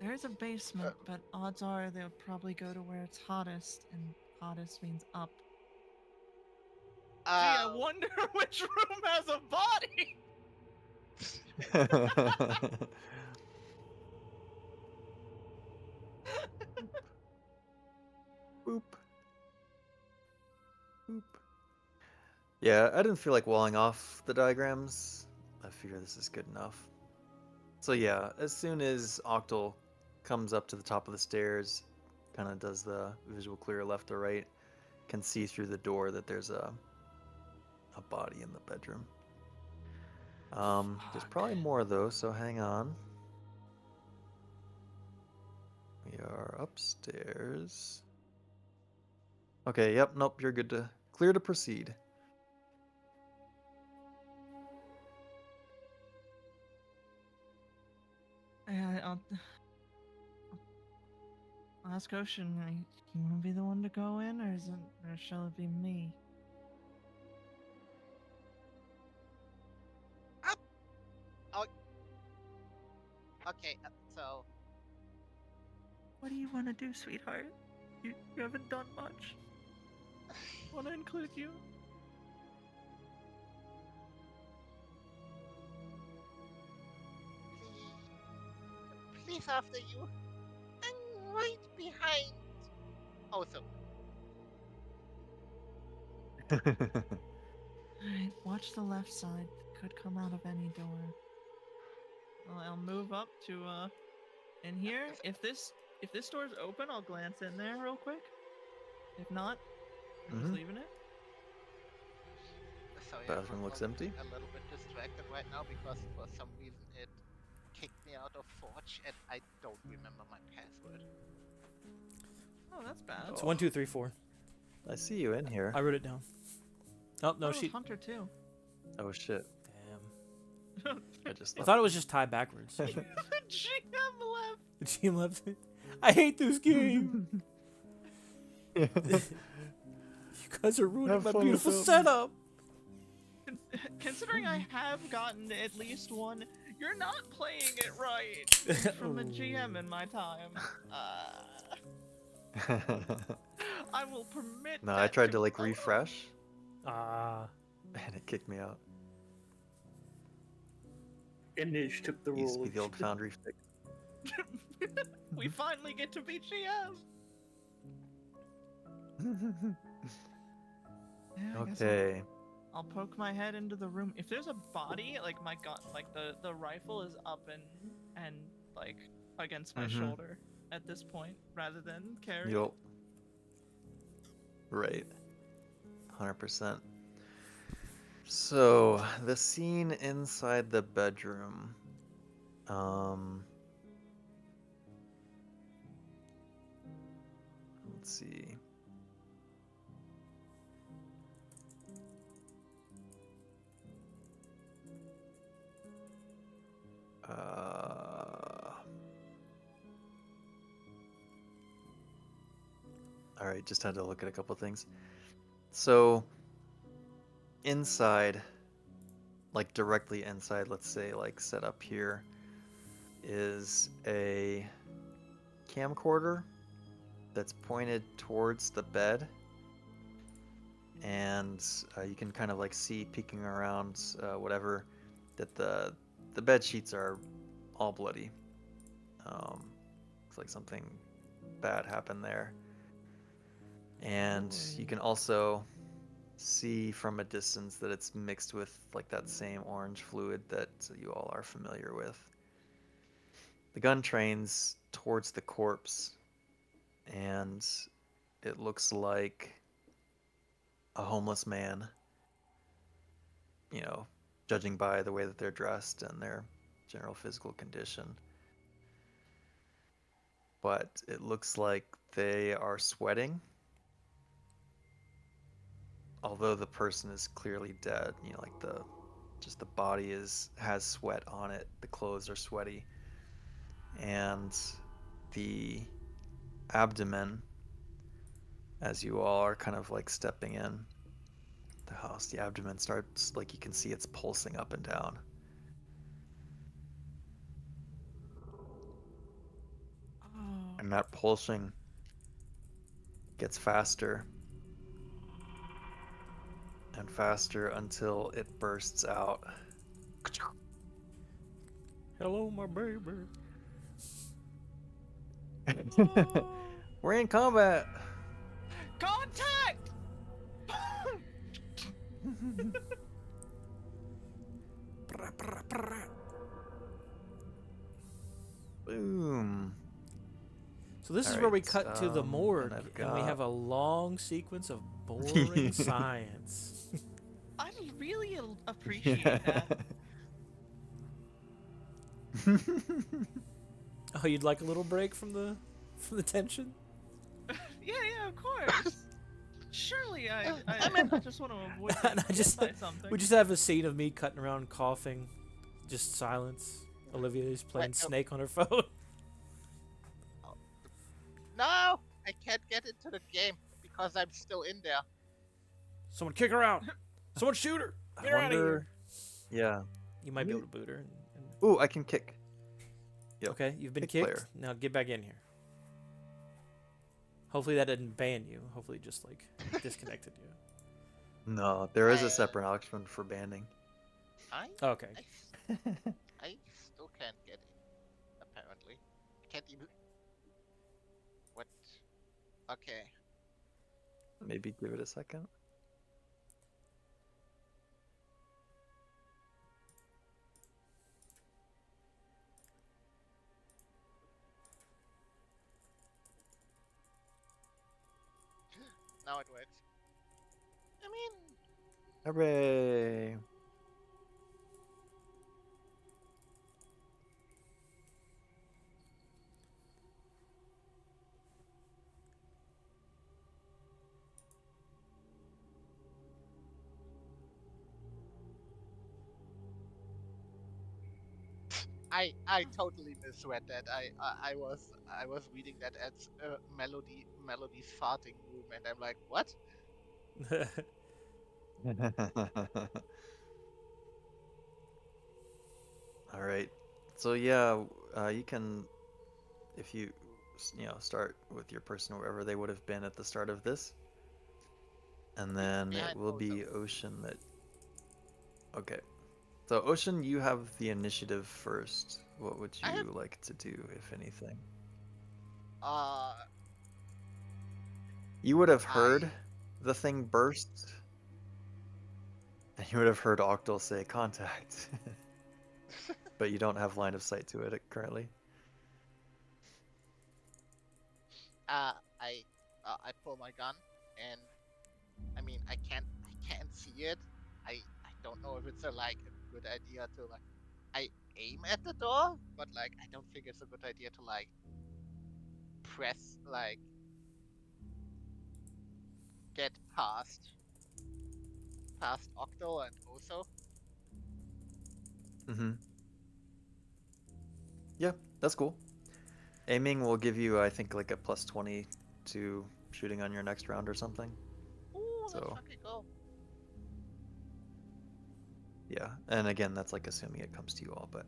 Speaker 4: There is a basement, but odds are they'll probably go to where it's hottest, and hottest means up. Gee, I wonder which room has a body!
Speaker 1: Boop. Boop. Yeah, I didn't feel like walling off the diagrams. I figure this is good enough. So yeah, as soon as Octal comes up to the top of the stairs, kind of does the visual clear left or right, can see through the door that there's a body in the bedroom. There's probably more though, so hang on. We are upstairs. Okay, yep, nope, you're good to clear to proceed.
Speaker 4: I'll ask Ocean, you want to be the one to go in, or shall it be me?
Speaker 7: Okay, so
Speaker 4: What do you want to do, sweetheart? You haven't done much. Want to include you?
Speaker 7: please after you. I'm right behind. Oh, so
Speaker 4: Alright, watch the left side. Could come out of any door. Well, I'll move up to in here. If this door's open, I'll glance in there real quick. If not, I'm just leaving it.
Speaker 7: so yeah,
Speaker 1: Bathroom looks empty.
Speaker 7: A little bit distracted right now because for some reason it kicked me out of Forge and I don't remember my password.
Speaker 4: Oh, that's bad.
Speaker 2: It's 1, 2, 3, 4.
Speaker 1: I see you in here.
Speaker 2: I wrote it down. Oh no,
Speaker 4: Oh,
Speaker 2: she.
Speaker 4: Hunter too.
Speaker 1: Oh shit.
Speaker 2: Damn.
Speaker 1: I just
Speaker 2: I thought it was just tied backwards.
Speaker 4: The GM left.
Speaker 2: The team left it. I hate this game. You guys are ruining
Speaker 1: Have
Speaker 2: my
Speaker 1: fun
Speaker 2: beautiful
Speaker 1: without me.
Speaker 2: setup.
Speaker 4: Considering I have gotten at least one, you're not playing it right from a GM in my time. I will permit.
Speaker 1: No,
Speaker 4: that
Speaker 1: I tried to
Speaker 4: oh,
Speaker 1: like refresh
Speaker 2: Ah.
Speaker 1: and it kicked me out.
Speaker 5: Inish took the
Speaker 1: Used to
Speaker 5: role.
Speaker 1: be the old Foundry fix.
Speaker 4: We finally get to be GM. Yeah, I guess
Speaker 1: Okay.
Speaker 4: I'll poke my head into the room. If there's a body, like my gun, like the rifle is up and like against my shoulder at this point, rather than carried.
Speaker 1: You'll. Right. 100%. So, the scene inside the bedroom. Let's see. All right, just had to look at a couple things. So, inside, like directly inside, let's say, like set up here, is a camcorder that's pointed towards the bed, and you can kind of like see peeking around whatever that the bed sheets are all bloody. Looks like something bad happened there. And you can also see from a distance that it's mixed with like that same orange fluid that you all are familiar with. The gun trains towards the corpse, and it looks like a homeless man, you know, judging by the way that they're dressed and their general physical condition. But it looks like they are sweating, although the person is clearly dead. You know, like the body has sweat on it, the clothes are sweaty, and the abdomen, as you all are kind of like stepping in the house, the abdomen starts, like, you can see it's pulsing up and down.
Speaker 4: Oh.
Speaker 1: And that pulsing gets faster and faster until it bursts out.
Speaker 2: Hello, my baby.
Speaker 1: We're in combat.
Speaker 4: Contact!
Speaker 1: Boom.
Speaker 2: So this is where
Speaker 1: Alright,
Speaker 2: we cut to the morgue,
Speaker 1: and I've
Speaker 2: and we
Speaker 1: got-
Speaker 2: have a long sequence of boring science.
Speaker 4: I really appreciate that.
Speaker 2: Oh, you'd like a little break from the tension?
Speaker 4: Yeah, of course. Surely I just want to avoid
Speaker 2: And
Speaker 4: being hit by something.
Speaker 2: we just have a scene of me cutting around coughing, just silence. Olivia's playing
Speaker 7: Wait, oh.
Speaker 2: Snake on her phone.
Speaker 7: No, I can't get into the game because I'm still in there.
Speaker 2: Someone kick her out. Someone shoot her.
Speaker 1: I
Speaker 2: Get her out of here.
Speaker 1: wonder. Yeah.
Speaker 2: You might be able to boot her.
Speaker 1: Ooh, I can kick. Yep.
Speaker 2: Okay, you've been
Speaker 1: Kick
Speaker 2: kicked.
Speaker 1: player.
Speaker 2: Now get back in here. Hopefully that didn't ban you. Hopefully it just like disconnected you.
Speaker 1: No, there is a separate option for banning.
Speaker 2: Okay.
Speaker 7: I still can't get in. Apparently, I can't even. What? Okay.
Speaker 1: Maybe give it a second.
Speaker 7: Now it works. I mean,
Speaker 1: Hooray!
Speaker 7: I totally misread that. I was reading that as Melody's farting room, and I'm like, what?
Speaker 1: All right. So yeah, you can, if you start with your person wherever they would have been at the start of this, and then it
Speaker 7: Behind
Speaker 1: will
Speaker 7: both
Speaker 1: be
Speaker 7: of them.
Speaker 1: Ocean that. Okay. So Ocean, you have the initiative first. What would
Speaker 7: I have-
Speaker 1: you like to do, if anything? You would have heard the thing burst. You would have heard Octal say contact, but you don't have line of sight to it currently.
Speaker 7: I pull my gun, and I mean I can't see it. I don't know if it's a good idea to I aim at the door, but I don't think it's a good idea to press get past Octo and Oso.
Speaker 1: Mm-hmm. Yeah, that's cool. Aiming will give you, I think, like a +20 to shooting on your next round or something.
Speaker 7: Ooh, let's
Speaker 1: So
Speaker 7: fucking go.
Speaker 1: yeah, and again, that's like assuming it comes to you all, but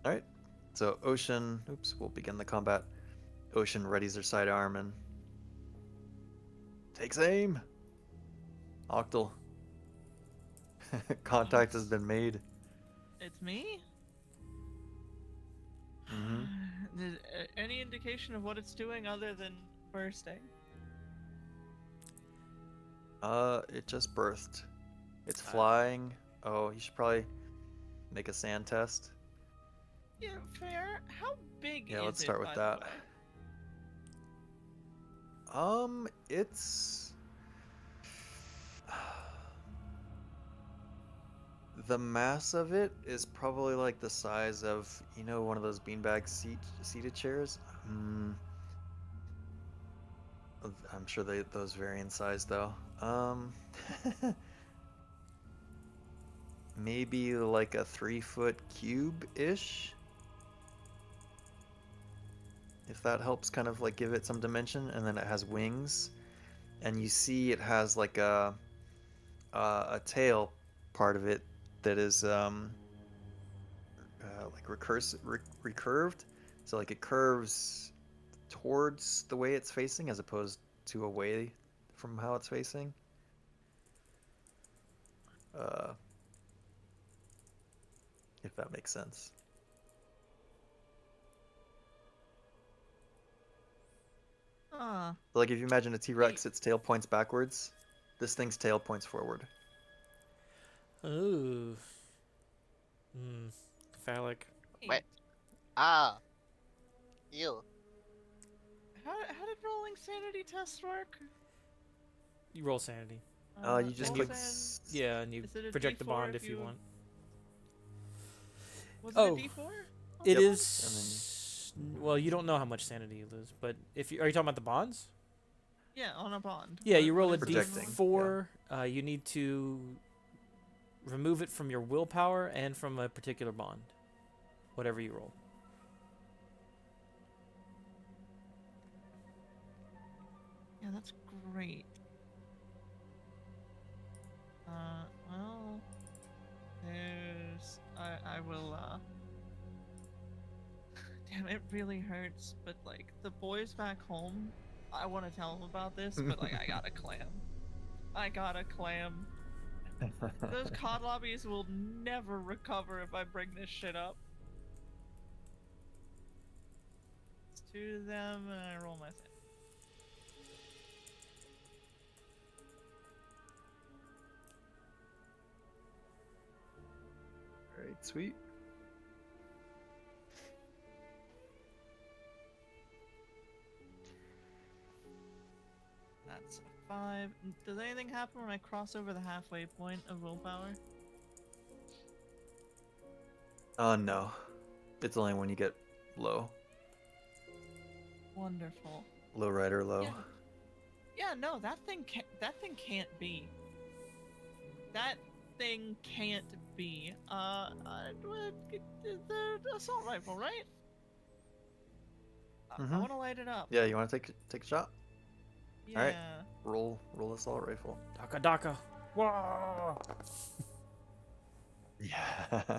Speaker 1: all right. So Ocean, oops, we'll begin the combat. Ocean readies her sidearm and takes aim. Octal, contact has been made.
Speaker 4: It's me?
Speaker 1: Mm-hmm.
Speaker 4: Any indication of what it's doing other than bursting?
Speaker 1: It just birthed. It's flying. Oh, you should probably make a sand test.
Speaker 4: Yeah, fair. How big
Speaker 1: Yeah,
Speaker 4: is
Speaker 1: let's
Speaker 4: it,
Speaker 1: start with
Speaker 4: by
Speaker 1: that.
Speaker 4: the way?
Speaker 1: It's the mass of it is probably like the size of, one of those beanbag seated chairs. I'm sure those vary in size though. Maybe like a 3-foot cube-ish. If that helps kind of like give it some dimension, and then it has wings, and you see it has like a tail part of it that is like recurved, so like it curves towards the way it's facing as opposed to away from how it's facing. Uh, if that makes sense.
Speaker 4: Ah,
Speaker 1: So like if you imagine a T-Rex, its tail points backwards. This thing's tail points forward.
Speaker 2: Ooh. Phallic.
Speaker 7: Wait. Ah. Ew.
Speaker 4: How did rolling sanity tests work?
Speaker 2: You roll sanity.
Speaker 1: You just
Speaker 2: Then
Speaker 1: click.
Speaker 2: Yeah, and you
Speaker 4: Is it a
Speaker 2: project the
Speaker 4: D4
Speaker 2: bond
Speaker 4: if
Speaker 2: if you
Speaker 4: you-
Speaker 2: want.
Speaker 4: Was
Speaker 2: Oh.
Speaker 4: it a D4?
Speaker 2: It
Speaker 1: Yep.
Speaker 2: is. Well, you don't know how much sanity you lose, but if you are you talking about the bonds?
Speaker 4: Yeah, on a bond.
Speaker 2: Yeah,
Speaker 4: What-
Speaker 2: you roll a
Speaker 4: what is the
Speaker 1: Projecting.
Speaker 4: number?
Speaker 2: D4. You need to remove it from your willpower and from a particular bond, whatever you roll.
Speaker 4: Yeah, that's great. Well, there's. I will, Damn, it really hurts, but, like, the boys back home, I want to tell them about this, but, like, I got a clam. I got a clam. Those COD lobbies will never recover if I bring this shit up. It's 2 to them, and I roll my thing.
Speaker 1: Alright, sweet.
Speaker 4: That's a 5. Does anything happen when I cross over the halfway point of willpower?
Speaker 1: No. It's only when you get low.
Speaker 4: Wonderful.
Speaker 1: Low right or low.
Speaker 4: Yeah. Yeah, no, that thing can't be. That thing can't be. The assault rifle, right? I
Speaker 1: Mhm.
Speaker 4: want to light it up.
Speaker 1: Yeah, you want to take a shot?
Speaker 4: Yeah.
Speaker 1: Alright. Roll assault rifle.
Speaker 2: Daka daka. Whoa.
Speaker 1: Yeah.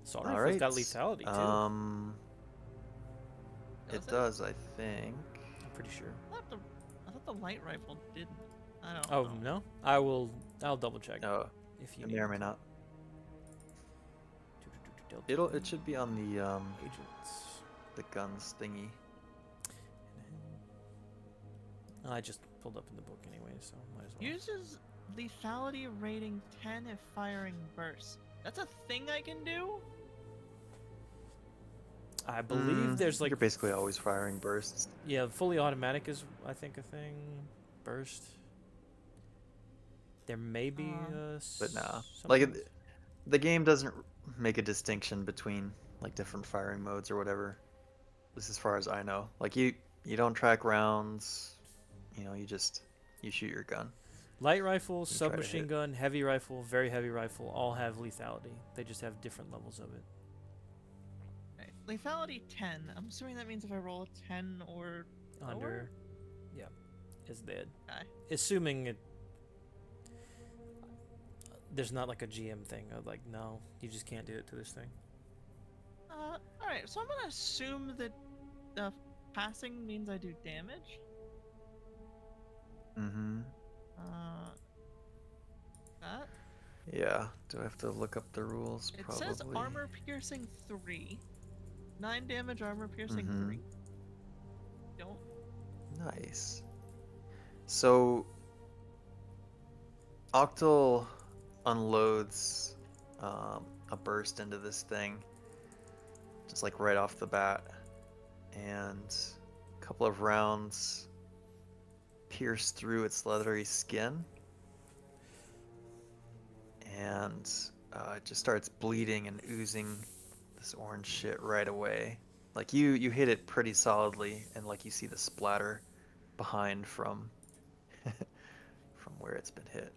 Speaker 2: Assault
Speaker 1: All
Speaker 2: rifle's
Speaker 1: right.
Speaker 2: got lethality too.
Speaker 4: Does
Speaker 1: It does, I think.
Speaker 2: I'm pretty sure.
Speaker 4: I thought the light rifle didn't. I don't
Speaker 2: Oh
Speaker 4: know.
Speaker 2: no, I'll double check
Speaker 1: No,
Speaker 2: if you
Speaker 1: it
Speaker 2: need
Speaker 1: may or
Speaker 2: me
Speaker 1: may
Speaker 2: to.
Speaker 1: not.
Speaker 2: Delta
Speaker 1: It should be on the
Speaker 2: agents.
Speaker 1: guns thingy.
Speaker 2: I just pulled up in the book anyway, so might as well.
Speaker 4: Uses lethality rating 10 if firing bursts. That's a thing I can do?
Speaker 2: I believe there's like
Speaker 1: You're basically always firing bursts.
Speaker 2: yeah, fully automatic is I think a thing. Burst. There may be
Speaker 1: But nah.
Speaker 2: something
Speaker 1: Like
Speaker 2: else.
Speaker 1: the game doesn't make a distinction between like different firing modes or whatever. At least as far as I know. Like you don't track rounds. You know, you shoot your gun.
Speaker 2: Light rifle,
Speaker 1: You try to
Speaker 2: submachine
Speaker 1: hit.
Speaker 2: gun, heavy rifle, very heavy rifle all have lethality. They just have different levels of it.
Speaker 4: Right. Lethality 10. I'm assuming that means if I roll a 10 or
Speaker 2: Under,
Speaker 4: lower?
Speaker 2: yeah, is dead.
Speaker 4: Okay.
Speaker 2: Assuming it. There's not like a GM thing of like, no, you just can't do it to this thing.
Speaker 4: Alright, so I'm gonna assume that passing means I do damage.
Speaker 1: Mm-hmm.
Speaker 4: That.
Speaker 1: Yeah. Do I have to look up the rules?
Speaker 4: It
Speaker 1: Probably.
Speaker 4: says armor piercing 3. 9 damage, armor piercing 3. Don't.
Speaker 1: Nice. So Octal unloads a burst into this thing, just like right off the bat, and a couple of rounds pierce through its leathery skin, and it just starts bleeding and oozing this orange shit right away. Like you hit it pretty solidly, and like you see the splatter behind from from where it's been hit.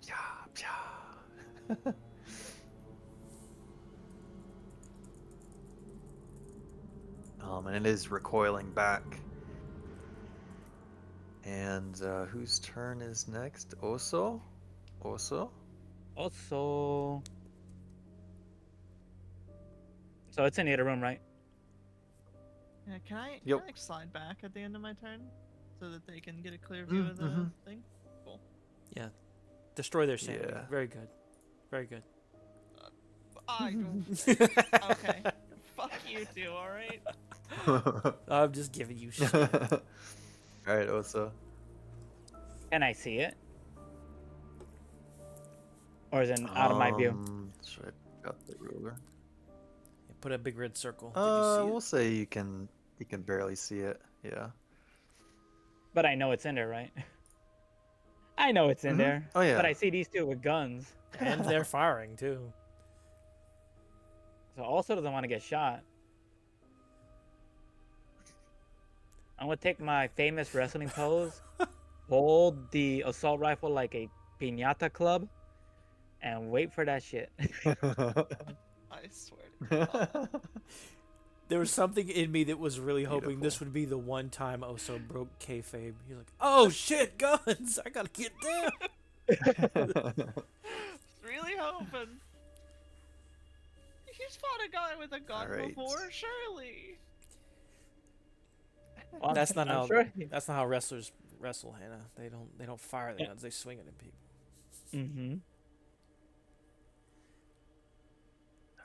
Speaker 1: Pya, pya. And it is recoiling back. And whose turn is next? Oso? Oso?
Speaker 8: Also, so it's in the other room, right?
Speaker 4: Yeah, can I
Speaker 1: Yep.
Speaker 4: like slide back at the end of my turn so that they can get a clear view of the thing? Cool.
Speaker 2: Yeah, destroy their sanity.
Speaker 1: Yeah.
Speaker 2: Very good, very good.
Speaker 4: I don't. Okay. Fuck you two, alright?
Speaker 2: I'm just giving you shit.
Speaker 1: Alright, Oso.
Speaker 8: Can I see it? Or is it out of my view?
Speaker 1: Should I pick up the ruler?
Speaker 2: Put a big red circle. Did you see
Speaker 1: We'll
Speaker 2: it?
Speaker 1: say you can barely see it. Yeah.
Speaker 8: But I know it's in there, right? I know it's in there.
Speaker 1: Oh yeah.
Speaker 8: But I see these two with guns.
Speaker 2: And they're firing too.
Speaker 8: So also doesn't want to get shot. I'm gonna take my famous wrestling pose, hold the assault rifle like a piñata club, and wait for that shit.
Speaker 4: I swear to God.
Speaker 2: There was something in me that was really hoping this
Speaker 1: Beautiful.
Speaker 2: would be the one time Oso broke kayfabe. He's like, "Oh shit, guns! I gotta get down."
Speaker 4: Really hoping. He's fought a guy with a gun
Speaker 1: Alright.
Speaker 4: before, surely.
Speaker 8: Well,
Speaker 2: That's not
Speaker 8: I'm
Speaker 2: how.
Speaker 8: sure-
Speaker 2: That's not how wrestlers wrestle, Hannah. They don't fire the guns. They swing it at people.
Speaker 8: Mm-hmm.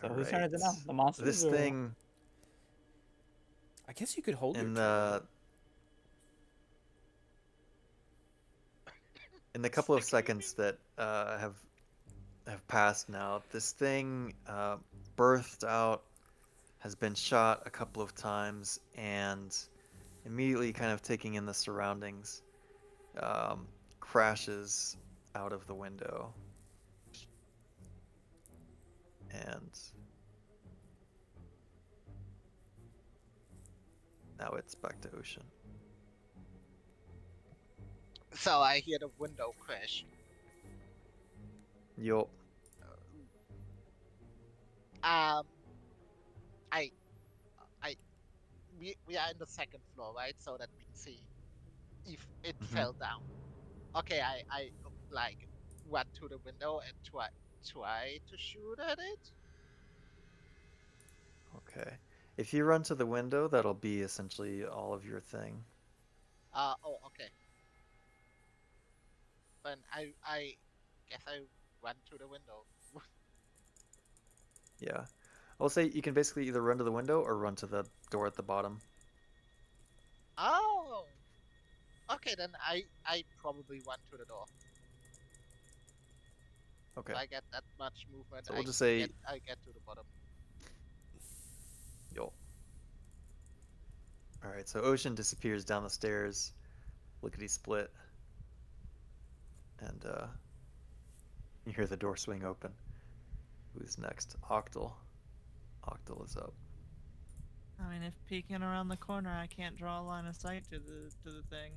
Speaker 8: So whose turn is it now?
Speaker 1: Alright.
Speaker 8: The monsters?
Speaker 1: This
Speaker 8: or-
Speaker 1: thing
Speaker 2: I guess you could hold
Speaker 1: in
Speaker 2: your
Speaker 1: the couple of seconds that have passed now, this thing birthed out, has been shot a couple of times, and immediately kind of taking in the surroundings, crashes out of the window, and now it's back to Ocean.
Speaker 7: So I hear the window crash.
Speaker 1: Yup.
Speaker 7: Um, I, we are in the second floor, right? So that means if it fell down. Okay, I like run to the window and try to shoot at it.
Speaker 1: Okay. If you run to the window, that'll be essentially all of your thing.
Speaker 7: Oh, okay. Then I guess I run to the window.
Speaker 1: Yeah. I'll say you can basically either run to the window or run to the door at the bottom.
Speaker 7: Oh. Okay, then I probably run to the door.
Speaker 1: Okay.
Speaker 7: If I get that much movement,
Speaker 1: So we'll just say
Speaker 7: I get to the bottom.
Speaker 1: yo. All right. So Ocean disappears down the stairs. Lickety split, and you hear the door swing open. Who's next? Octal. Octal is up.
Speaker 4: I mean, if peeking around the corner, I can't draw a line of sight to the thing.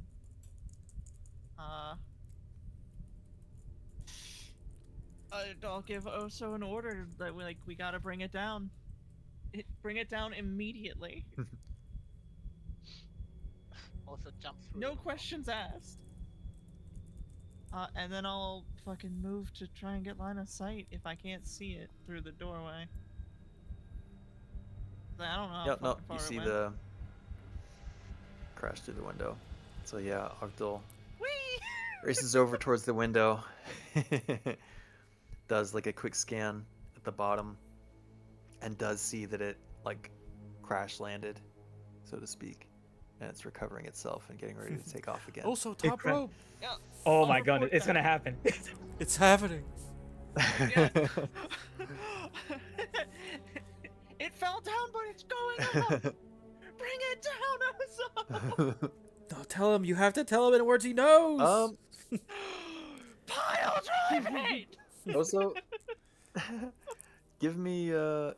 Speaker 4: I'll give Oso an order that we gotta bring it down. Bring it down immediately.
Speaker 7: Also jump through.
Speaker 4: No questions asked. And then I'll fucking move to try and get line of sight if I can't see it through the doorway. I don't know how
Speaker 1: Yep. No,
Speaker 4: fucking
Speaker 1: you
Speaker 4: far it
Speaker 1: see
Speaker 4: went.
Speaker 1: the crash through the window. So yeah, Octal
Speaker 4: Whee!
Speaker 1: races over towards the window. Does like a quick scan at the bottom, and does see that it like crash landed, so to speak, and it's recovering itself and getting ready to take off again.
Speaker 2: Also, top
Speaker 8: cra-
Speaker 2: rope.
Speaker 4: Yeah,
Speaker 8: Oh
Speaker 4: I'll
Speaker 8: my god,
Speaker 4: report
Speaker 8: it's
Speaker 4: that.
Speaker 8: gonna happen.
Speaker 2: It's happening.
Speaker 4: Yeah. It fell down, but it's going up. Bring it down, Oso.
Speaker 2: No, tell him. You have to tell him in words he knows.
Speaker 4: Pile driving.
Speaker 1: Also, give me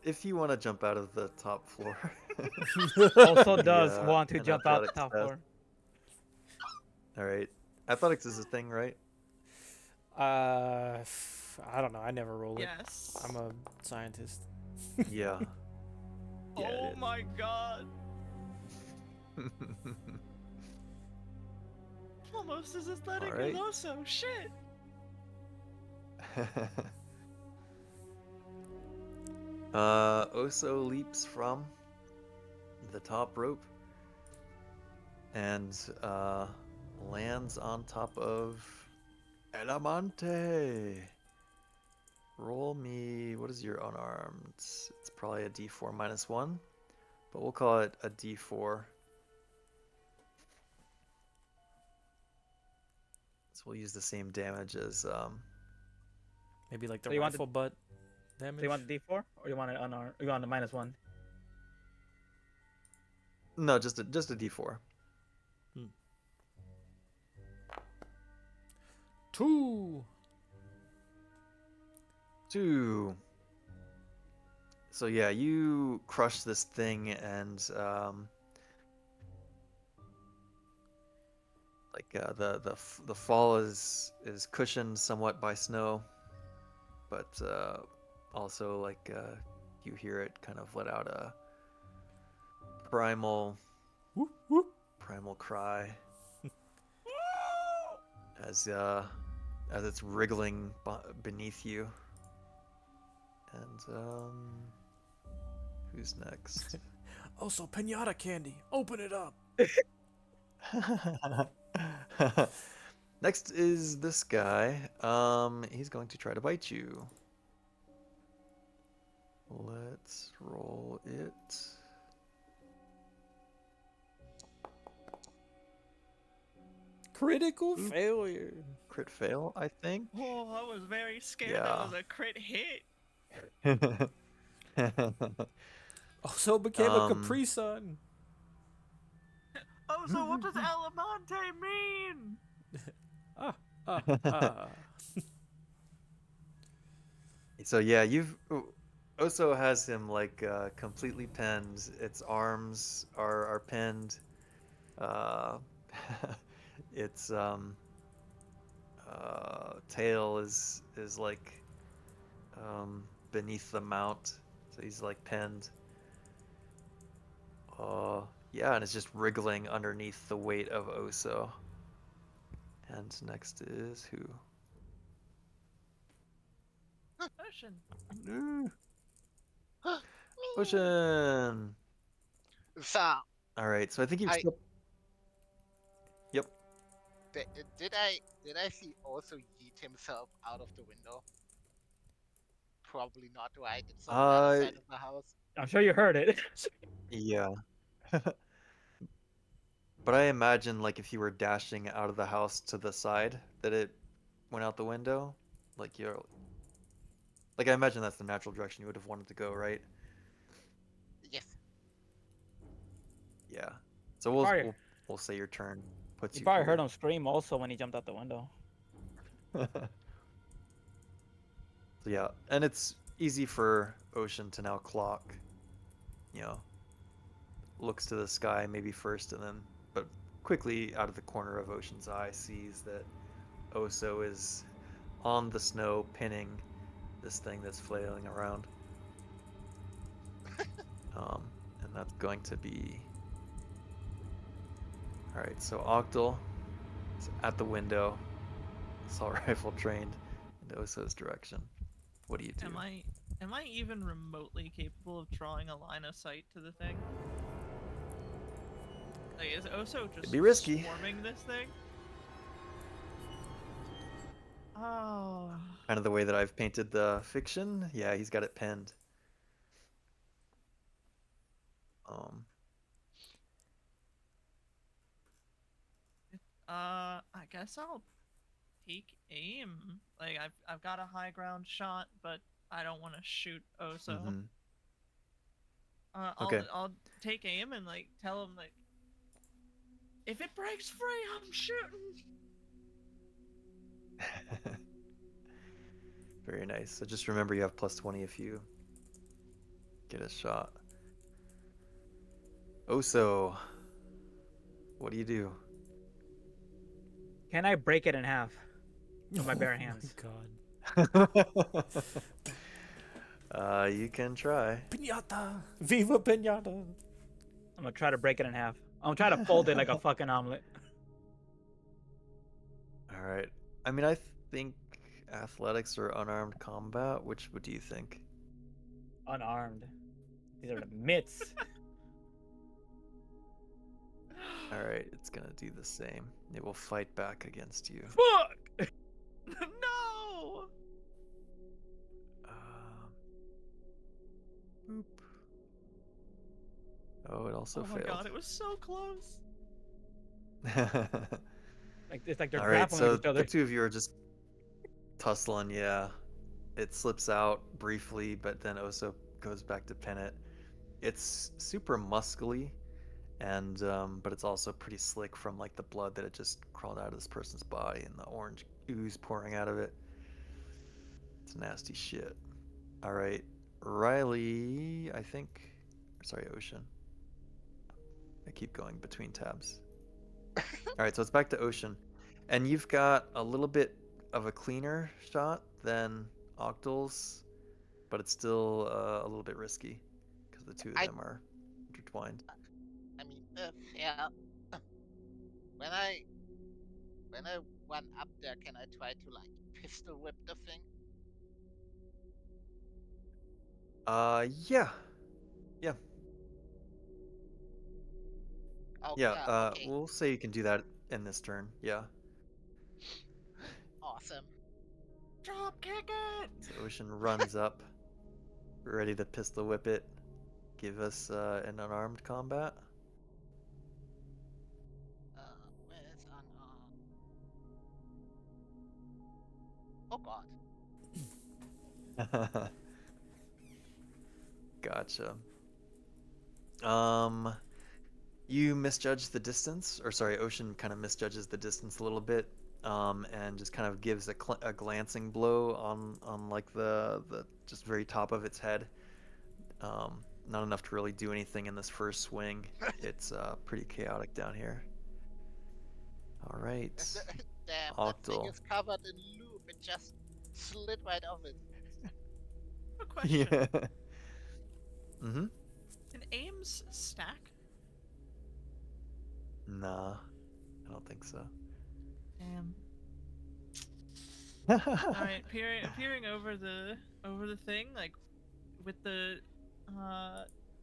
Speaker 1: if you want to jump out of the top floor.
Speaker 8: Also
Speaker 1: the,
Speaker 8: does want to
Speaker 1: an
Speaker 8: jump out the
Speaker 1: athletics
Speaker 8: top
Speaker 1: test.
Speaker 8: floor.
Speaker 1: All right, athletics is a thing, right?
Speaker 2: I don't know. I never roll it.
Speaker 4: Yes.
Speaker 2: I'm a scientist.
Speaker 1: Yeah. Yeah,
Speaker 4: Oh
Speaker 1: it
Speaker 4: my god.
Speaker 1: is.
Speaker 4: Almost as athletic
Speaker 1: Alright.
Speaker 4: as Oso. Shit.
Speaker 1: Oso leaps from the top rope and lands on top of Elamante. Roll me. What is your unarmed? It's probably a d4 minus 1, but we'll call it a d4. So we'll use the same damage as
Speaker 2: Maybe like the
Speaker 8: So you want the-
Speaker 2: rifle butt damage.
Speaker 8: So you want the D4 or you want it unarmed? You want the -1?
Speaker 1: no, just a d4.
Speaker 2: 2.
Speaker 1: 2. So yeah, you crush this thing and the fall is cushioned somewhat by snow, but also you hear it kind of let out a primal
Speaker 2: Whoop, whoop.
Speaker 1: primal cry as it's wriggling beneath you. And who's next?
Speaker 2: Also, pinata candy. Open it up.
Speaker 1: Next is this guy. He's going to try to bite you. Let's roll it.
Speaker 2: Critical failure.
Speaker 1: Crit fail, I think.
Speaker 4: Oh, I was very scared
Speaker 1: Yeah.
Speaker 4: that was a crit hit.
Speaker 2: Also became a
Speaker 1: Um,
Speaker 2: Capri Sun.
Speaker 4: Oh, so what does Elamante mean?
Speaker 2: Ah.
Speaker 1: So yeah, Oso has him completely pinned. Its arms are pinned. Its tail is beneath the mount, so he's pinned. Yeah, and it's just wriggling underneath the weight of Oso. And next is who?
Speaker 4: Ocean.
Speaker 1: Ocean.
Speaker 7: So
Speaker 1: All right, so I think you've
Speaker 7: I-
Speaker 1: still. Yep.
Speaker 7: did I see also yeet himself out of the window? Probably not, right? It's on the other side of the house.
Speaker 8: I'm sure you heard it.
Speaker 1: Yeah. But I imagine like if you were dashing out of the house to the side, that it went out the window. Like you're like I imagine that's the natural direction you would have wanted to go, right?
Speaker 7: Yes.
Speaker 1: Yeah. So
Speaker 8: You
Speaker 1: we'll
Speaker 8: probably,
Speaker 1: we'll we'll say your turn puts
Speaker 8: you
Speaker 1: you
Speaker 8: probably heard
Speaker 1: here.
Speaker 8: him scream also when he jumped out the window.
Speaker 1: So yeah, and it's easy for Ocean to now clock, you know, looks to the sky maybe first and then, but quickly out of the corner of Ocean's eye sees that Oso is on the snow pinning this thing that's flailing around. Um, and that's going to be. Alright, so Octal is at the window, assault rifle trained in Oso's direction. What do you do?
Speaker 4: Am I even remotely capable of drawing a line of sight to the thing? Like, is Oso
Speaker 1: It'd
Speaker 4: just
Speaker 1: be risky.
Speaker 4: swarming this thing? Oh.
Speaker 1: Kind of the way that I've painted the fiction. Yeah, he's got it pinned. Um,
Speaker 4: I guess I'll take aim. Like I've got a high ground shot, but I don't want to shoot Oso.
Speaker 1: mm-hmm.
Speaker 4: I'll
Speaker 1: Okay.
Speaker 4: I'll take aim and like tell him like, if it breaks free, I'm shooting.
Speaker 1: Very nice. So just remember you have +20 if you get a shot. Oso, what do you do?
Speaker 8: Can I break it in half with my bare
Speaker 2: Oh
Speaker 8: hands?
Speaker 2: my god.
Speaker 1: You can try.
Speaker 2: Piñata! Viva piñata!
Speaker 8: I'm gonna try to break it in half. I'm gonna try to fold it like a fucking omelet.
Speaker 1: All right. I mean, I think athletics or unarmed combat. Which would you think?
Speaker 8: Unarmed. These are the mitts.
Speaker 1: All right, it's gonna do the same. It will fight back against you.
Speaker 8: Fuck!
Speaker 4: No.
Speaker 1: Boop. Oh, it also
Speaker 4: Oh my
Speaker 1: failed.
Speaker 4: god, it was so close.
Speaker 8: Like it's like they're
Speaker 1: All right,
Speaker 8: grappling
Speaker 1: so
Speaker 8: with each other.
Speaker 1: the two of you are just tussling. Yeah, it slips out briefly, but then Oso goes back to pin it. It's super muscly, and but it's also pretty slick from like the blood that had just crawled out of this person's body and the orange ooze pouring out of it. It's nasty shit. All right, Riley, I think. Sorry, Ocean. I keep going between tabs. All right, so it's back to Ocean, and you've got a little bit of a cleaner shot than Octal's, but it's still a little bit risky because the two of
Speaker 7: I
Speaker 1: them are intertwined.
Speaker 7: I mean, yeah. When I when I run up there, can I try to like pistol whip the thing?
Speaker 1: Yeah, yeah,
Speaker 7: Oh
Speaker 1: yeah.
Speaker 7: yeah, okay,
Speaker 1: We'll say you can do that in this turn. Yeah.
Speaker 7: awesome.
Speaker 4: Drop kick it.
Speaker 1: So Ocean runs up, ready to pistol whip it. Give us an unarmed combat.
Speaker 7: Where's Oh god.
Speaker 1: Gotcha. You misjudge the distance, or sorry, Ocean kind of misjudges the distance a little bit, and just kind of gives a glancing blow on like the just very top of its head. Not enough to really do anything in this first swing. It's pretty chaotic down here. All right,
Speaker 7: Damn, that thing
Speaker 1: Octal.
Speaker 7: is covered in loop. It just slid right off it.
Speaker 4: A question.
Speaker 1: Yeah. Mm-hmm.
Speaker 4: Can aims stack?
Speaker 1: Nah, I don't think so.
Speaker 4: Damn. All right, peering over the thing, like with the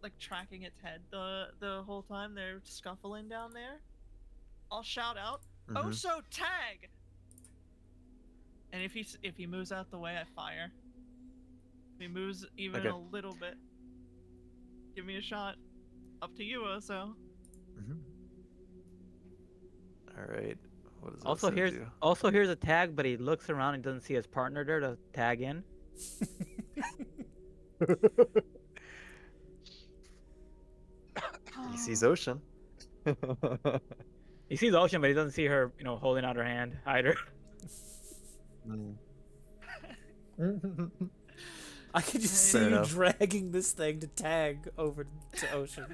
Speaker 4: like tracking its head the whole time they're scuffling down there. I'll shout out,
Speaker 1: Mhm.
Speaker 4: "Oso tag!" And if he moves out the way, I fire. If he moves even
Speaker 1: Okay.
Speaker 4: a little bit, give me a shot. Up to you, Oso.
Speaker 1: Mhm. All right. What does
Speaker 8: Also,
Speaker 1: Oso do?
Speaker 8: here's a tag, but he looks around and doesn't see his partner there to tag in.
Speaker 1: He sees Ocean.
Speaker 8: He sees Ocean, but he doesn't see her, holding out her hand either.
Speaker 1: Mm.
Speaker 2: I could just
Speaker 4: Fair
Speaker 2: see you
Speaker 1: enough.
Speaker 2: dragging this thing to tag over to Ocean.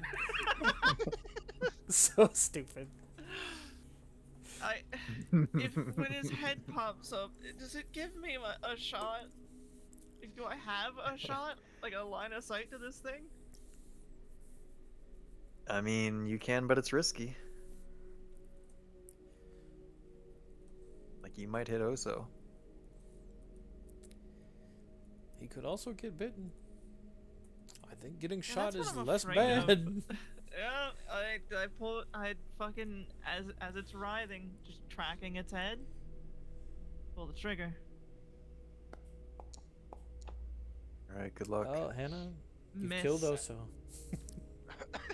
Speaker 2: So stupid.
Speaker 4: When his head pops up, does it give me a shot? Do I have a shot, like a line of sight to this thing?
Speaker 1: I mean, you can, but it's risky. Like, you might hit Oso.
Speaker 2: He could also get bitten. I think getting
Speaker 4: Yeah,
Speaker 2: shot
Speaker 4: that's
Speaker 2: is
Speaker 4: what I'm
Speaker 2: less
Speaker 4: afraid of.
Speaker 2: bad.
Speaker 4: Yeah, I pull, I fucking as it's writhing, just tracking its head. Pull the trigger.
Speaker 1: All right, good luck.
Speaker 2: Oh, Hannah, you've
Speaker 4: Miss.
Speaker 2: killed Oso.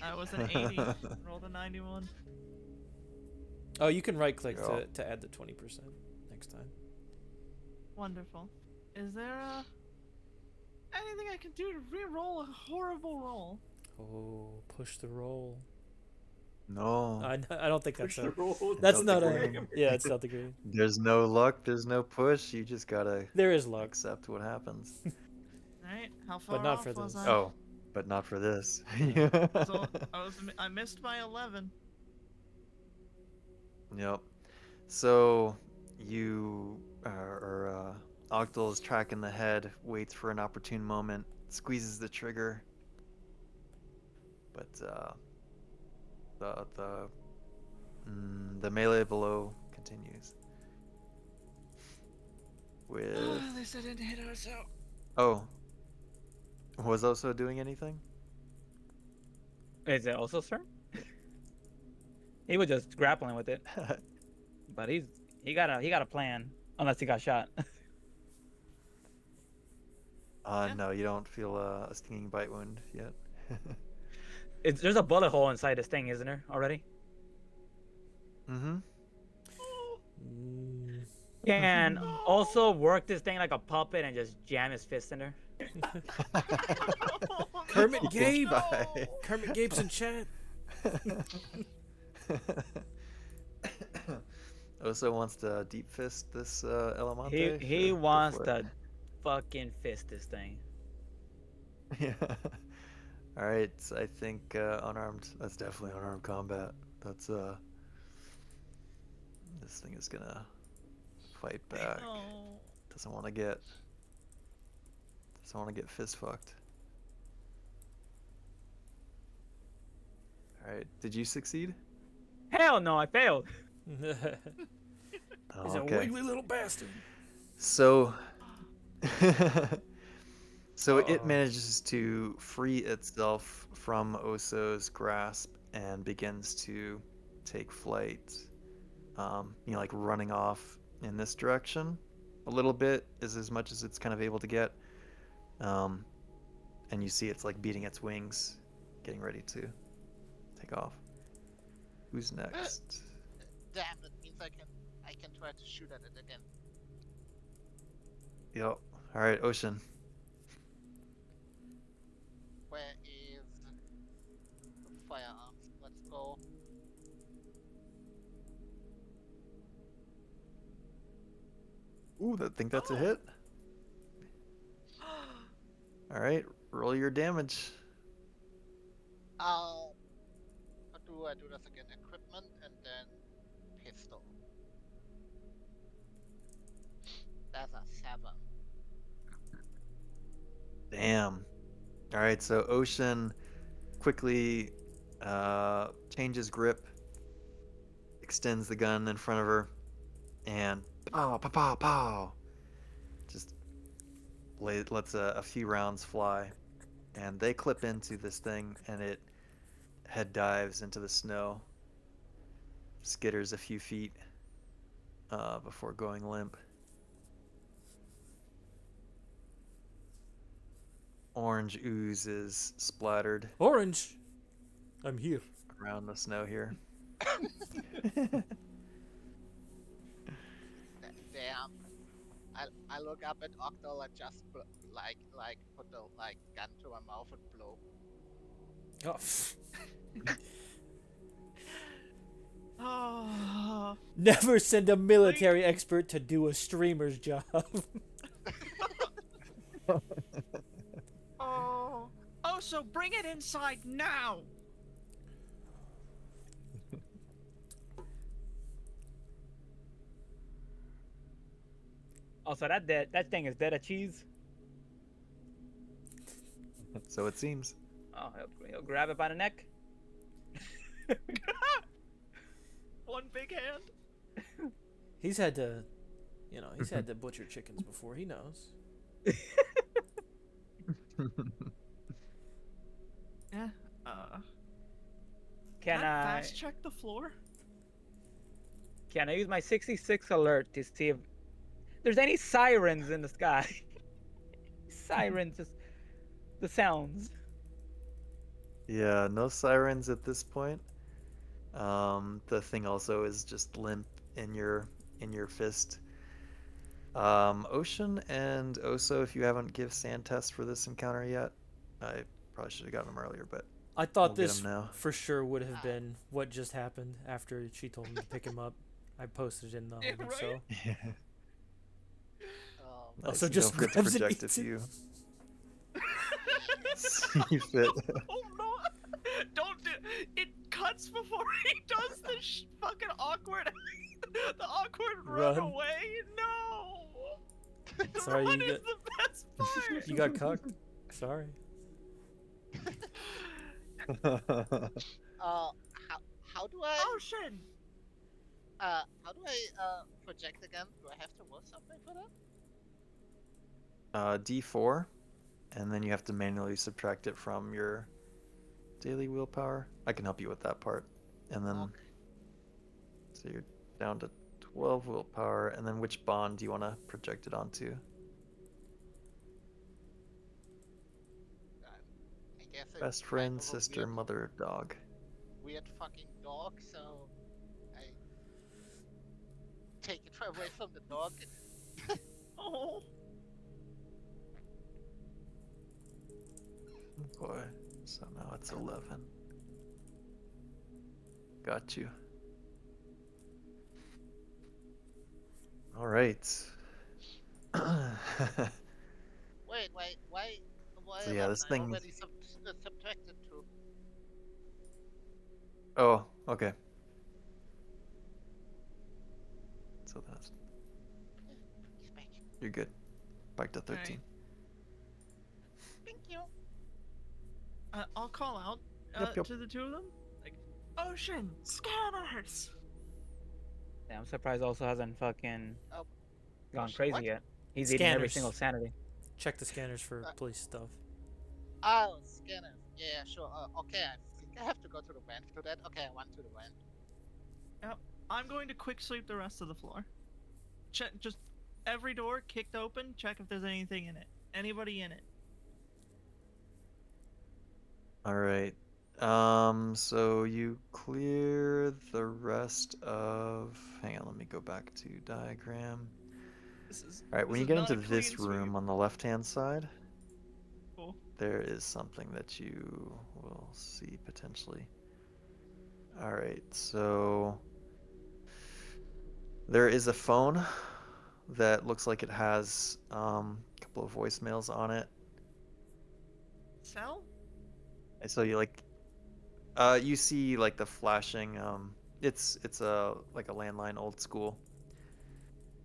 Speaker 4: I was an 80. Rolled a 91.
Speaker 2: Oh, you can right click
Speaker 1: Yeah.
Speaker 2: to add the 20% next time.
Speaker 4: Wonderful. Is there anything I can do to re-roll a horrible roll?
Speaker 2: Oh, push the roll.
Speaker 1: No.
Speaker 2: I don't think
Speaker 5: Push
Speaker 2: that's
Speaker 5: the roll.
Speaker 2: that's
Speaker 1: Don't
Speaker 2: not
Speaker 1: think
Speaker 2: a
Speaker 1: we're gonna-
Speaker 2: yeah. It's not the green.
Speaker 1: There's no luck, there's no push. You just gotta
Speaker 2: There is luck.
Speaker 1: accept what happens.
Speaker 4: Right? How far
Speaker 2: But not
Speaker 4: off
Speaker 2: for
Speaker 4: was
Speaker 2: this.
Speaker 4: I?
Speaker 1: Oh, but not for this.
Speaker 4: So I missed by 11.
Speaker 1: Yep. So you Octal is tracking the head, waits for an opportune moment, squeezes the trigger, but the melee below continues. With
Speaker 4: At least I didn't hit Oso.
Speaker 1: oh, was Oso doing anything?
Speaker 8: Is it also sir? He was just grappling with it, but he got a plan, unless he got shot.
Speaker 4: Yeah.
Speaker 1: No, you don't feel a stinging bite wound yet.
Speaker 8: There's a bullet hole inside this thing, isn't there already?
Speaker 1: Mm-hmm.
Speaker 2: Mm.
Speaker 8: Can also work this thing like a puppet and just jam his fist in there.
Speaker 2: Kermit
Speaker 1: You can
Speaker 2: Gabe.
Speaker 1: try.
Speaker 2: Kermit Gabe's in chat.
Speaker 1: Oso wants to deep fist this Elemante.
Speaker 8: He
Speaker 1: Sure, go
Speaker 8: wants
Speaker 1: for
Speaker 8: to
Speaker 1: it.
Speaker 8: fucking fist this thing.
Speaker 1: Yeah. All right. So I think unarmed. That's definitely unarmed combat. That's This thing is gonna fight back.
Speaker 4: Oh.
Speaker 1: Doesn't want to get fist fucked. All right. Did you succeed?
Speaker 8: Hell no, I failed.
Speaker 2: He's
Speaker 1: Oh,
Speaker 2: a
Speaker 1: okay.
Speaker 2: wiggly little bastard.
Speaker 1: So, so it
Speaker 2: Uh-oh.
Speaker 1: manages to free itself from Oso's grasp and begins to take flight. Like running off in this direction a little bit is as much as it's kind of able to get. And you see it's like beating its wings, getting ready to take off. Who's next?
Speaker 7: Damn, that means I can try to shoot at it again.
Speaker 1: Yep. All right, Ocean.
Speaker 7: Where is the firearms? Let's go.
Speaker 1: Ooh, I think that's a hit. All right, roll your damage.
Speaker 7: How do I do this again? Equipment and then pistol. That's a 7.
Speaker 1: Damn. All right, so Ocean quickly changes grip, extends the gun in front of her, and pow, pow, pow, pow. Just lets a few rounds fly, and they clip into this thing, and it head dives into the snow, skitters a few feet before going limp. Orange ooze is splattered
Speaker 2: Orange. I'm here.
Speaker 1: around the snow here.
Speaker 7: I look up at Octal and just like put the like gun to my mouth and blow.
Speaker 2: Oh,
Speaker 4: Oh,
Speaker 2: never send a military expert to do a streamer's job.
Speaker 4: oh, oh! So bring it inside now.
Speaker 8: Also, that thing is dead of cheese.
Speaker 1: So it seems.
Speaker 8: Oh, he'll grab it by the neck.
Speaker 4: One big hand.
Speaker 2: He's had to, he's had to butcher chickens before. He knows.
Speaker 4: Yeah.
Speaker 8: Can I
Speaker 4: fast check the floor?
Speaker 8: can I use my 66 alert to see if there's any sirens in the sky? Sirens, just the sounds.
Speaker 1: Yeah, no sirens at this point. The thing also is just limp in your fist. Ocean and Oso, if you haven't give sand tests for this encounter yet, I probably should have gotten them earlier, but
Speaker 2: I thought
Speaker 1: we'll get
Speaker 2: this
Speaker 1: 'em now.
Speaker 2: for sure would have been what just happened after she told him to pick him up. I posted it in the
Speaker 4: Yeah,
Speaker 2: home,
Speaker 4: right?
Speaker 2: so
Speaker 1: Yeah.
Speaker 7: Um,
Speaker 2: Also
Speaker 1: Nice, you
Speaker 2: just
Speaker 1: don't forget to
Speaker 2: grabs and
Speaker 1: project
Speaker 2: eats
Speaker 1: if
Speaker 2: it.
Speaker 1: you see fit.
Speaker 4: Oh no! Don't do it. Cuts before he does the fucking awkward, the awkward run
Speaker 2: Run.
Speaker 4: away. No. The
Speaker 2: Sorry,
Speaker 4: run
Speaker 2: you
Speaker 4: is the best part.
Speaker 2: you got cucked. Sorry.
Speaker 7: how do I
Speaker 4: Ocean.
Speaker 7: project again? Do I have to roll something for that?
Speaker 1: D4, and then you have to manually subtract it from your daily willpower. I can help you with that part. And then,
Speaker 7: Okay.
Speaker 1: so you're down to 12 willpower, and then which bond do you want to project it onto?
Speaker 7: I guess it's
Speaker 1: Best
Speaker 7: kind
Speaker 1: friend,
Speaker 7: of a
Speaker 1: sister,
Speaker 7: weird,
Speaker 1: mother, dog.
Speaker 7: weird fucking dog. So I take it away from the dog.
Speaker 4: Oh.
Speaker 1: Boy, so now it's 11. Got you. All right.
Speaker 7: Wait, why
Speaker 1: So yeah,
Speaker 7: am
Speaker 1: this
Speaker 7: I
Speaker 1: thing-
Speaker 7: already subtracted to?
Speaker 1: Oh, okay. So that's
Speaker 7: He's back.
Speaker 1: you're good. Back to 13.
Speaker 7: Thank you.
Speaker 4: I'll call out
Speaker 1: Yep.
Speaker 4: to the two of them. Like, Ocean scanners.
Speaker 8: Yeah, I'm surprised also hasn't fucking
Speaker 7: Oh,
Speaker 8: gone
Speaker 7: sh-
Speaker 8: crazy
Speaker 7: what?
Speaker 8: yet. He's eating every
Speaker 2: Scanners.
Speaker 8: single sanity.
Speaker 2: Check the scanners for police stuff.
Speaker 7: Oh, scanner. Yeah, sure. Okay, I think I have to go to the vent for that. Okay, I went to the vent.
Speaker 4: I'm going to quick sweep the rest of the floor. Check just every door kicked open. Check if there's anything in it. Anybody in it?
Speaker 1: All right. So you clear the rest of. Hang on, let me go back to diagram.
Speaker 4: This is
Speaker 1: All right, when
Speaker 4: this
Speaker 1: you
Speaker 4: is
Speaker 1: get
Speaker 4: not
Speaker 1: into
Speaker 4: a
Speaker 1: this
Speaker 4: clean
Speaker 1: room
Speaker 4: sweep.
Speaker 1: on the left-hand side,
Speaker 4: Cool.
Speaker 1: there is something that you will see potentially. All right, so there is a phone that looks like it has a couple of voicemails on it.
Speaker 4: Cell?
Speaker 1: And so you see like the flashing. It's a like a landline, old school,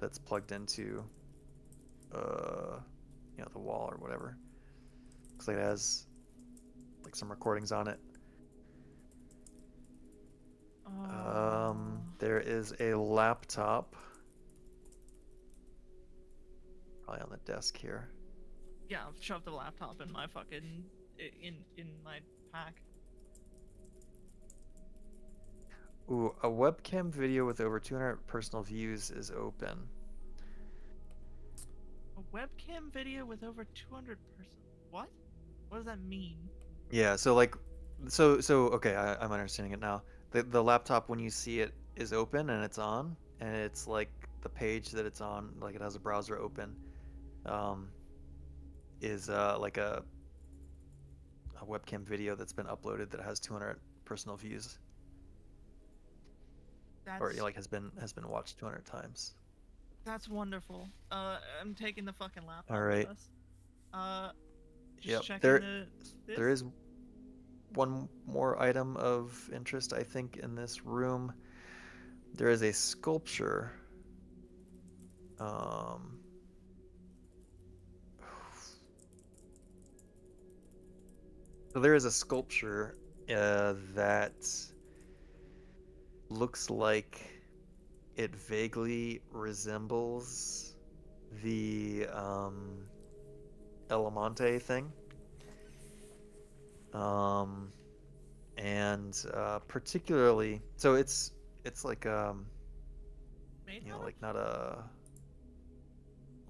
Speaker 1: that's plugged into the wall or whatever. Looks like it has like some recordings on it. There is a laptop probably on the desk here.
Speaker 4: Yeah, I've shoved the laptop in my fucking in my pack.
Speaker 1: Ooh, a webcam video with over 200 personal views is open.
Speaker 4: A webcam video with over 200 person. What? What does that mean?
Speaker 1: Yeah, so like, so okay, I'm understanding it now. The laptop, when you see it, is open and it's on, and it's like the page that it's on, like it has a browser open, um, is like a webcam video that's been uploaded that has 200 personal views, or
Speaker 4: That's
Speaker 1: like has been watched 200 times.
Speaker 4: that's wonderful. I'm taking the fucking laptop
Speaker 1: All
Speaker 4: with
Speaker 1: right.
Speaker 4: us. Uh, just
Speaker 1: Yep.
Speaker 4: checking this.
Speaker 1: There is one more item of interest, I think, in this room. There is a sculpture. Um, so there is a sculpture that looks like it vaguely resembles the Elamante thing. And particularly, so it's like
Speaker 4: Made
Speaker 1: you know,
Speaker 4: out of?
Speaker 1: like not a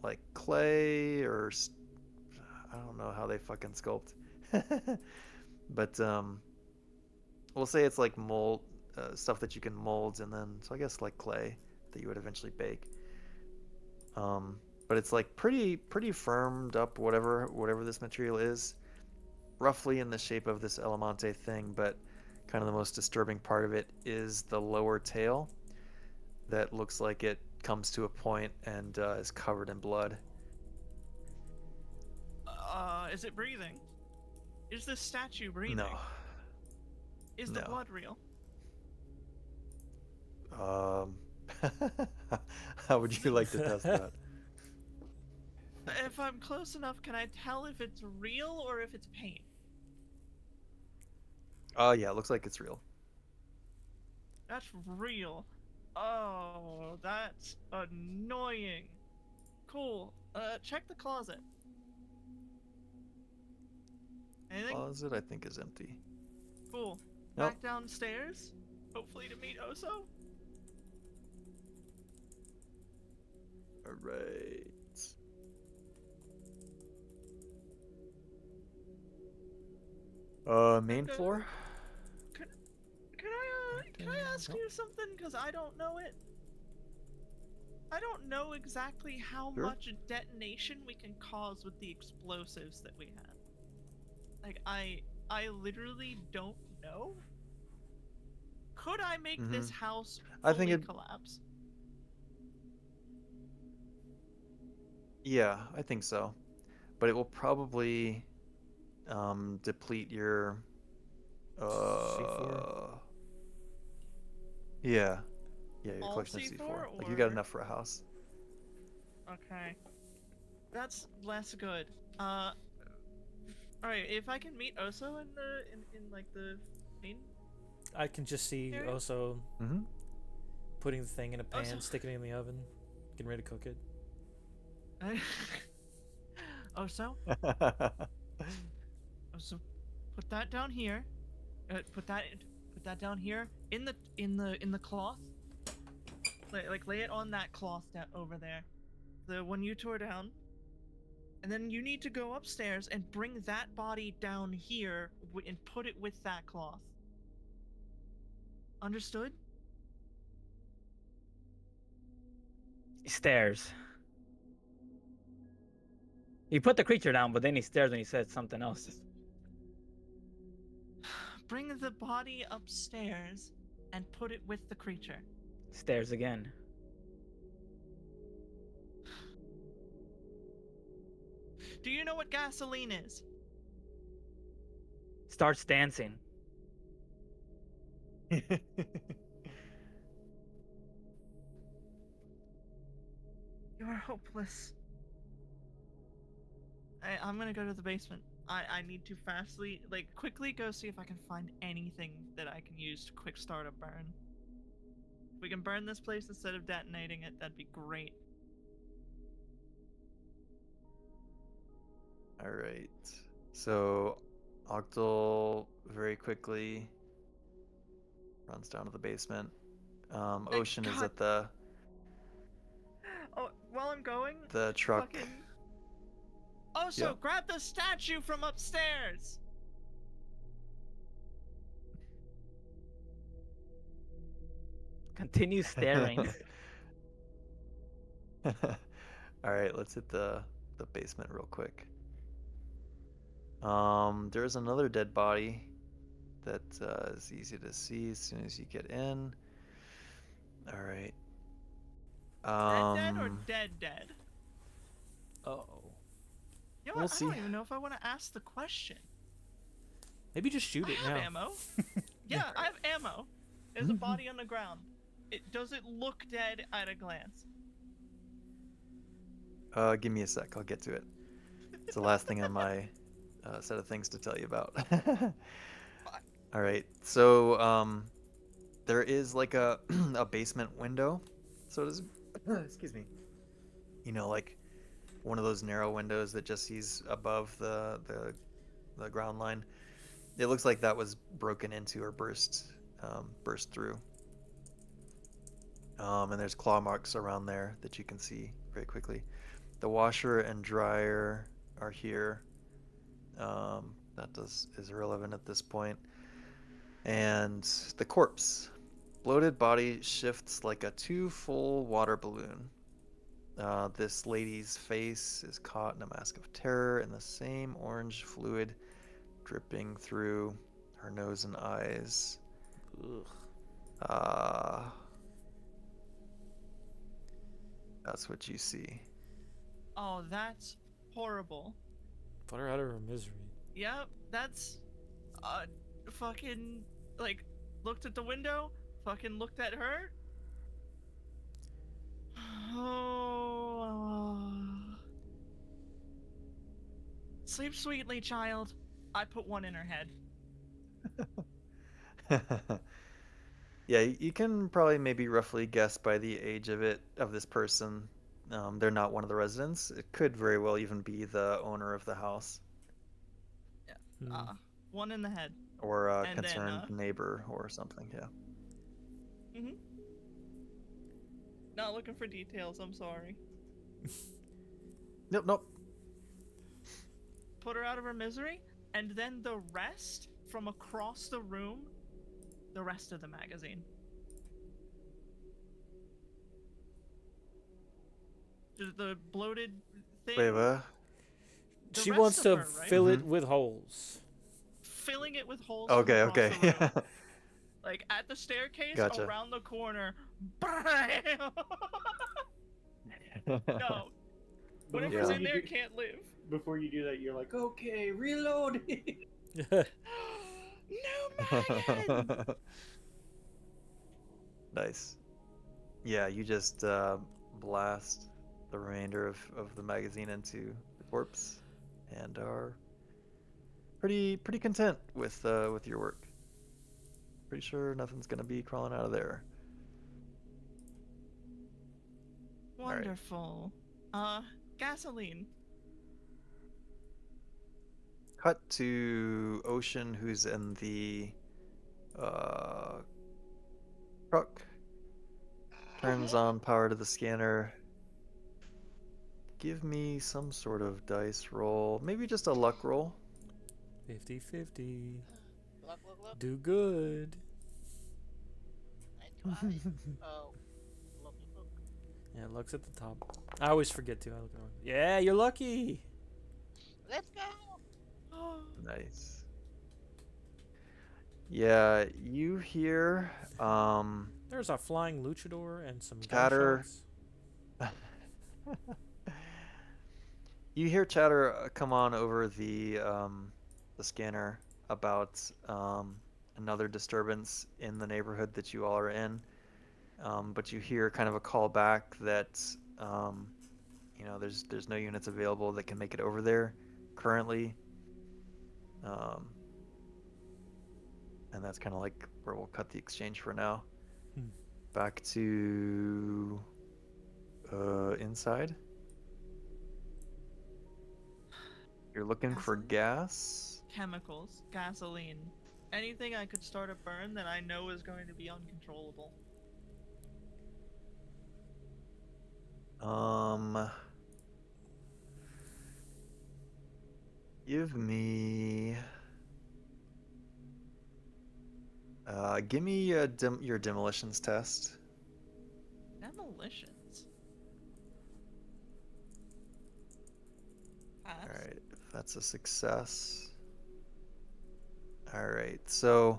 Speaker 1: like clay or I don't know how they fucking sculpt. But we'll say it's like mold stuff that you can mold, and then so I guess like clay that you would eventually bake. But it's like pretty firmed up, whatever this material is, roughly in the shape of this Elamante thing. But kind of the most disturbing part of it is the lower tail that looks like it comes to a point and is covered in blood.
Speaker 4: Is it breathing? Is this statue breathing?
Speaker 1: No.
Speaker 4: Is the
Speaker 1: No.
Speaker 4: blood real?
Speaker 1: Um, how would you like to test that?
Speaker 4: If I'm close enough, can I tell if it's real or if it's paint?
Speaker 1: Oh yeah, it looks like it's real.
Speaker 4: That's real. Oh, that's annoying. Cool. Check the closet. Anything?
Speaker 1: Closet, I think, is empty.
Speaker 4: Cool.
Speaker 1: Nope.
Speaker 4: Back downstairs, hopefully to meet Oso.
Speaker 1: All right. Main
Speaker 4: Okay.
Speaker 1: floor.
Speaker 4: Can I ask you something? Cause I don't know it. I don't know exactly how
Speaker 1: Sure.
Speaker 4: much detonation we can cause with the explosives that we have. Like I literally don't know. Could I make this house
Speaker 1: I
Speaker 4: fully
Speaker 1: think it-
Speaker 4: collapse?
Speaker 1: Yeah, I think so. But it will probably deplete your
Speaker 2: C4?
Speaker 1: Yeah. Yeah, your
Speaker 4: All
Speaker 1: collection of
Speaker 4: C4
Speaker 1: C4. Like you got
Speaker 4: or-
Speaker 1: enough for a house.
Speaker 4: Okay. That's less good. Alright, if I can meet Oso in like the main.
Speaker 2: I can just see
Speaker 4: Area?
Speaker 2: Oso
Speaker 1: Mm-hmm.
Speaker 2: putting the thing in a pan,
Speaker 4: Oso-
Speaker 2: sticking it in the oven, getting ready to cook it.
Speaker 4: Oso? Oso, put that down here. Put that down here in the cloth. Lay it on that cloth over there, the one you tore down. And then you need to go upstairs and bring that body down here and put it with that cloth. Understood?
Speaker 8: He stares. He put the creature down, but then he stares when he said something else.
Speaker 4: Bring the body upstairs and put it with the creature.
Speaker 8: Stares again.
Speaker 4: Do you know what gasoline is?
Speaker 8: Starts dancing.
Speaker 4: You're hopeless. I'm gonna go to the basement. I need to quickly go see if I can find anything that I can use to quick start a burn. If we can burn this place instead of detonating it, that'd be great.
Speaker 1: All right. So Octal very quickly runs down to the basement. Ocean is
Speaker 4: God.
Speaker 1: at the
Speaker 4: Oh, while I'm going,
Speaker 1: truck.
Speaker 4: fucking. Oh, so
Speaker 1: Yeah.
Speaker 4: grab the statue from upstairs.
Speaker 8: Continue staring.
Speaker 1: All right, let's hit the basement real quick. There's another dead body that is easy to see as soon as you get in. All right.
Speaker 4: Dead or
Speaker 1: Um,
Speaker 4: dead?
Speaker 2: Uh-oh.
Speaker 4: You know
Speaker 1: we'll
Speaker 4: what? I
Speaker 1: see.
Speaker 4: don't even know if I want to ask the question.
Speaker 2: Maybe just shoot
Speaker 4: I
Speaker 2: it
Speaker 4: have
Speaker 2: now.
Speaker 4: ammo. Yeah, I have ammo. There's a body on the ground. Does it look dead at a glance?
Speaker 1: Give me a sec. I'll get to it. It's the last thing on my set of things to tell you about. All right. So, there is like a a basement window. So does excuse me. You know, like one of those narrow windows that just sees above the ground line. It looks like that was broken into or burst through. And there's claw marks around there that you can see very quickly. The washer and dryer are here. Is irrelevant at this point. And the corpse. Bloated body shifts like a too-full water balloon. This lady's face is caught in a mask of terror, and the same orange fluid dripping through her nose and eyes.
Speaker 2: Ugh.
Speaker 1: Uh, that's what you see.
Speaker 4: Oh, that's horrible.
Speaker 2: Put her out of her misery.
Speaker 4: Yep, that's fucking like looked at the window, fucking looked at her. Oh. Sleep sweetly, child. I put one in her head.
Speaker 1: Yeah, you can probably maybe roughly guess by the age of this person. They're not one of the residents. It could very well even be the owner of the house
Speaker 2: Hmm.
Speaker 4: One in the head.
Speaker 1: or a
Speaker 4: And then,
Speaker 1: concerned neighbor or something. Yeah.
Speaker 4: Mhm. Not looking for details, I'm sorry.
Speaker 1: Nope.
Speaker 4: Put her out of her misery, and then the rest from across the room, the rest of the magazine. The bloated thing.
Speaker 1: Wait, what?
Speaker 4: The
Speaker 2: She
Speaker 4: rest
Speaker 2: wants
Speaker 4: of
Speaker 2: to
Speaker 4: her, right?
Speaker 2: fill it
Speaker 1: Mhm.
Speaker 2: with holes.
Speaker 4: Filling it with holes
Speaker 1: Okay,
Speaker 4: from across the room.
Speaker 1: okay.
Speaker 4: Like at the staircase,
Speaker 1: Gotcha.
Speaker 4: around the corner. BAM! No.
Speaker 5: But
Speaker 4: Whatever's
Speaker 5: before
Speaker 4: in
Speaker 5: you
Speaker 4: there
Speaker 5: do-
Speaker 4: can't live.
Speaker 5: Before you do that, you're like, okay, reload.
Speaker 4: No magazine!
Speaker 1: Nice. Yeah, you just blast the remainder of the magazine into the corpse, and are pretty content with your work. Pretty sure nothing's gonna be crawling out of there. All right.
Speaker 4: Wonderful. Gasoline.
Speaker 1: Cut to Ocean, who's in the uh, truck. Turns on power to the scanner. Give me some sort of dice roll. Maybe just a luck roll.
Speaker 2: 50-50.
Speaker 7: Look.
Speaker 2: Do good.
Speaker 7: 9 twice. Oh, look.
Speaker 2: Yeah, luck's at the top. I always forget to. I look around. Yeah, you're lucky.
Speaker 7: Let's go.
Speaker 1: Nice. Yeah, you hear
Speaker 2: There's a flying luchador and some
Speaker 1: chatter.
Speaker 2: gunshots.
Speaker 1: You hear chatter come on over the scanner about another disturbance in the neighborhood that you all are in. But you hear kind of a call back that there's no units available that can make it over there currently. And that's kind of like where we'll cut the exchange for now. Back to inside. You're looking for
Speaker 4: Gasoline?
Speaker 1: gas.
Speaker 4: Chemicals. Gasoline. Anything I could start a burn that I know is going to be uncontrollable.
Speaker 1: Give me give me your demolitions test.
Speaker 4: Demolitions.
Speaker 1: All right, that's a success. All right, so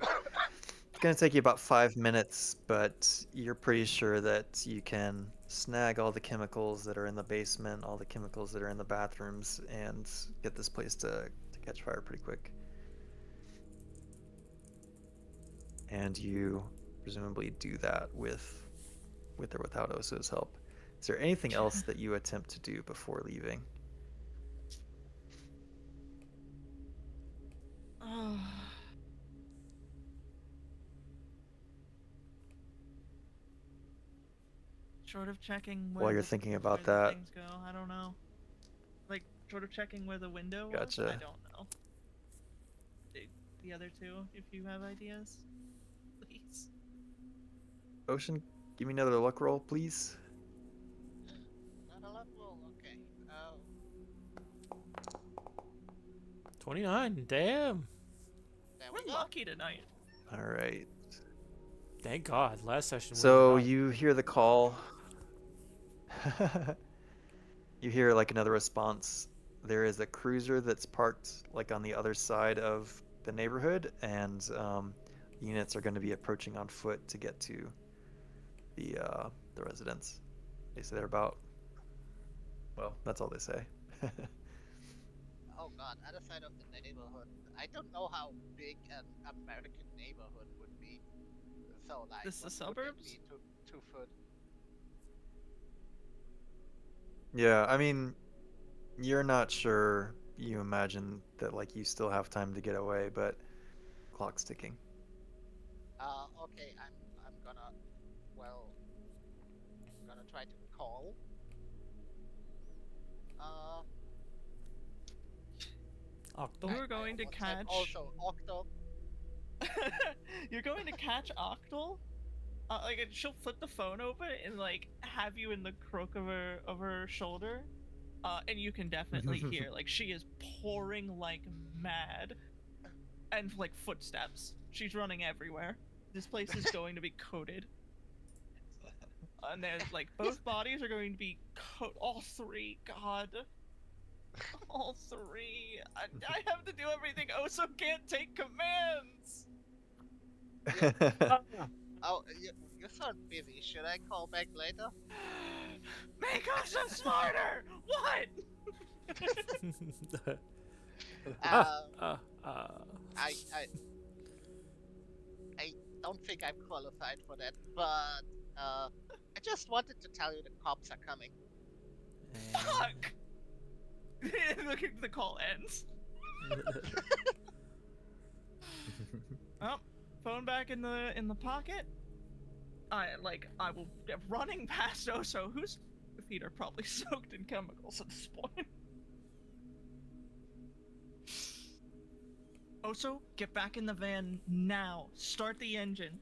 Speaker 1: it's gonna take you about 5 minutes, but you're pretty sure that you can snag all the chemicals that are in the basement, all the chemicals that are in the bathrooms, and get this place to catch fire pretty quick. And you presumably do that with or without Oso's help. Is there anything else that you attempt to do before leaving?
Speaker 4: Oh. Short of checking
Speaker 1: While
Speaker 4: where
Speaker 1: you're
Speaker 4: the
Speaker 1: thinking
Speaker 4: where
Speaker 1: about
Speaker 4: the
Speaker 1: that,
Speaker 4: things go, I don't know. Like short of checking where the window was,
Speaker 1: Gotcha.
Speaker 4: I don't know. The other two, if you have ideas, please.
Speaker 1: Ocean, give me another luck roll, please.
Speaker 7: Not a luck roll. Okay. Oh,
Speaker 2: 29. Damn.
Speaker 7: there
Speaker 4: We're
Speaker 7: we go.
Speaker 4: lucky tonight.
Speaker 1: All right.
Speaker 2: Thank God. Last session we
Speaker 1: So
Speaker 2: were not.
Speaker 1: you hear the call. You hear like another response. There is a cruiser that's parked like on the other side of the neighborhood, and units are going to be approaching on foot to get to the residence. They say they're about. Well, that's all they say.
Speaker 7: Oh God, other side of the neighborhood. I don't know how big an American neighborhood would be. So like,
Speaker 4: This the
Speaker 7: what would that
Speaker 4: suburbs?
Speaker 7: be? 2 foot.
Speaker 1: Yeah, I mean, you're not sure. You imagine that like you still have time to get away, but clock's ticking.
Speaker 7: Okay. I'm gonna. Well, I'm gonna try to call. Uh,
Speaker 2: Octo?
Speaker 4: You're going to
Speaker 7: almost said
Speaker 4: catch.
Speaker 7: also Octo.
Speaker 4: You're going to catch Octal. Like she'll flip the phone open and like have you in the crook of her shoulder, and you can definitely hear like she is pouring like mad, and like footsteps. She's running everywhere. This place is going to be coated, and there's like both bodies are going to be all three. God, all three. I have to do everything. Oso can't take commands.
Speaker 7: Oh, you sound busy. Should I call back later?
Speaker 4: Make Oso smarter. What?
Speaker 2: Ah,
Speaker 7: Um,
Speaker 2: uh.
Speaker 7: I don't think I'm qualified for that, but I just wanted to tell you the cops are coming.
Speaker 4: Fuck. Look at the call ends. Oh, phone back in the pocket. I will running past Oso, whose feet are probably soaked in chemicals at this point. Oso, get back in the van now. Start the engine.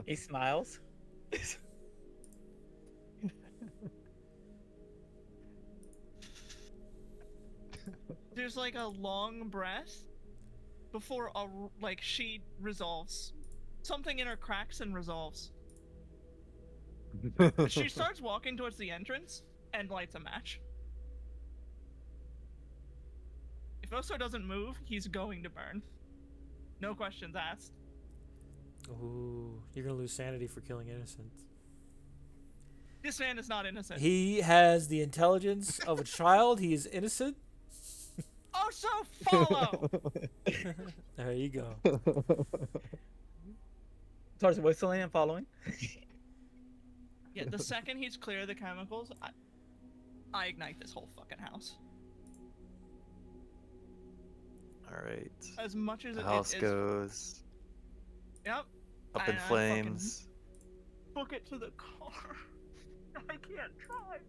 Speaker 8: He smiles.
Speaker 4: There's like a long breath before she resolves. Something in her cracks and resolves. She starts walking towards the entrance and lights a match. If Oso doesn't move, he's going to burn. No questions asked.
Speaker 2: Ooh, you're gonna lose sanity for killing innocents.
Speaker 4: This man is not innocent.
Speaker 2: He has the intelligence of a child. He is innocent.
Speaker 4: Oso, follow!
Speaker 2: There you go.
Speaker 8: Starts whistling and following.
Speaker 4: Yeah, the second he's clear of the chemicals, I ignite this whole fucking house.
Speaker 1: All right.
Speaker 4: As much as
Speaker 1: The
Speaker 4: it
Speaker 1: house
Speaker 4: is.
Speaker 1: goes
Speaker 4: Yep.
Speaker 1: up in
Speaker 4: I
Speaker 1: flames.
Speaker 4: Book it to the car. I can't drive.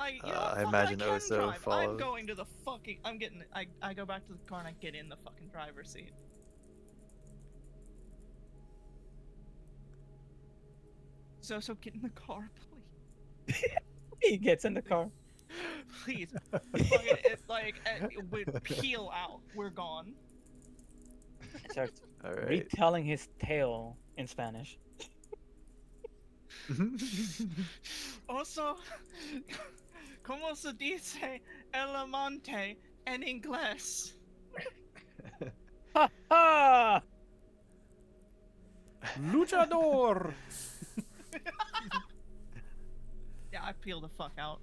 Speaker 4: You know what,
Speaker 1: I
Speaker 4: fuck it,
Speaker 1: imagine
Speaker 4: can
Speaker 1: Oso
Speaker 4: drive. I'm
Speaker 1: follows.
Speaker 4: going to the fucking. I go back to the car and I get in the fucking driver's seat. So get in the car, please.
Speaker 8: He gets in the car.
Speaker 4: Please. Fucking, we peel out. We're gone.
Speaker 8: Starts
Speaker 1: All right.
Speaker 8: retelling his tale in Spanish.
Speaker 4: Also, ¿cómo se dice el amante en inglés?
Speaker 8: Ha ha!
Speaker 2: Luchador.
Speaker 4: Yeah, I peel the fuck out.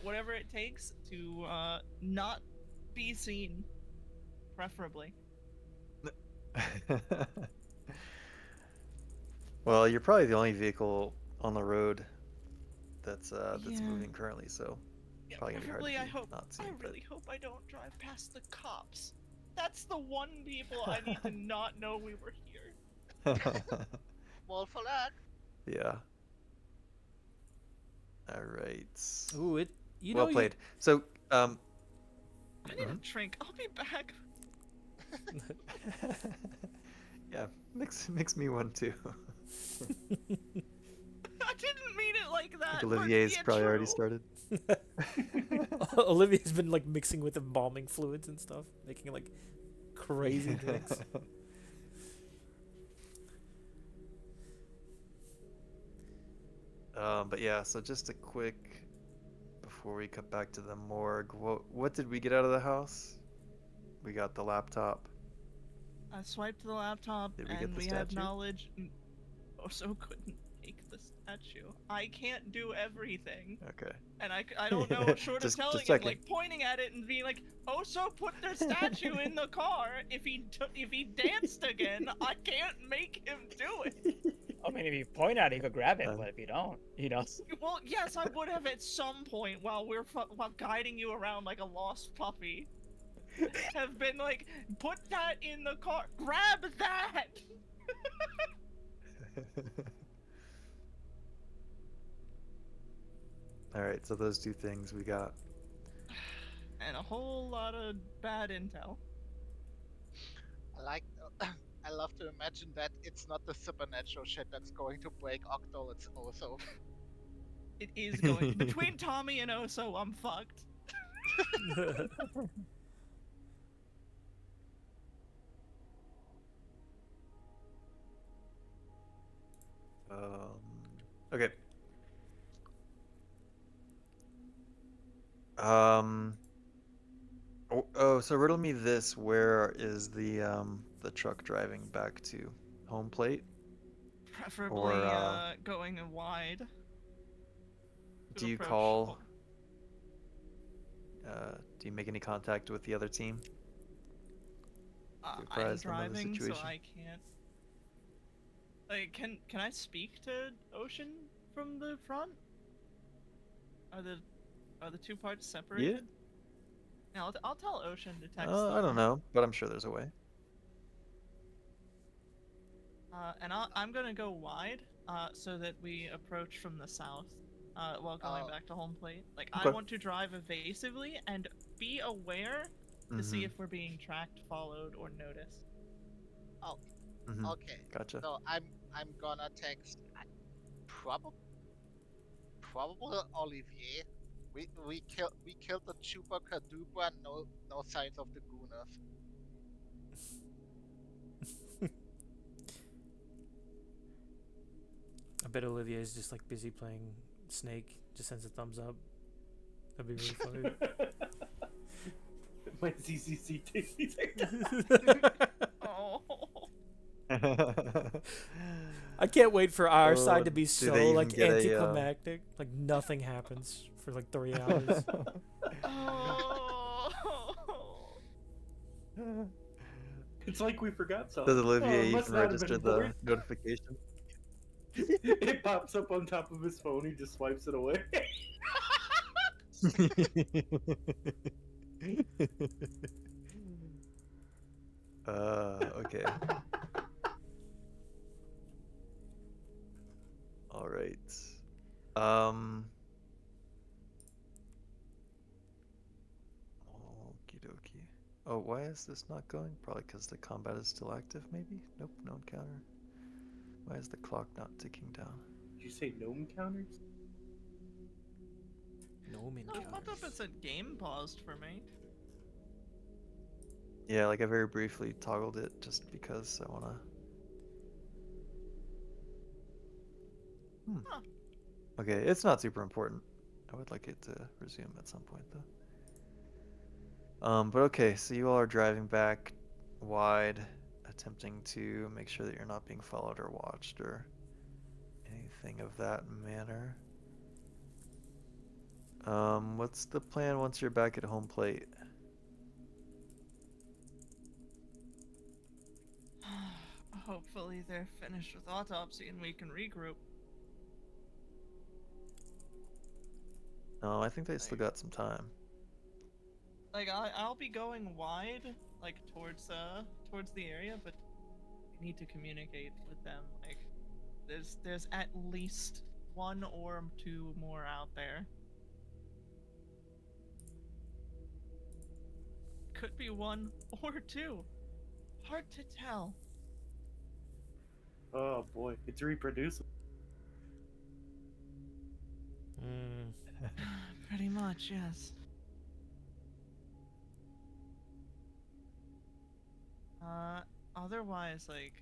Speaker 4: Whatever it takes to not be seen, preferably.
Speaker 1: Well, you're probably the only vehicle on the road that's
Speaker 4: Yeah.
Speaker 1: moving currently, so
Speaker 4: Yeah,
Speaker 1: probably gonna be hard to
Speaker 4: preferably,
Speaker 1: be not seen.
Speaker 4: I really hope I don't drive past the cops. That's the one people I need to not know we were here.
Speaker 1: But...
Speaker 7: Well, for luck.
Speaker 1: Yeah. All right.
Speaker 2: Ooh, it. You
Speaker 1: Well
Speaker 2: know
Speaker 1: played. So,
Speaker 4: I need a drink. I'll be back.
Speaker 1: yeah, mix me one too.
Speaker 4: I didn't mean it like that.
Speaker 1: Olivier's
Speaker 4: but
Speaker 1: probably already
Speaker 4: true.
Speaker 1: started.
Speaker 2: Olivia's been like mixing with embalming fluids and stuff, making like crazy drinks.
Speaker 1: But yeah, so just a quick before we cut back to the morgue. What did we get out of the house? We got the laptop.
Speaker 4: I swiped the laptop,
Speaker 1: Did we get
Speaker 4: and
Speaker 1: the
Speaker 4: we have
Speaker 1: statue?
Speaker 4: knowledge. Oso couldn't make the statue. I can't do everything,
Speaker 1: Okay.
Speaker 4: and I don't know. Short of
Speaker 1: Just
Speaker 4: telling him,
Speaker 1: checking.
Speaker 4: like pointing at it and being like, "Oso put the statue in the car. If he danced again, I can't make him do it."
Speaker 8: I mean, if you point at it, you could grab it, but if you don't,
Speaker 4: Well, yes, I would have at some point while while guiding you around like a lost puppy. Have been like, put that in the car. Grab that.
Speaker 1: All right, so those two things we got.
Speaker 4: And a whole lot of bad intel.
Speaker 7: I like. I love to imagine that it's not the supernatural shit that's going to break Octo. It's also.
Speaker 4: It is going between Tommy and Oso. I'm fucked.
Speaker 1: Okay. Oh, so riddle me this: where is the truck driving back to home plate?
Speaker 4: Preferably
Speaker 1: Or,
Speaker 4: going wide.
Speaker 1: Do you
Speaker 4: approach
Speaker 1: call? Do you make any contact with the other team?
Speaker 4: I'm
Speaker 1: apprise them of the
Speaker 4: driving, so
Speaker 1: situation?
Speaker 4: I can't. Like, can I speak to Ocean from the front? Are the two parts separated? Yeah, I'll tell Ocean to text them.
Speaker 1: I don't know, but I'm sure there's a way.
Speaker 4: And I'm gonna go wide, so that we approach from the south, while going back to home plate. Like, I
Speaker 1: Okay.
Speaker 4: want to drive evasively and be aware to see if we're being tracked, followed, or noticed.
Speaker 7: Okay.
Speaker 1: Gotcha.
Speaker 7: So I'm gonna text. Probably Olivier. We killed the Chupa-Cadupa. No signs of the Gooners.
Speaker 2: I bet Olivier's just like busy playing Snake. Just sends a thumbs up. That'd be really funny.
Speaker 5: My CCCT.
Speaker 4: Oh.
Speaker 2: I can't wait for our
Speaker 1: Oh,
Speaker 2: side to be
Speaker 1: do
Speaker 2: so
Speaker 1: they even
Speaker 2: like
Speaker 1: get a,
Speaker 2: anticlimactic. Like nothing happens for like 3 hours.
Speaker 4: Oh.
Speaker 5: It's like we forgot something.
Speaker 1: Does Olivier
Speaker 5: it must
Speaker 1: even
Speaker 5: not have
Speaker 1: register
Speaker 5: been
Speaker 1: the
Speaker 5: worth-
Speaker 1: notification?
Speaker 5: It pops up on top of his phone. He just swipes it away.
Speaker 1: Okay. All right. Okie dokie. Oh, why is this not going? Probably because the combat is still active, maybe? Nope, no encounter. Why is the clock not ticking down?
Speaker 5: Did you say gnome counters?
Speaker 2: No
Speaker 4: No, it popped up. It said game paused for me.
Speaker 1: Yeah, like I very briefly toggled it just because I wanna.
Speaker 4: Huh.
Speaker 1: Okay, it's not super important. I would like it to resume at some point though. But okay, so you all are driving back wide, attempting to make sure that you're not being followed or watched or anything of that manner. What's the plan once you're back at home plate?
Speaker 4: Hopefully they're finished with autopsy and we can regroup.
Speaker 1: No, I think they still
Speaker 4: Like,
Speaker 1: got some time.
Speaker 4: I'll be going wide, like towards the area, but I need to communicate with them. Like, there's at least one or two more out there. Could be one or two. Hard to tell.
Speaker 5: Oh boy, it's reproducible.
Speaker 2: Mm.
Speaker 4: Pretty much, yes. Otherwise, like,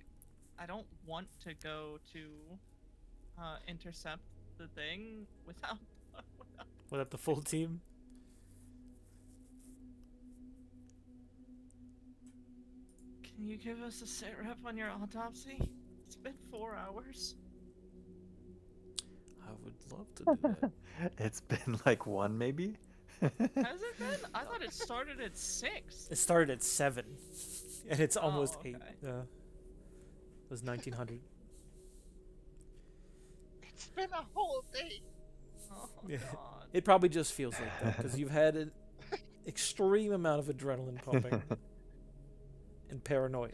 Speaker 4: I don't want to go to intercept the thing without
Speaker 2: Without the full team.
Speaker 4: Can you give us a sit rep on your autopsy? It's been 4 hours.
Speaker 2: I would love to do that.
Speaker 1: It's been like one maybe?
Speaker 4: Has it been? I thought it started at 6.
Speaker 2: It started at 7, and it's almost
Speaker 4: Oh,
Speaker 2: 8.
Speaker 4: okay.
Speaker 2: It was 1900.
Speaker 7: It's been a whole day.
Speaker 4: Oh,
Speaker 2: Yeah.
Speaker 4: God.
Speaker 2: It probably just feels like that because you've had an extreme amount of adrenaline pumping and paranoia.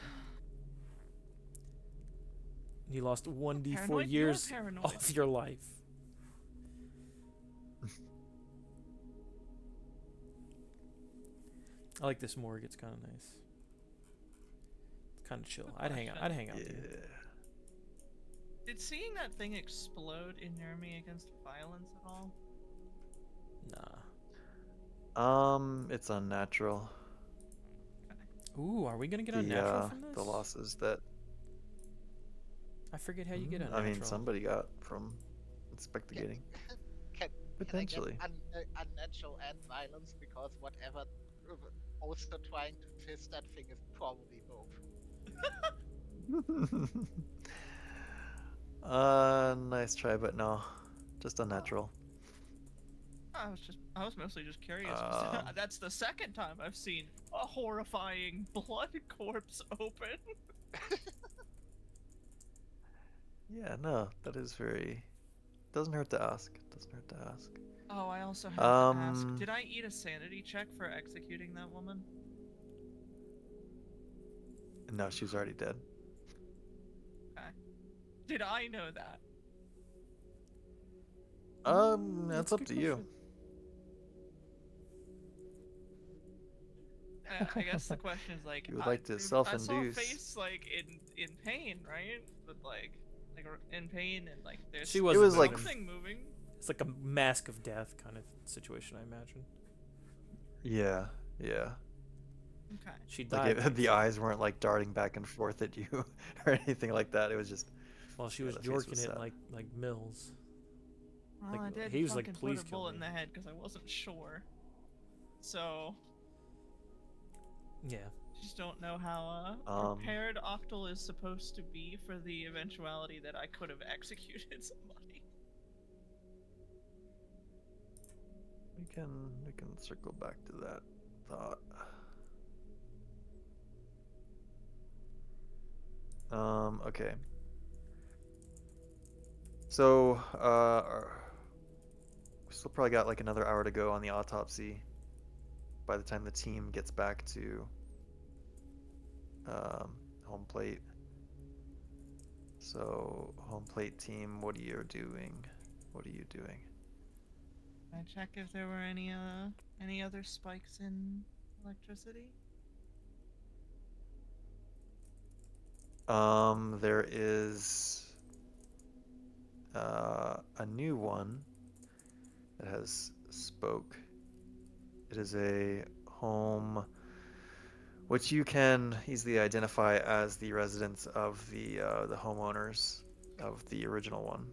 Speaker 2: You lost 1d4
Speaker 4: Paranoid?
Speaker 2: years
Speaker 4: You're paranoid.
Speaker 2: of your life. I like this morgue. It's kind of nice. It's kind of chill.
Speaker 4: Good
Speaker 2: I'd hang out. I'd hang out
Speaker 1: Yeah.
Speaker 2: there.
Speaker 4: Did seeing that thing explode inure me against violence at all?
Speaker 2: Nah.
Speaker 1: It's unnatural.
Speaker 2: Ooh, are we gonna get unnatural from this?
Speaker 1: The losses that
Speaker 2: I forget how you get
Speaker 1: I
Speaker 2: unnatural.
Speaker 1: mean somebody got from inspecting.
Speaker 7: Can
Speaker 1: Potentially.
Speaker 7: I get unnatural and violence because whatever also trying to twist that thing is probably both.
Speaker 1: Nice try, but no, just unnatural.
Speaker 4: I was mostly just curious. 'Cause
Speaker 1: Um.
Speaker 4: that's the second time I've seen a horrifying blood corpse open.
Speaker 1: Yeah, no, that is very. Doesn't hurt to ask. Doesn't hurt to ask.
Speaker 4: Oh, I also have to ask,
Speaker 1: Um.
Speaker 4: did I eat a sanity check for executing that woman?
Speaker 1: No, she was already dead.
Speaker 4: Okay. Did I know that?
Speaker 1: That's
Speaker 2: a
Speaker 1: up
Speaker 2: good
Speaker 1: to you.
Speaker 2: question.
Speaker 4: I guess the question is like,
Speaker 1: You would like to
Speaker 4: I saw a
Speaker 1: self-induce.
Speaker 4: face like in pain, right? But like in pain and like there's
Speaker 2: She
Speaker 1: It
Speaker 2: wasn't
Speaker 1: was like
Speaker 4: something moving.
Speaker 2: It's like a mask of death kind of situation, I imagine.
Speaker 1: Yeah, yeah.
Speaker 4: Okay.
Speaker 2: She
Speaker 1: Like
Speaker 2: died.
Speaker 1: the
Speaker 2: thankfully.
Speaker 1: eyes weren't like darting back and forth at you or anything like that. It was just
Speaker 2: Well, she
Speaker 1: yeah,
Speaker 2: was
Speaker 1: the face was
Speaker 2: jorking it
Speaker 1: sad.
Speaker 2: like Mills.
Speaker 4: Well,
Speaker 2: Like,
Speaker 4: I did
Speaker 2: he was like,
Speaker 4: fucking
Speaker 2: "Please
Speaker 4: put a
Speaker 2: kill
Speaker 4: bullet
Speaker 2: me."
Speaker 4: in the head because I wasn't sure. So
Speaker 2: Yeah.
Speaker 4: just don't know how prepared Octal is supposed to be for the eventuality that I could have executed somebody.
Speaker 1: we can circle back to that thought. Okay. So, we still probably got like another hour to go on the autopsy by the time the team gets back to home plate. So, home plate team, what are you doing? What are you doing?
Speaker 4: I check if there were any other spikes in electricity.
Speaker 1: There is a new one that has spoke. It is a home which you can easily identify as the residence of the homeowners of the original one.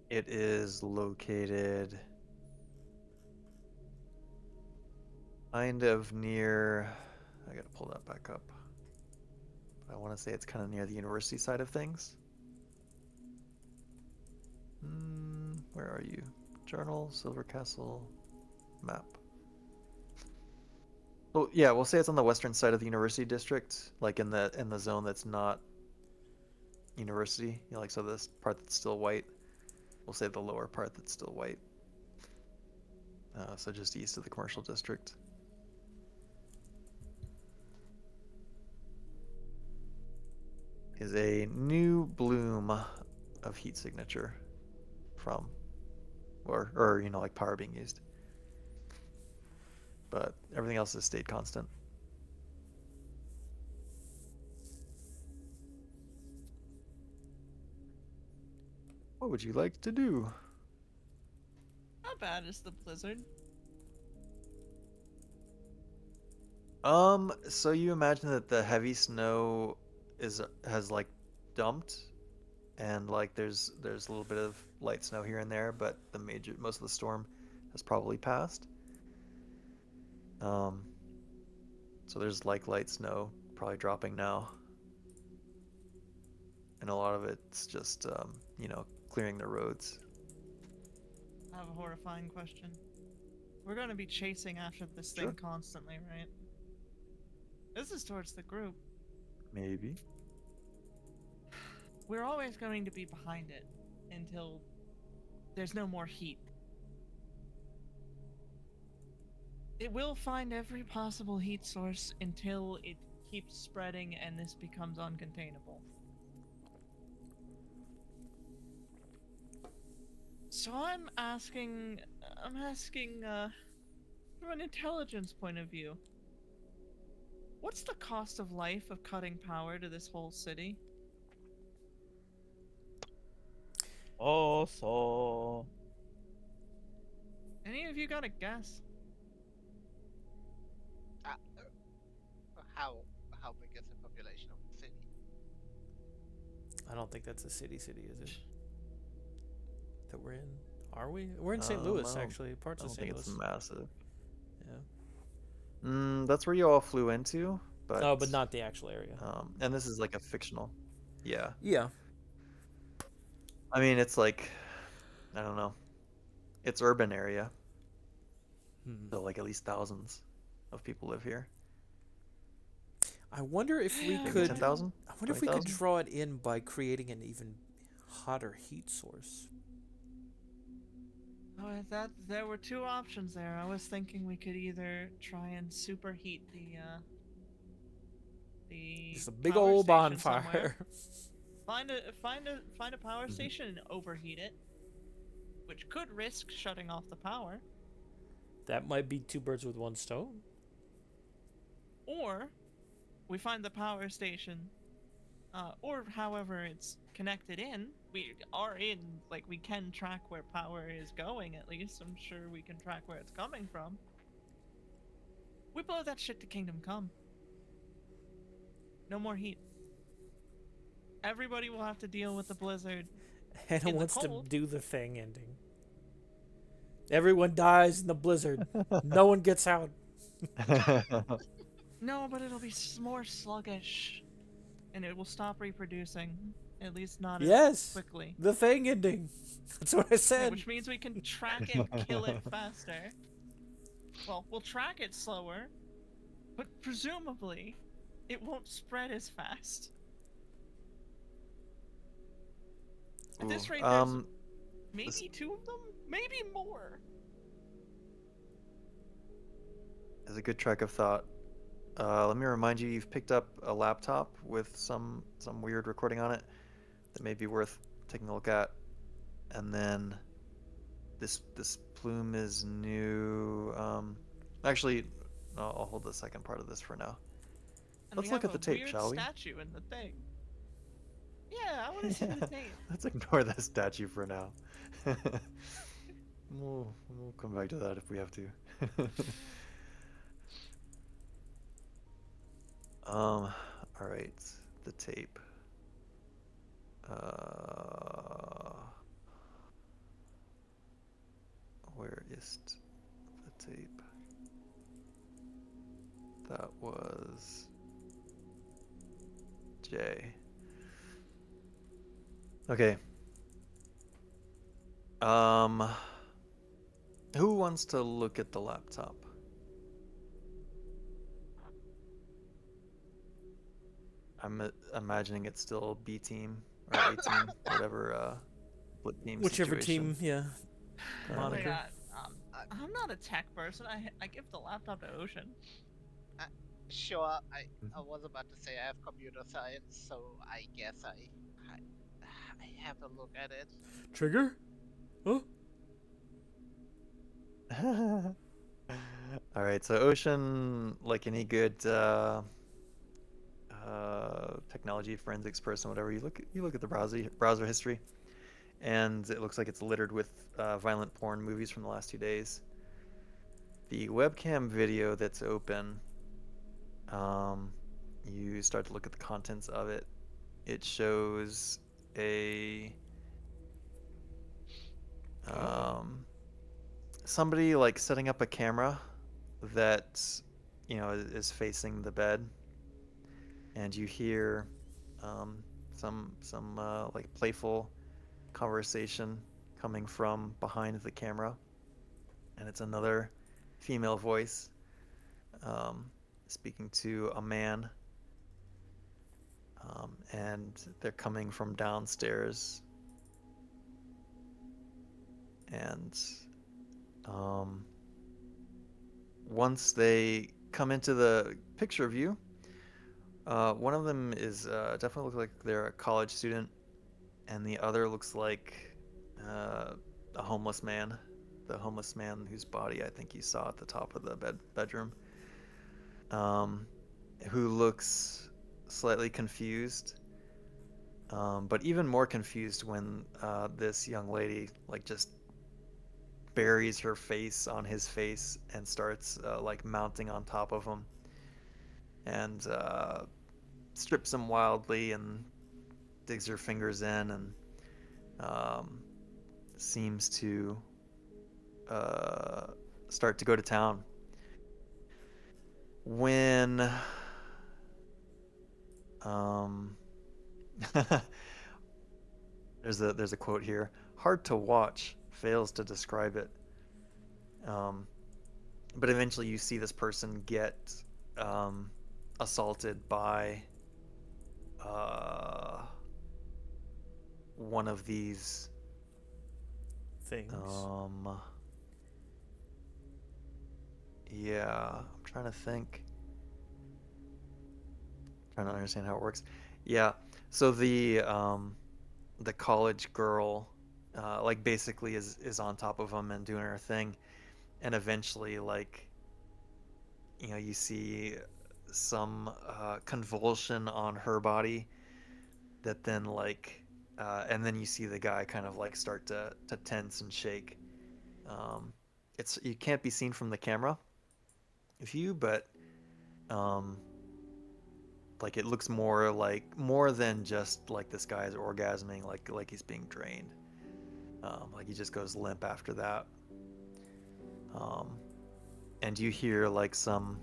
Speaker 1: It is located kind of near. I gotta pull that back up. But I want to say it's kind of near the university side of things. Where are you? Journal, Silver Castle, map. Oh yeah, we'll say it's on the western side of the university district, like in the zone that's not university. You know, like so this part that's still white. We'll say the lower part that's still white. So just east of the commercial district. Is a new bloom of heat signature from, or you know, like power being used. But everything else has stayed constant. What would you like to do?
Speaker 4: How bad is the blizzard?
Speaker 1: So you imagine that the heavy snow has like dumped, and like there's a little bit of light snow here and there, but most of the storm has probably passed. So there's like light snow probably dropping now, and a lot of it's just you know, clearing the roads.
Speaker 4: I have a horrifying question. We're going to be chasing after this thing
Speaker 1: Sure.
Speaker 4: constantly, right? This is towards the group.
Speaker 1: Maybe.
Speaker 4: We're always going to be behind it until there's no more heat. It will find every possible heat source until it keeps spreading and this becomes uncontainable. So I'm asking from an intelligence point of view, what's the cost of life of cutting power to this whole city?
Speaker 8: Also,
Speaker 4: Any of you got a guess?
Speaker 7: Uh, how how big is the population of the city?
Speaker 2: I don't think that's a city, is it? That we're in? Are we? We're in St. Louis, actually. Parts
Speaker 1: I
Speaker 2: of
Speaker 1: don't
Speaker 2: St.
Speaker 1: think
Speaker 2: Louis.
Speaker 1: it's massive.
Speaker 2: Yeah.
Speaker 1: That's where you all flew into, but
Speaker 2: Oh, but not the actual area.
Speaker 1: and this is like a fictional. Yeah.
Speaker 2: Yeah.
Speaker 1: I mean, it's like, I don't know. It's urban area. So like at least thousands of people live here.
Speaker 2: I wonder if we
Speaker 1: Maybe
Speaker 2: could.
Speaker 1: 10,000?
Speaker 2: I wonder if we could
Speaker 1: 20,000?
Speaker 2: draw it in by creating an even hotter heat source.
Speaker 4: Oh, there were two options there. I was thinking we could either try and superheat the
Speaker 2: Just a big
Speaker 4: power
Speaker 2: old
Speaker 4: station somewhere.
Speaker 2: bonfire.
Speaker 4: Find a power station and overheat it, which could risk shutting off the power.
Speaker 2: That might be two birds with one stone.
Speaker 4: Or we find the power station, or however it's connected in. We are in, like, we can track where power is going, at least. I'm sure we can track where it's coming from. We blow that shit to Kingdom Come. No more heat. Everybody will have to deal with the blizzard.
Speaker 2: Hannah
Speaker 4: In the
Speaker 2: wants to
Speaker 4: cold.
Speaker 2: do the thing ending. Everyone dies in the blizzard. No one gets out.
Speaker 4: No, but it'll be more sluggish, and it will stop reproducing. At least not
Speaker 2: Yes.
Speaker 4: as quickly.
Speaker 2: The thing ending. That's what I
Speaker 4: Yeah,
Speaker 2: said.
Speaker 4: which means we can track and kill it faster. Well, we'll track it slower, but presumably, it won't spread as fast. At this rate, there's maybe two of them? Maybe more!
Speaker 1: As a good track of thought. Let me remind you, you've picked up a laptop with some weird recording on it that may be worth taking a look at. And then this plume is new. Actually, no, I'll hold the second part of this for now.
Speaker 4: And
Speaker 1: Let's
Speaker 4: we
Speaker 1: look
Speaker 4: have
Speaker 1: at the
Speaker 4: a
Speaker 1: tape,
Speaker 4: weird
Speaker 1: shall we?
Speaker 4: statue in the thing. Yeah, I want to see the tape.
Speaker 1: Let's ignore that statue for now. We'll come back to that if we have to. All right, the tape. Where is the tape? That was J. Okay. Who wants to look at the laptop? I'm imagining it's still B team or A team, whatever split team
Speaker 2: Whichever
Speaker 1: situation.
Speaker 2: team, yeah.
Speaker 4: Oh my
Speaker 2: Moniker.
Speaker 4: god. I'm not a tech person. I give the laptop to Ocean.
Speaker 7: Sure, I was about to say I have computer science, so I guess I have a look at it.
Speaker 2: Trigger? Huh?
Speaker 1: All right, so Ocean, like any good technology forensics person, whatever, you look at the browser history, and it looks like it's littered with violent porn movies from the last 2 days. The webcam video that's open, you start to look at the contents of it. It shows a somebody like setting up a camera that is facing the bed, and you hear some like playful conversation coming from behind the camera, and it's another female voice speaking to a man, and they're coming from downstairs, and once they come into the picture view, one of them is definitely looks like they're a college student, and the other looks like a homeless man. The homeless man whose body I think you saw at the top of the bedroom, who looks slightly confused, but even more confused when this young lady like just buries her face on his face and starts like mounting on top of him, and strips him wildly and digs her fingers in, and seems to start to go to town. When there's a quote here: "Hard to watch, fails to describe it." But eventually, you see this person get assaulted by one of these
Speaker 2: Things.
Speaker 1: Yeah, I'm trying to think. Trying to understand how it works. Yeah, so the college girl, like basically is on top of him and doing her thing, and eventually, like, you see some convulsion on her body that then like, and then you see the guy kind of like start to tense and shake. It's you can't be seen from the camera view, but like it looks more than just like this guy is orgasming, like he's being drained. Like he just goes limp after that. And you hear like some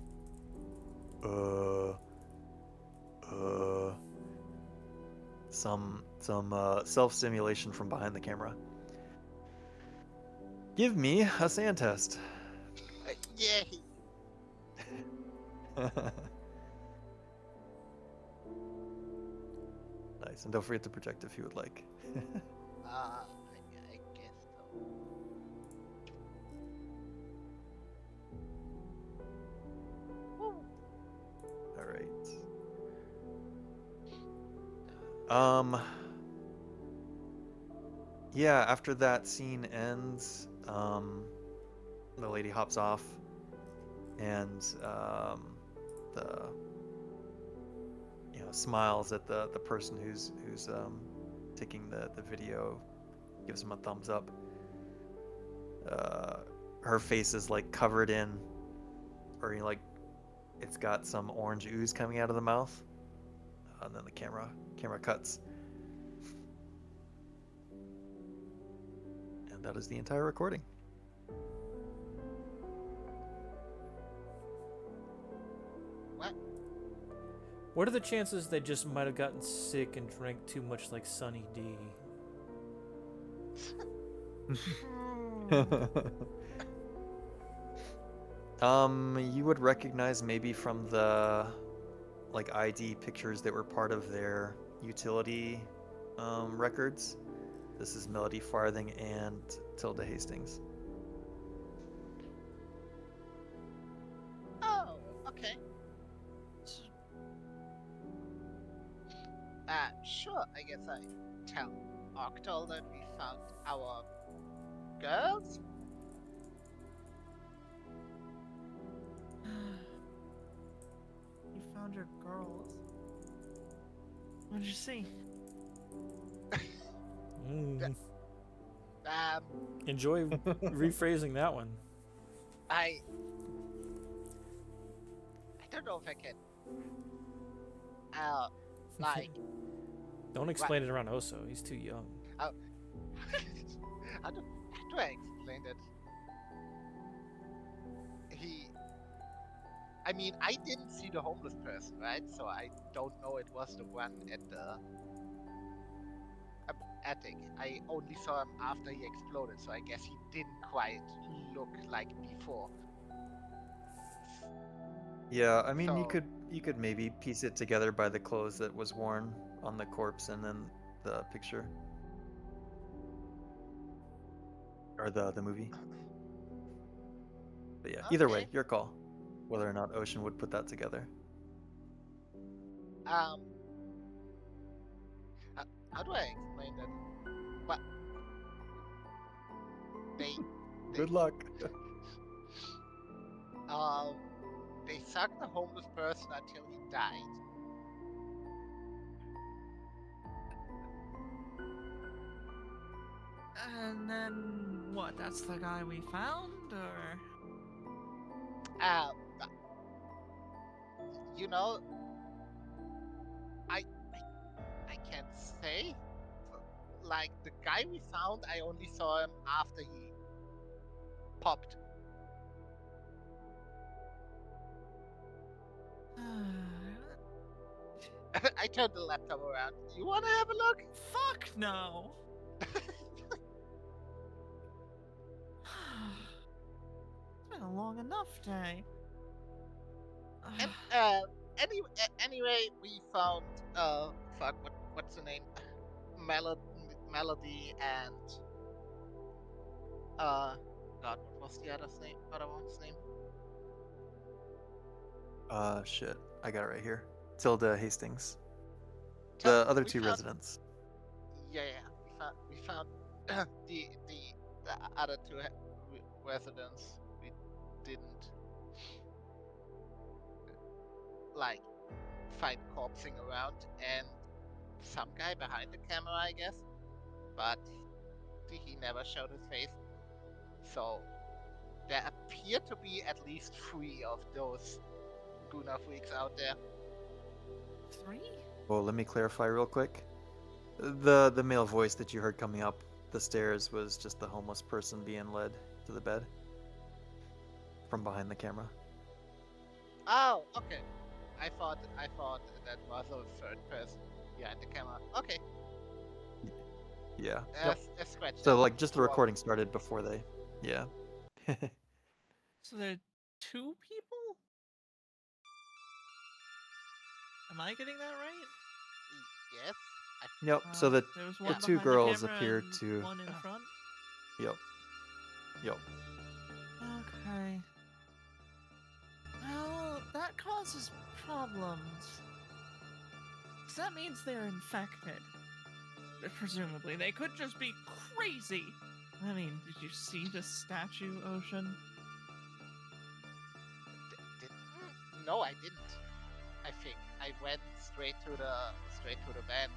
Speaker 1: some self-stimulation from behind the camera. Give me a sand test.
Speaker 7: Yay!
Speaker 1: Nice, and don't forget to project if you would like.
Speaker 7: I guess so. Woo.
Speaker 1: All right. Yeah, after that scene ends, the lady hops off, and the smiles at the person who's taking the video, gives him a thumbs up. Her face is like covered in, or like it's got some orange ooze coming out of the mouth, and then the camera cuts, and that is the entire recording.
Speaker 7: What?
Speaker 2: What are the chances they just might have gotten sick and drank too much like Sunny D?
Speaker 1: You would recognize maybe from the like ID pictures that were part of their utility records. This is Melody Farthing and Tilda Hastings.
Speaker 7: Oh, okay. Sure. I guess I tell Octal that we found our girls.
Speaker 4: You found your girls. What did you see?
Speaker 2: Mm.
Speaker 7: Um,
Speaker 2: Enjoy rephrasing that one.
Speaker 7: I don't know if I can. Like,
Speaker 2: Don't explain it around Oso. He's too young.
Speaker 7: how do I explain it? I mean, I didn't see the homeless person, right? So I don't know it was the one at the attic. I only saw him after he exploded, so I guess he didn't quite look like before.
Speaker 1: Yeah, I mean,
Speaker 7: So-
Speaker 1: you could maybe piece it together by the clothes that was worn on the corpse and then the picture or the movie. But yeah, either way,
Speaker 7: Okay.
Speaker 1: your call. Whether or not Ocean would put that together.
Speaker 7: How do I explain that? What? They
Speaker 1: Good luck.
Speaker 7: they sucked the homeless person until he died.
Speaker 4: And then what? That's the guy we found, or?
Speaker 7: Uh, you know, I can't say. Like the guy we found, I only saw him after he popped. I turned the laptop around. You wanna have a look?
Speaker 4: Fuck no. It's been a long enough day.
Speaker 7: And anyway, we found fuck, what's the name? Melody and God, what was the other one's name?
Speaker 1: Shit. I got it right here. Tilda Hastings.
Speaker 7: Tell-
Speaker 1: The other
Speaker 7: we
Speaker 1: two
Speaker 7: found-
Speaker 1: residents.
Speaker 7: Yeah, we found the other two residents. We didn't like find corpsing around, and some guy behind the camera, I guess, but he never showed his face. So there appear to be at least 3 of those Guna freaks out there.
Speaker 4: 3?
Speaker 1: Well, let me clarify real quick. The male voice that you heard coming up the stairs was just the homeless person being led to the bed from behind the camera.
Speaker 7: Oh, okay. I thought that was a third person behind the camera. Okay,
Speaker 1: Yeah. Yep.
Speaker 7: scratch that.
Speaker 1: So like just the
Speaker 7: Two of-
Speaker 1: recording started before they. Yeah.
Speaker 4: So there are 2 people? Am I getting that right?
Speaker 7: Yes.
Speaker 1: Yep. So the
Speaker 4: there was
Speaker 7: the
Speaker 4: one
Speaker 1: two
Speaker 4: behind
Speaker 1: girls
Speaker 4: camera
Speaker 1: appear
Speaker 4: and
Speaker 1: to.
Speaker 4: one in front.
Speaker 1: Yep. Yep.
Speaker 4: Okay. Well, that causes problems. 'Cause that means they're infected. Presumably, they could just be crazy. I mean, did you see the statue, Ocean?
Speaker 7: No, I didn't. I think I went straight to the van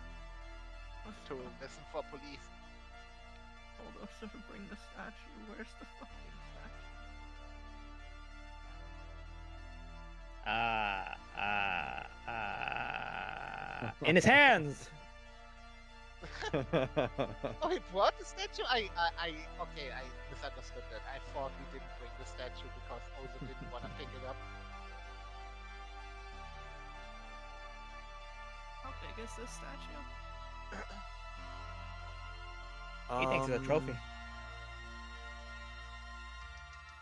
Speaker 7: to listen for police.
Speaker 4: Hold up, so bring the statue. Where's the fucking statue?
Speaker 8: In his hands.
Speaker 7: Oh, he brought the statue? Okay, I misunderstood that. I thought we didn't bring the statue because Ozo didn't want to pick it up.
Speaker 4: How big is this statue?
Speaker 8: He thinks it's a trophy.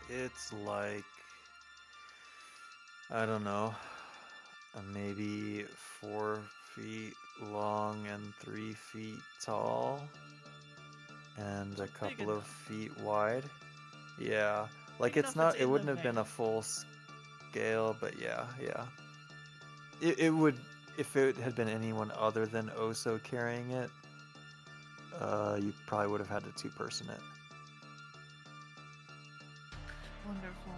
Speaker 1: It's like, I don't know, maybe 4 feet long and 3 feet tall, and a couple of feet wide. Yeah, like
Speaker 4: Big
Speaker 1: it's
Speaker 4: enough
Speaker 1: not.
Speaker 4: it's
Speaker 1: It
Speaker 4: in the
Speaker 1: wouldn't have been a
Speaker 4: van.
Speaker 1: full scale, but yeah. It would if it had been anyone other than Oso carrying it. You probably would have had to two-person it.
Speaker 4: Wonderful.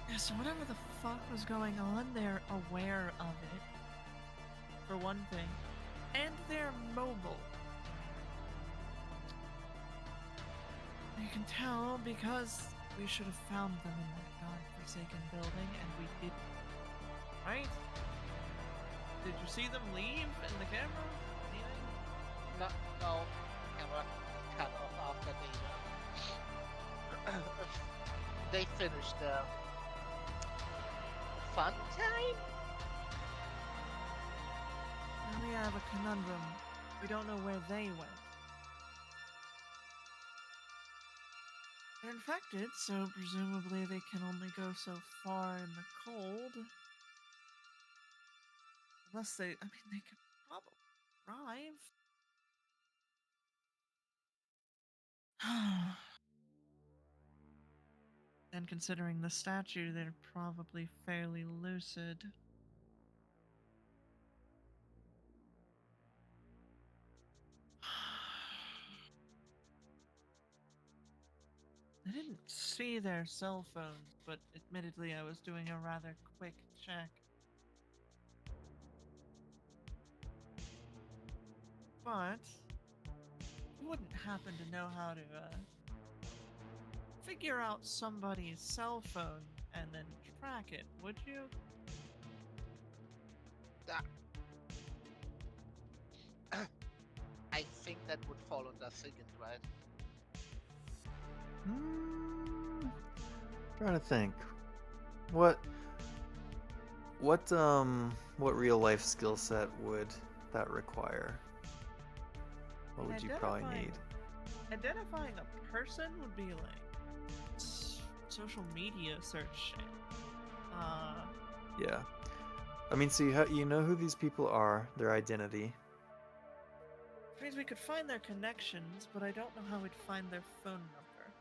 Speaker 4: Yeah, so whatever the fuck was going on, they're aware of it. For one thing. And they're mobile. You can tell because we should have found them in that godforsaken building, and we didn't. Right? Did you see them leave in the camera? Anything?
Speaker 7: No, camera cut off after they finished the fun time.
Speaker 4: And we have a conundrum. We don't know where they went. They're infected, so presumably they can only go so far in the cold. Unless they could probably thrive. And considering the statue, they're probably fairly lucid. I didn't see their cell phones, but admittedly I was doing a rather quick check. But you wouldn't happen to know how to figure out somebody's cell phone and then track it, would you?
Speaker 7: I think that would fall under Sigint, right?
Speaker 1: Trying to think. What real life skill set would that require? What would you probably need?
Speaker 4: Identifying a person would be like social media search shit.
Speaker 1: Yeah. I mean, so you know who these people are, their identity.
Speaker 4: Which means we could find their connections, but I don't know how we'd find their phone number.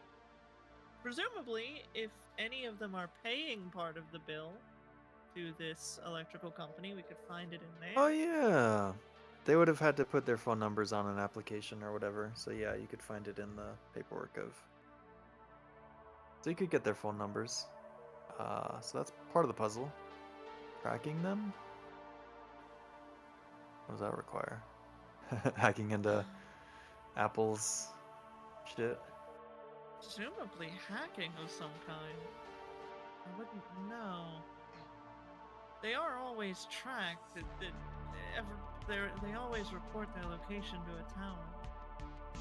Speaker 4: Presumably, if any of them are paying part of the bill to this electrical company, we could find it in there.
Speaker 1: Oh yeah. They would have had to put their phone numbers on an application or whatever. So yeah, you could find it in the paperwork of. So you could get their phone numbers. So that's part of the puzzle. Tracking them? What does that require? Hacking into Apple's shit?
Speaker 4: Presumably hacking of some kind. I wouldn't know. They are always tracked. They always report their location to a tower,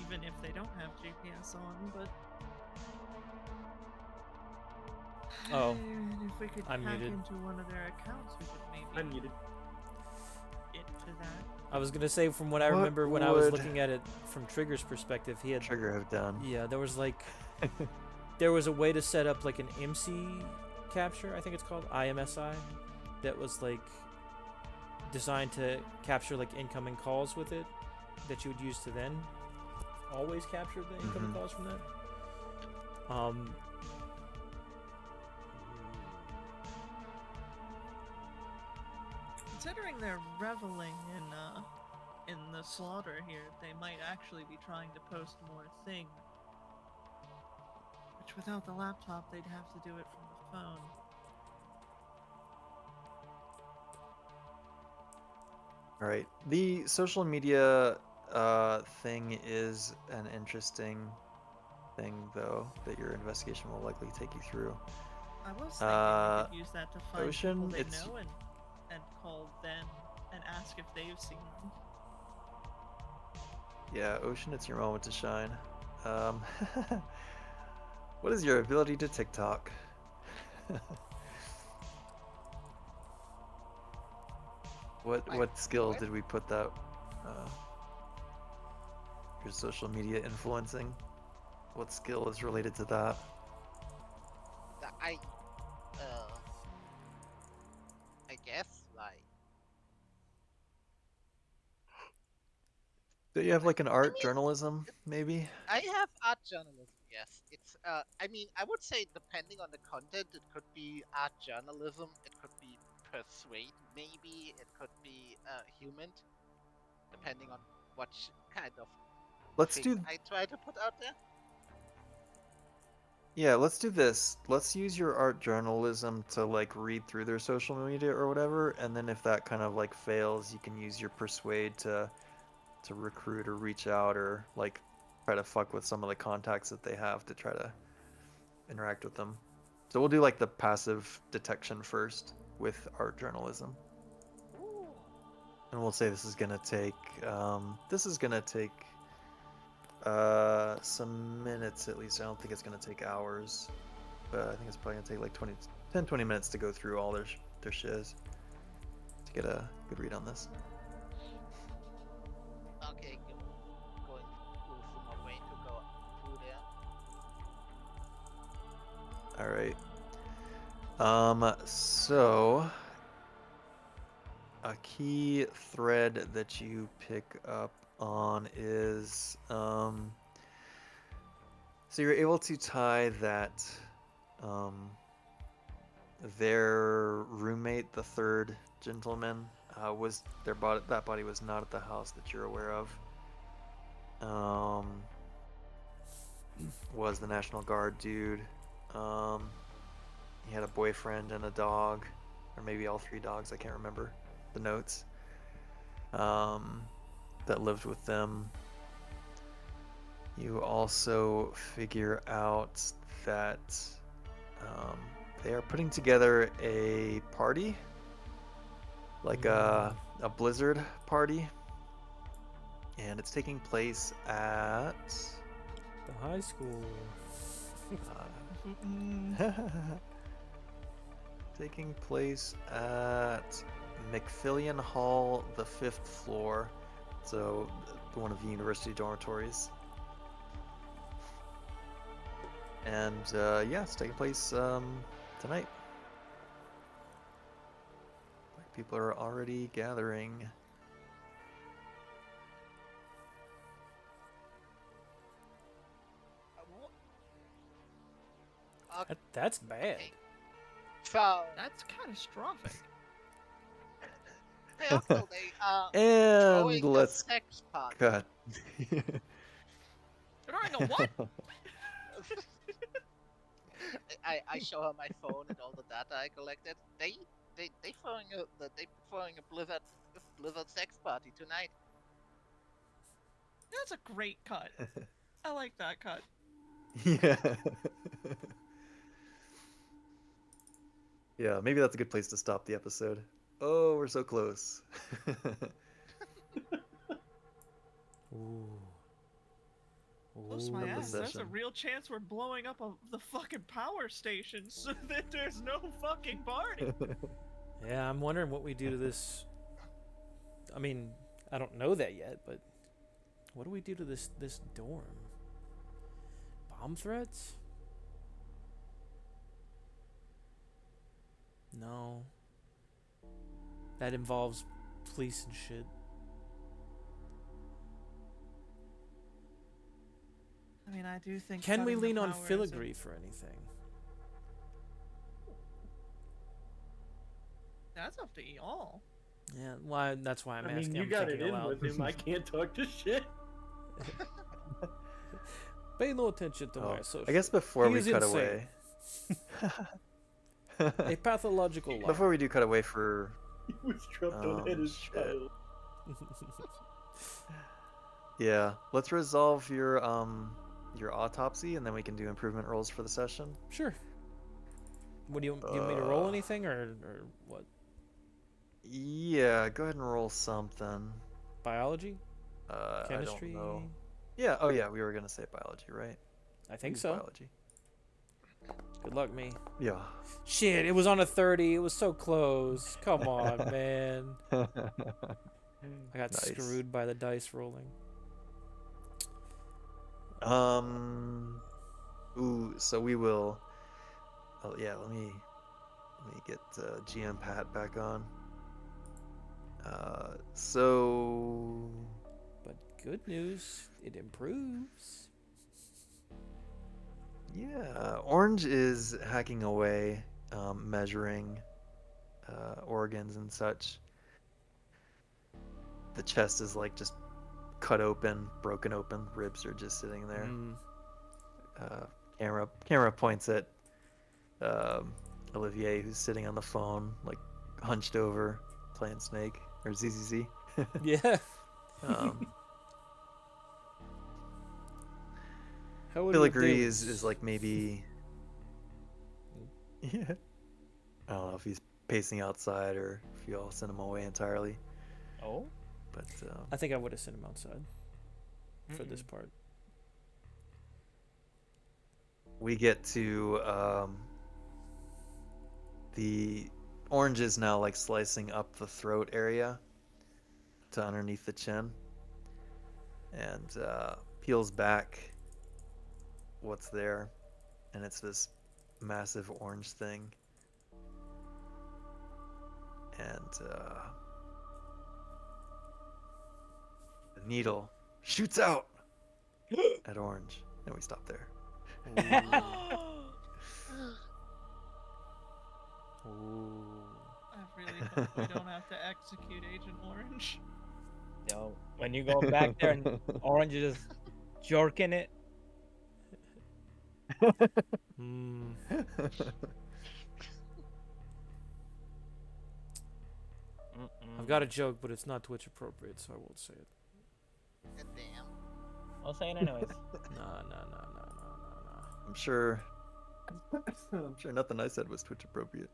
Speaker 4: even if they don't have GPS on. But
Speaker 2: Oh,
Speaker 4: if we could
Speaker 2: I'm
Speaker 4: hack
Speaker 2: muted.
Speaker 4: into one of their accounts, we could maybe
Speaker 5: I'm muted.
Speaker 4: get to that.
Speaker 2: I was gonna say, from what I
Speaker 1: What
Speaker 2: remember when I was
Speaker 1: would
Speaker 2: looking at it from Trigger's perspective, he had
Speaker 1: Trigger have done.
Speaker 2: Yeah, there was like there was a way to set up like an MC capture, I think it's called IMSI, that was like designed to capture like incoming calls with it, that you would use to then always capture the incoming calls from that.
Speaker 4: Considering they're reveling in the slaughter here, they might actually be trying to post more things. Which without the laptop, they'd have to do it from the phone.
Speaker 1: All right. The social media thing is an interesting thing, though, that your investigation will likely take you through.
Speaker 4: I was thinking we could use that to find people
Speaker 1: Ocean,
Speaker 4: they
Speaker 1: it's
Speaker 4: know and call them and ask if they've seen them.
Speaker 1: yeah, Ocean, it's your moment to shine. Um, what is your ability to TikTok?
Speaker 7: I
Speaker 1: what skill
Speaker 7: do it.
Speaker 1: did we put that? Uh, your social media influencing. What skill is related to that?
Speaker 7: I uh I guess like
Speaker 1: Do you have like an
Speaker 7: I
Speaker 1: art
Speaker 7: mean
Speaker 1: journalism, maybe?
Speaker 7: I have art journalism. Yes, it's I mean I would say depending on the content, it could be art journalism. It could be persuade. Maybe it could be human, depending on what kind of
Speaker 1: Let's
Speaker 7: thing
Speaker 1: do
Speaker 7: I try to put out there.
Speaker 1: Yeah, let's do this. Let's use your art journalism to like read through their social media or whatever, and then if that kind of like fails, you can use your persuade to recruit or reach out or like try to fuck with some of the contacts that they have to try to interact with them. So we'll do like the passive detection first with art journalism.
Speaker 7: Ooh.
Speaker 1: And we'll say this is gonna take some minutes at least. I don't think it's gonna take hours. But I think it's probably gonna take like 20 minutes to go through all their shiz to get a good read on this.
Speaker 7: Okay, going through my way to go through there.
Speaker 1: All right. So a key thread that you pick up on is so you're able to tie that their roommate, the third gentleman, was their body. That body was not at the house that you're aware of. Was the National Guard dude. He had a boyfriend and a dog, or maybe all three dogs. I can't remember the notes. That lived with them. You also figure out that they are putting together a party, like a blizzard party, and it's taking place at
Speaker 2: The high school.
Speaker 1: taking place at McFillian Hall, the 5th floor, so one of the university dormitories. And yeah, it's taking place tonight. Like, people are already gathering.
Speaker 2: That's bad.
Speaker 7: Okay. So
Speaker 4: That's catastrophic.
Speaker 7: they also they
Speaker 1: And
Speaker 7: throwing a
Speaker 1: let's
Speaker 7: sex party.
Speaker 1: cut.
Speaker 4: Throwing a what?
Speaker 7: I show her my phone and all the data I collected. They throwing a blizzard sex party tonight.
Speaker 4: That's a great cut. I like that cut.
Speaker 1: Yeah. Yeah, maybe that's a good place to stop the episode. Oh, we're so close.
Speaker 2: Ooh.
Speaker 4: Close my
Speaker 2: Ooh.
Speaker 4: ass. There's a
Speaker 1: Possession.
Speaker 4: real chance we're blowing up the fucking power station so that there's no fucking party.
Speaker 2: Yeah, I'm wondering what we do to this. I mean, I don't know that yet, but what do we do to this dorm? Bomb threats? No. That involves police and shit.
Speaker 4: I mean, I do think.
Speaker 2: Can we
Speaker 4: cutting the
Speaker 2: lean on
Speaker 4: power is a-
Speaker 2: filigree for anything?
Speaker 4: That's up to y'all.
Speaker 2: Yeah, why? That's why I'm
Speaker 5: I
Speaker 2: asking.
Speaker 5: mean, you
Speaker 2: I'm
Speaker 5: got it
Speaker 2: thinking
Speaker 5: in
Speaker 2: aloud.
Speaker 5: with him. I can't talk to shit.
Speaker 2: Pay no attention to
Speaker 1: Oh,
Speaker 2: my social.
Speaker 1: I guess before
Speaker 2: He
Speaker 1: we
Speaker 2: is
Speaker 1: cut
Speaker 2: insane.
Speaker 1: away.
Speaker 2: A pathological liar.
Speaker 1: Before we do cut away for
Speaker 5: He was dropped on head as
Speaker 1: shit.
Speaker 5: child.
Speaker 1: Yeah, let's resolve your autopsy, and then we can do improvement rolls for the session.
Speaker 2: Sure. What do you want me to roll anything or what?
Speaker 1: Yeah, go ahead and roll something.
Speaker 2: Biology?
Speaker 1: I
Speaker 2: Chemistry?
Speaker 1: don't know. Yeah. Oh yeah, we were gonna say biology, right?
Speaker 2: I think
Speaker 1: Use
Speaker 2: so.
Speaker 1: Biology.
Speaker 2: Good luck, me.
Speaker 1: Yeah.
Speaker 2: Shit, it was on a 30. It was so close. Come on, man. I got
Speaker 1: Nice.
Speaker 2: screwed by the dice rolling.
Speaker 1: Ooh. So we will. Oh yeah. Let me get GM Pat back on. So.
Speaker 2: But good news, it improves.
Speaker 1: Yeah, Orange is hacking away, measuring organs and such. The chest is like just cut open, broken open. Ribs are just sitting there. Camera points at Olivier, who's sitting on the phone, like hunched over, playing Snake or ZZZ.
Speaker 2: Yeah.
Speaker 1: Filigree is like maybe. Yeah. I don't know if he's pacing outside or if you all send him away entirely.
Speaker 8: Oh.
Speaker 1: But
Speaker 2: I think I would have sent him outside for this part.
Speaker 1: we get to the orange is now like slicing up the throat area to underneath the chin, and peels back what's there, and it's this massive orange thing. And the needle shoots out at Orange, and we stop there.
Speaker 2: Ooh.
Speaker 4: I really hope we don't have to execute Agent Orange.
Speaker 8: Yo, when you go back there and Orange is just jerking it.
Speaker 2: Mm. I've got a joke, but it's not Twitch appropriate, so I won't say it.
Speaker 7: God damn.
Speaker 8: I'll say it anyways.
Speaker 2: Nah.
Speaker 1: I'm sure nothing I said was Twitch appropriate.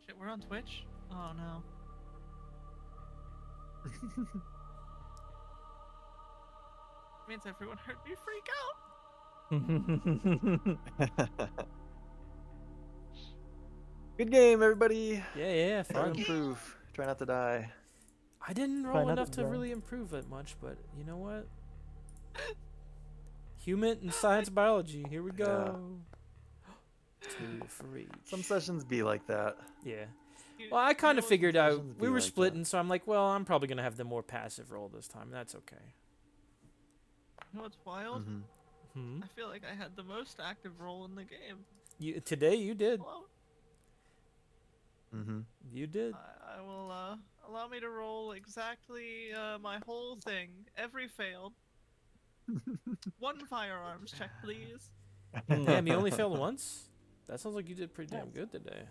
Speaker 4: Shit, we're on Twitch? Oh no. Means everyone heard me freak out.
Speaker 1: Good game, everybody.
Speaker 2: Yeah,
Speaker 1: Try to
Speaker 2: fun.
Speaker 1: improve. Try not to die.
Speaker 2: I didn't
Speaker 8: Try
Speaker 2: roll
Speaker 8: not
Speaker 2: enough
Speaker 8: to
Speaker 2: to
Speaker 8: die.
Speaker 2: really improve it much, but you know what? Human and science biology. Here we go. 2 for each.
Speaker 1: Some sessions be like that.
Speaker 2: Yeah. Well, I kind of figured out
Speaker 1: sessions
Speaker 2: we
Speaker 1: be
Speaker 2: were
Speaker 1: like that.
Speaker 2: splitting, so I'm like, well, I'm probably gonna have the more passive role this time. That's okay.
Speaker 4: You know what's wild?
Speaker 2: Hmm.
Speaker 4: I feel like I had the most active role in the game.
Speaker 2: Today you did.
Speaker 4: Hello?
Speaker 2: You did.
Speaker 4: I will allow me to roll exactly my whole thing. Every failed. 1 firearms check, please.
Speaker 2: Damn, you only failed once? That sounds like you did pretty damn good today.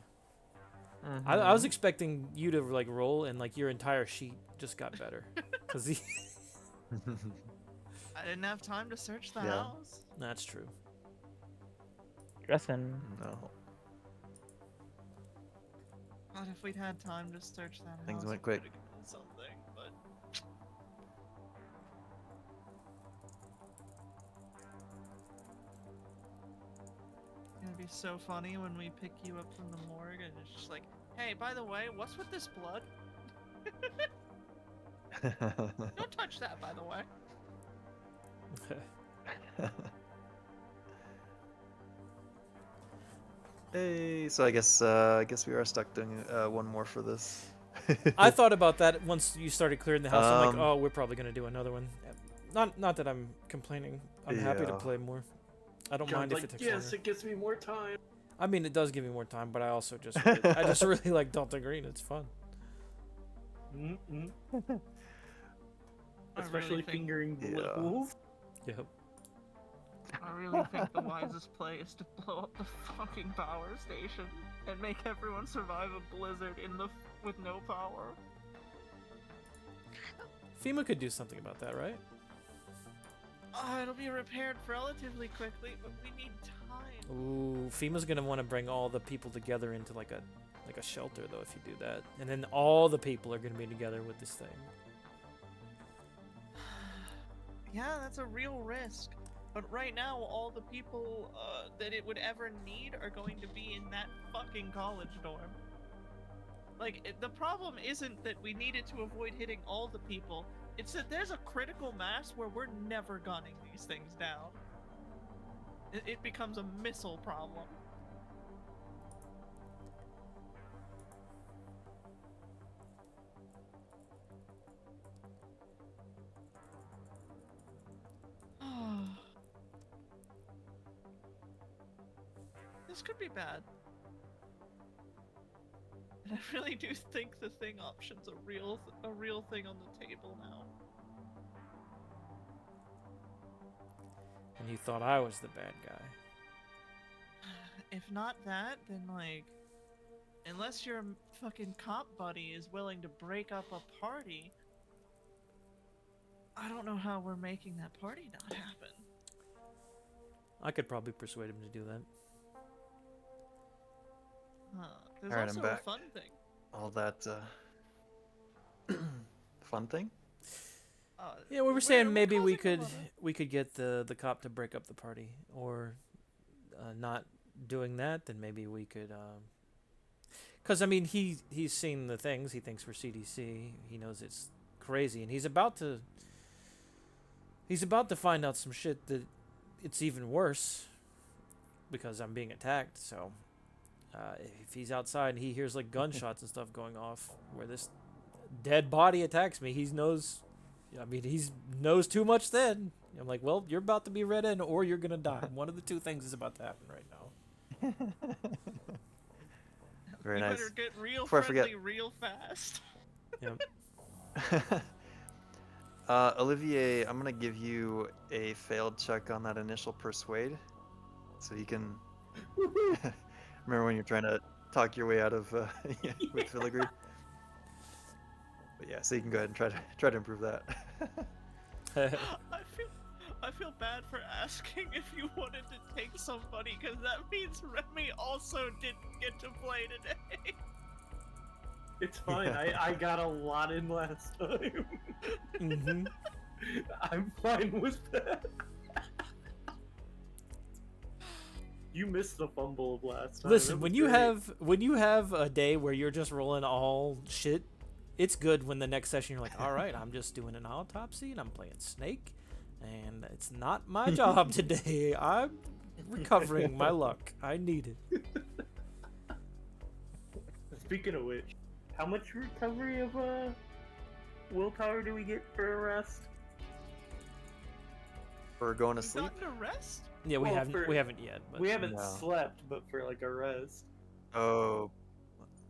Speaker 2: I was expecting you to like roll and like your entire sheet just got better. Cause
Speaker 4: I didn't have time to search the
Speaker 1: Yeah.
Speaker 4: house.
Speaker 2: That's true.
Speaker 8: Dressing.
Speaker 1: No.
Speaker 4: God, if we'd had time to search that
Speaker 1: Things
Speaker 4: house,
Speaker 1: went
Speaker 4: I
Speaker 1: quick.
Speaker 4: could've done something, but it's gonna be so funny when we pick you up from the morgue and it's just like, hey, by the way, what's with this blood? Don't touch that, by the way.
Speaker 1: Hey, so I guess we are stuck doing one more for this.
Speaker 2: I thought about that once you started clearing the house. I'm like,
Speaker 1: Um,
Speaker 2: oh, we're probably gonna do another one. Not that I'm complaining. I'm happy to
Speaker 1: Yeah.
Speaker 2: play more. I don't
Speaker 5: John's
Speaker 2: mind if
Speaker 5: like,
Speaker 2: it takes
Speaker 5: yes,
Speaker 2: longer.
Speaker 5: it gives me more time.
Speaker 2: I mean, it does give me more time, but I also just I just really like Delta Green. It's fun.
Speaker 5: Mm-mm.
Speaker 4: I
Speaker 5: Especially
Speaker 4: really think-
Speaker 5: fingering the
Speaker 1: Yeah.
Speaker 5: levels.
Speaker 2: Yep.
Speaker 4: I really think the wisest play is to blow up the fucking power station and make everyone survive a blizzard with no power.
Speaker 2: FEMA could do something about that, right?
Speaker 4: It'll be repaired relatively quickly, but we need time.
Speaker 2: Ooh, FEMA's gonna want to bring all the people together into like a shelter though if you do that, and then all the people are gonna be together with this thing.
Speaker 4: Yeah, that's a real risk. But right now, all the people that it would ever need are going to be in that fucking college dorm. Like, the problem isn't that we needed to avoid hitting all the people. It's that there's a critical mass where we're never gunning these things down. It becomes a missile problem. This could be bad. And I really do think the thing option's a real thing on the table now.
Speaker 2: And you thought I was the bad guy.
Speaker 4: If not that, then like, unless your fucking cop buddy is willing to break up a party, I don't know how we're making that party not happen.
Speaker 2: I could probably persuade him to do that.
Speaker 4: There's
Speaker 1: Alright, I'm
Speaker 4: also a
Speaker 1: back.
Speaker 4: fun thing.
Speaker 1: All that fun thing.
Speaker 2: Yeah, we were saying maybe we could get the cop to break up the party, or not doing that. Then maybe we could, because I mean he's seen the things. He thinks we're CDC. He knows it's crazy, and he's about to find out some shit that it's even worse because I'm being attacked. So if he's outside and he hears like gunshots and stuff going off where this dead body attacks me, he knows. I mean, he knows too much then. I'm like, well, you're about to be read in or you're going to die. One of the two things is about to happen right now.
Speaker 1: Very
Speaker 4: You
Speaker 1: nice.
Speaker 4: better get real
Speaker 1: Before I forget-
Speaker 4: friendly real fast.
Speaker 2: Yep.
Speaker 1: Olivier, I'm gonna give you a failed check on that initial persuade, so you can remember when you're trying to talk your way out of with filigree. But yeah, so you can go ahead and try to improve that.
Speaker 4: I feel bad for asking if you wanted to take somebody, because that means Remy also didn't get to play today.
Speaker 5: It's fine.
Speaker 1: Yeah.
Speaker 5: I got a lot in last time.
Speaker 2: Mm-hmm.
Speaker 5: I'm fine with that. You missed the fumble of last time.
Speaker 2: Listen,
Speaker 5: That
Speaker 2: when
Speaker 5: was
Speaker 2: you
Speaker 5: great.
Speaker 2: have a day where you're just rolling all shit, it's good when the next session you're like, all right, I'm just doing an autopsy and I'm playing Snake, and it's not my job today. I'm recovering my luck. I need it.
Speaker 5: Speaking of which, how much recovery of willpower do we get for a rest?
Speaker 1: For going to
Speaker 4: You
Speaker 1: sleep.
Speaker 4: gotten a rest?
Speaker 2: Yeah, we
Speaker 5: Well,
Speaker 2: haven't yet. But
Speaker 5: We haven't
Speaker 1: No.
Speaker 5: slept, but for like a rest.
Speaker 1: Oh,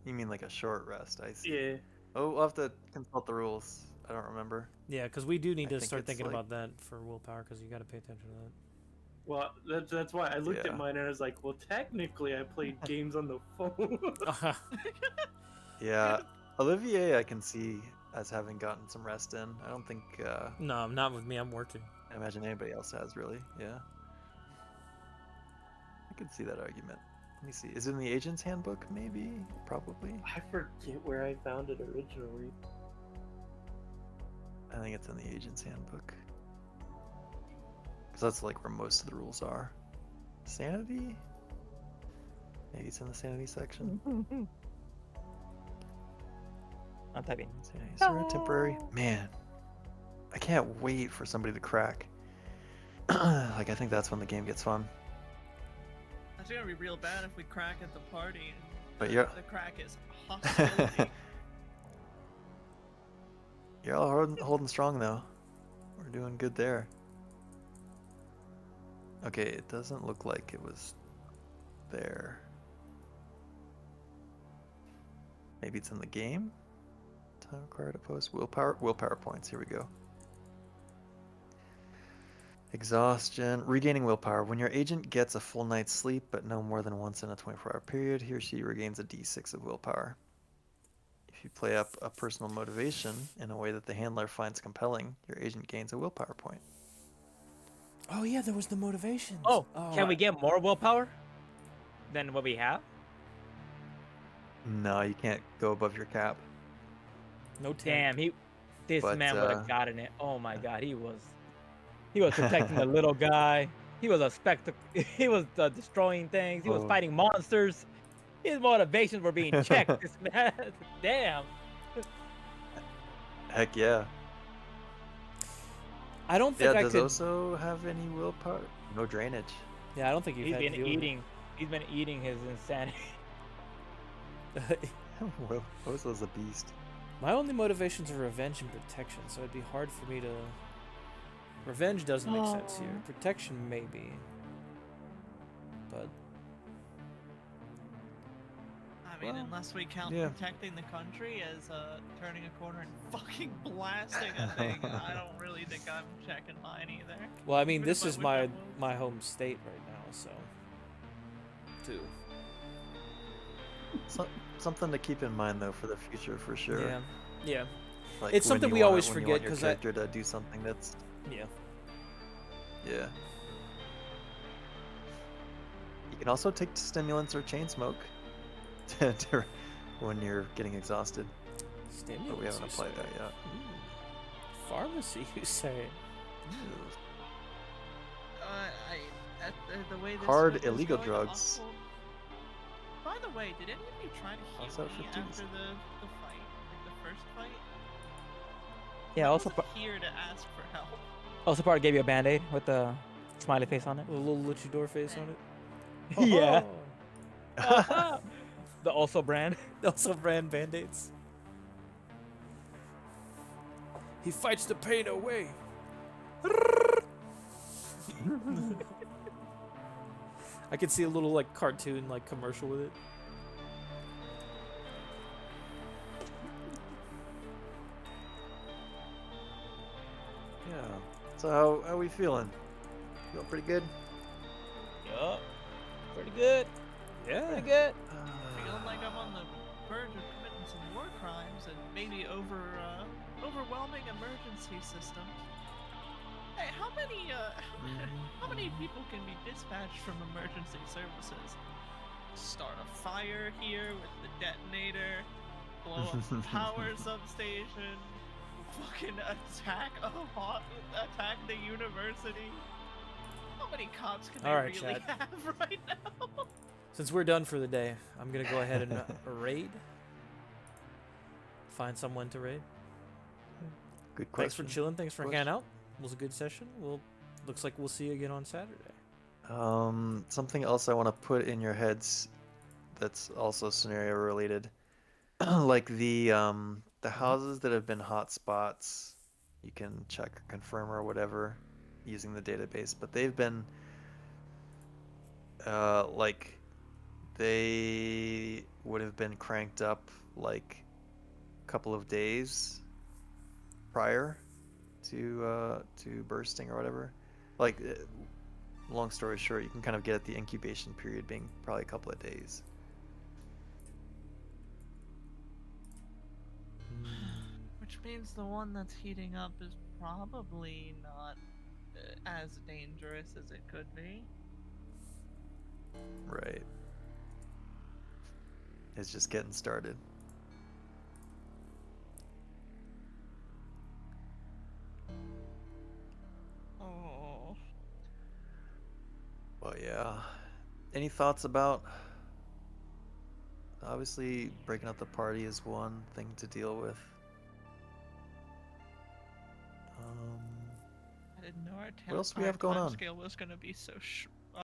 Speaker 1: you mean like a short rest? I see.
Speaker 5: Yeah.
Speaker 1: Oh, we'll have to consult the rules. I don't remember.
Speaker 2: yeah, because we do need
Speaker 1: I
Speaker 2: to
Speaker 1: think
Speaker 2: start
Speaker 1: it's
Speaker 2: thinking
Speaker 1: like-
Speaker 2: about that for willpower, because you got to pay attention to
Speaker 5: Well, that's why I looked
Speaker 1: Yeah.
Speaker 5: at mine and I was like, well, technically I played games on the phone.
Speaker 2: that.
Speaker 1: Yeah, Olivier, I can see as having gotten some rest in. I don't think.
Speaker 2: No, not with me. I'm working.
Speaker 1: I imagine anybody else has really. Yeah. I could see that argument. Let me see. Is it in the agent's handbook? Maybe. Probably.
Speaker 5: I forget where I found it originally.
Speaker 1: I think it's in the agent's handbook. Because that's like where most of the rules are. Sanity? Maybe it's in the sanity section.
Speaker 8: I'm typing.
Speaker 1: Sanity, surrender temporary. Man, I can't wait for somebody to crack. Like, I think that's when the game gets fun.
Speaker 4: That's gonna be real bad if we crack at the party and
Speaker 1: But yeah.
Speaker 4: the crack is hostility.
Speaker 1: You're all holding strong though. We're doing good there. Okay, it doesn't look like it was there. Maybe it's in the game? Time required to post willpower points. Here we go. Exhaustion. Regaining willpower. When your agent gets a full night's sleep, but no more than once in a 24-hour period, he or she regains a d6 of willpower. If If you play up a personal motivation in a way that the handler finds compelling, your agent gains a willpower point.
Speaker 2: Oh yeah, there was the motivations.
Speaker 8: Oh, can we get more willpower than what we have?
Speaker 1: No, you can't go above your cap.
Speaker 2: No temp.
Speaker 8: Damn, this
Speaker 1: But,
Speaker 8: man would have gotten it. Oh my god, he was protecting the little guy. He was a spectacle. He was destroying things. He was
Speaker 1: Oh.
Speaker 8: fighting monsters. His motivations were being checked. This man, damn.
Speaker 1: Heck yeah.
Speaker 2: I don't think
Speaker 1: Yeah,
Speaker 2: I
Speaker 1: does
Speaker 2: could.
Speaker 1: Oso have any willpower? No drainage.
Speaker 2: Yeah, I don't think you've
Speaker 8: He's
Speaker 2: had
Speaker 8: been
Speaker 2: to deal with
Speaker 8: eating. He's been eating his insanity.
Speaker 2: it.
Speaker 1: Well, Oso's a beast.
Speaker 2: My only motivations are revenge and protection, so it'd be hard for me to. Revenge doesn't make sense here. Protection maybe. But
Speaker 4: I mean,
Speaker 1: Well,
Speaker 4: unless we count
Speaker 1: yeah.
Speaker 4: protecting the country as turning a corner and fucking blasting a thing, I don't really think I'm checking mine either.
Speaker 2: well, I mean,
Speaker 4: Even
Speaker 2: this
Speaker 4: if I
Speaker 2: is
Speaker 4: wish I was.
Speaker 2: my home state right now, so. Too.
Speaker 1: Something to keep in mind though for the future for sure.
Speaker 2: Yeah. Yeah.
Speaker 1: Like
Speaker 2: It's
Speaker 1: when
Speaker 2: something
Speaker 1: you
Speaker 2: we
Speaker 1: wanna-
Speaker 2: always
Speaker 1: when you
Speaker 2: forget,
Speaker 1: want your
Speaker 2: 'cause I-
Speaker 1: character to do something that's
Speaker 2: Yeah.
Speaker 1: yeah. You can also take stimulants or chain smoke when you're getting exhausted,
Speaker 2: Stimulants,
Speaker 1: but we haven't
Speaker 2: you
Speaker 1: applied
Speaker 2: say?
Speaker 1: that yet.
Speaker 2: Pharmacy, you say?
Speaker 4: The way this
Speaker 1: Hard
Speaker 4: stuff is
Speaker 1: illegal
Speaker 4: going,
Speaker 1: drugs.
Speaker 4: also- By the way, did any of you try to heal
Speaker 1: Also
Speaker 4: me
Speaker 1: 50s.
Speaker 4: after the fight, like the first fight?
Speaker 8: Yeah.
Speaker 4: I
Speaker 8: Also,
Speaker 4: wasn't here to ask for help.
Speaker 8: also part gave you a band-aid with the smiley face on it.
Speaker 2: With a little luchador face on it?
Speaker 8: Yeah.
Speaker 2: Oh.
Speaker 8: The also brand.
Speaker 2: Also brand band-aids. He fights the pain away. I could see a little like cartoon like commercial with it.
Speaker 1: Yeah. So how we feeling? Feeling pretty good?
Speaker 8: Yup. Pretty good.
Speaker 2: Yeah.
Speaker 8: Pretty good.
Speaker 4: Feeling like I'm on the verge of committing some war crimes and maybe overwhelming emergency systems. Hey, how many people can be dispatched from emergency services? Start a fire here with the detonator, blow up the power substation, fucking attack the university. How many cops can they
Speaker 2: Alright,
Speaker 4: really
Speaker 2: Chad.
Speaker 4: have right now?
Speaker 2: Since we're done for the day, I'm gonna go ahead and raid. Find someone to raid.
Speaker 1: Good
Speaker 2: Thanks for
Speaker 1: question.
Speaker 2: chilling. Thanks for
Speaker 1: Question.
Speaker 2: hanging out. It was a good session. Looks like we'll see you again on Saturday.
Speaker 1: Something else I want to put in your heads that's also scenario related. Like the houses that have been hot spots, you can check or confirm or whatever using the database, but they've been like they would have been cranked up like a couple of days prior to bursting or whatever. Like long story short, you can kind of get at the incubation period being probably a couple of days.
Speaker 4: Which means the one that's heating up is probably not as dangerous as it could be.
Speaker 1: Right. It's just getting started.
Speaker 4: Oh.
Speaker 1: But yeah. Any thoughts about obviously breaking up the party is one thing to deal with.
Speaker 4: I didn't know our
Speaker 1: What else we have going on?
Speaker 4: scale was gonna be so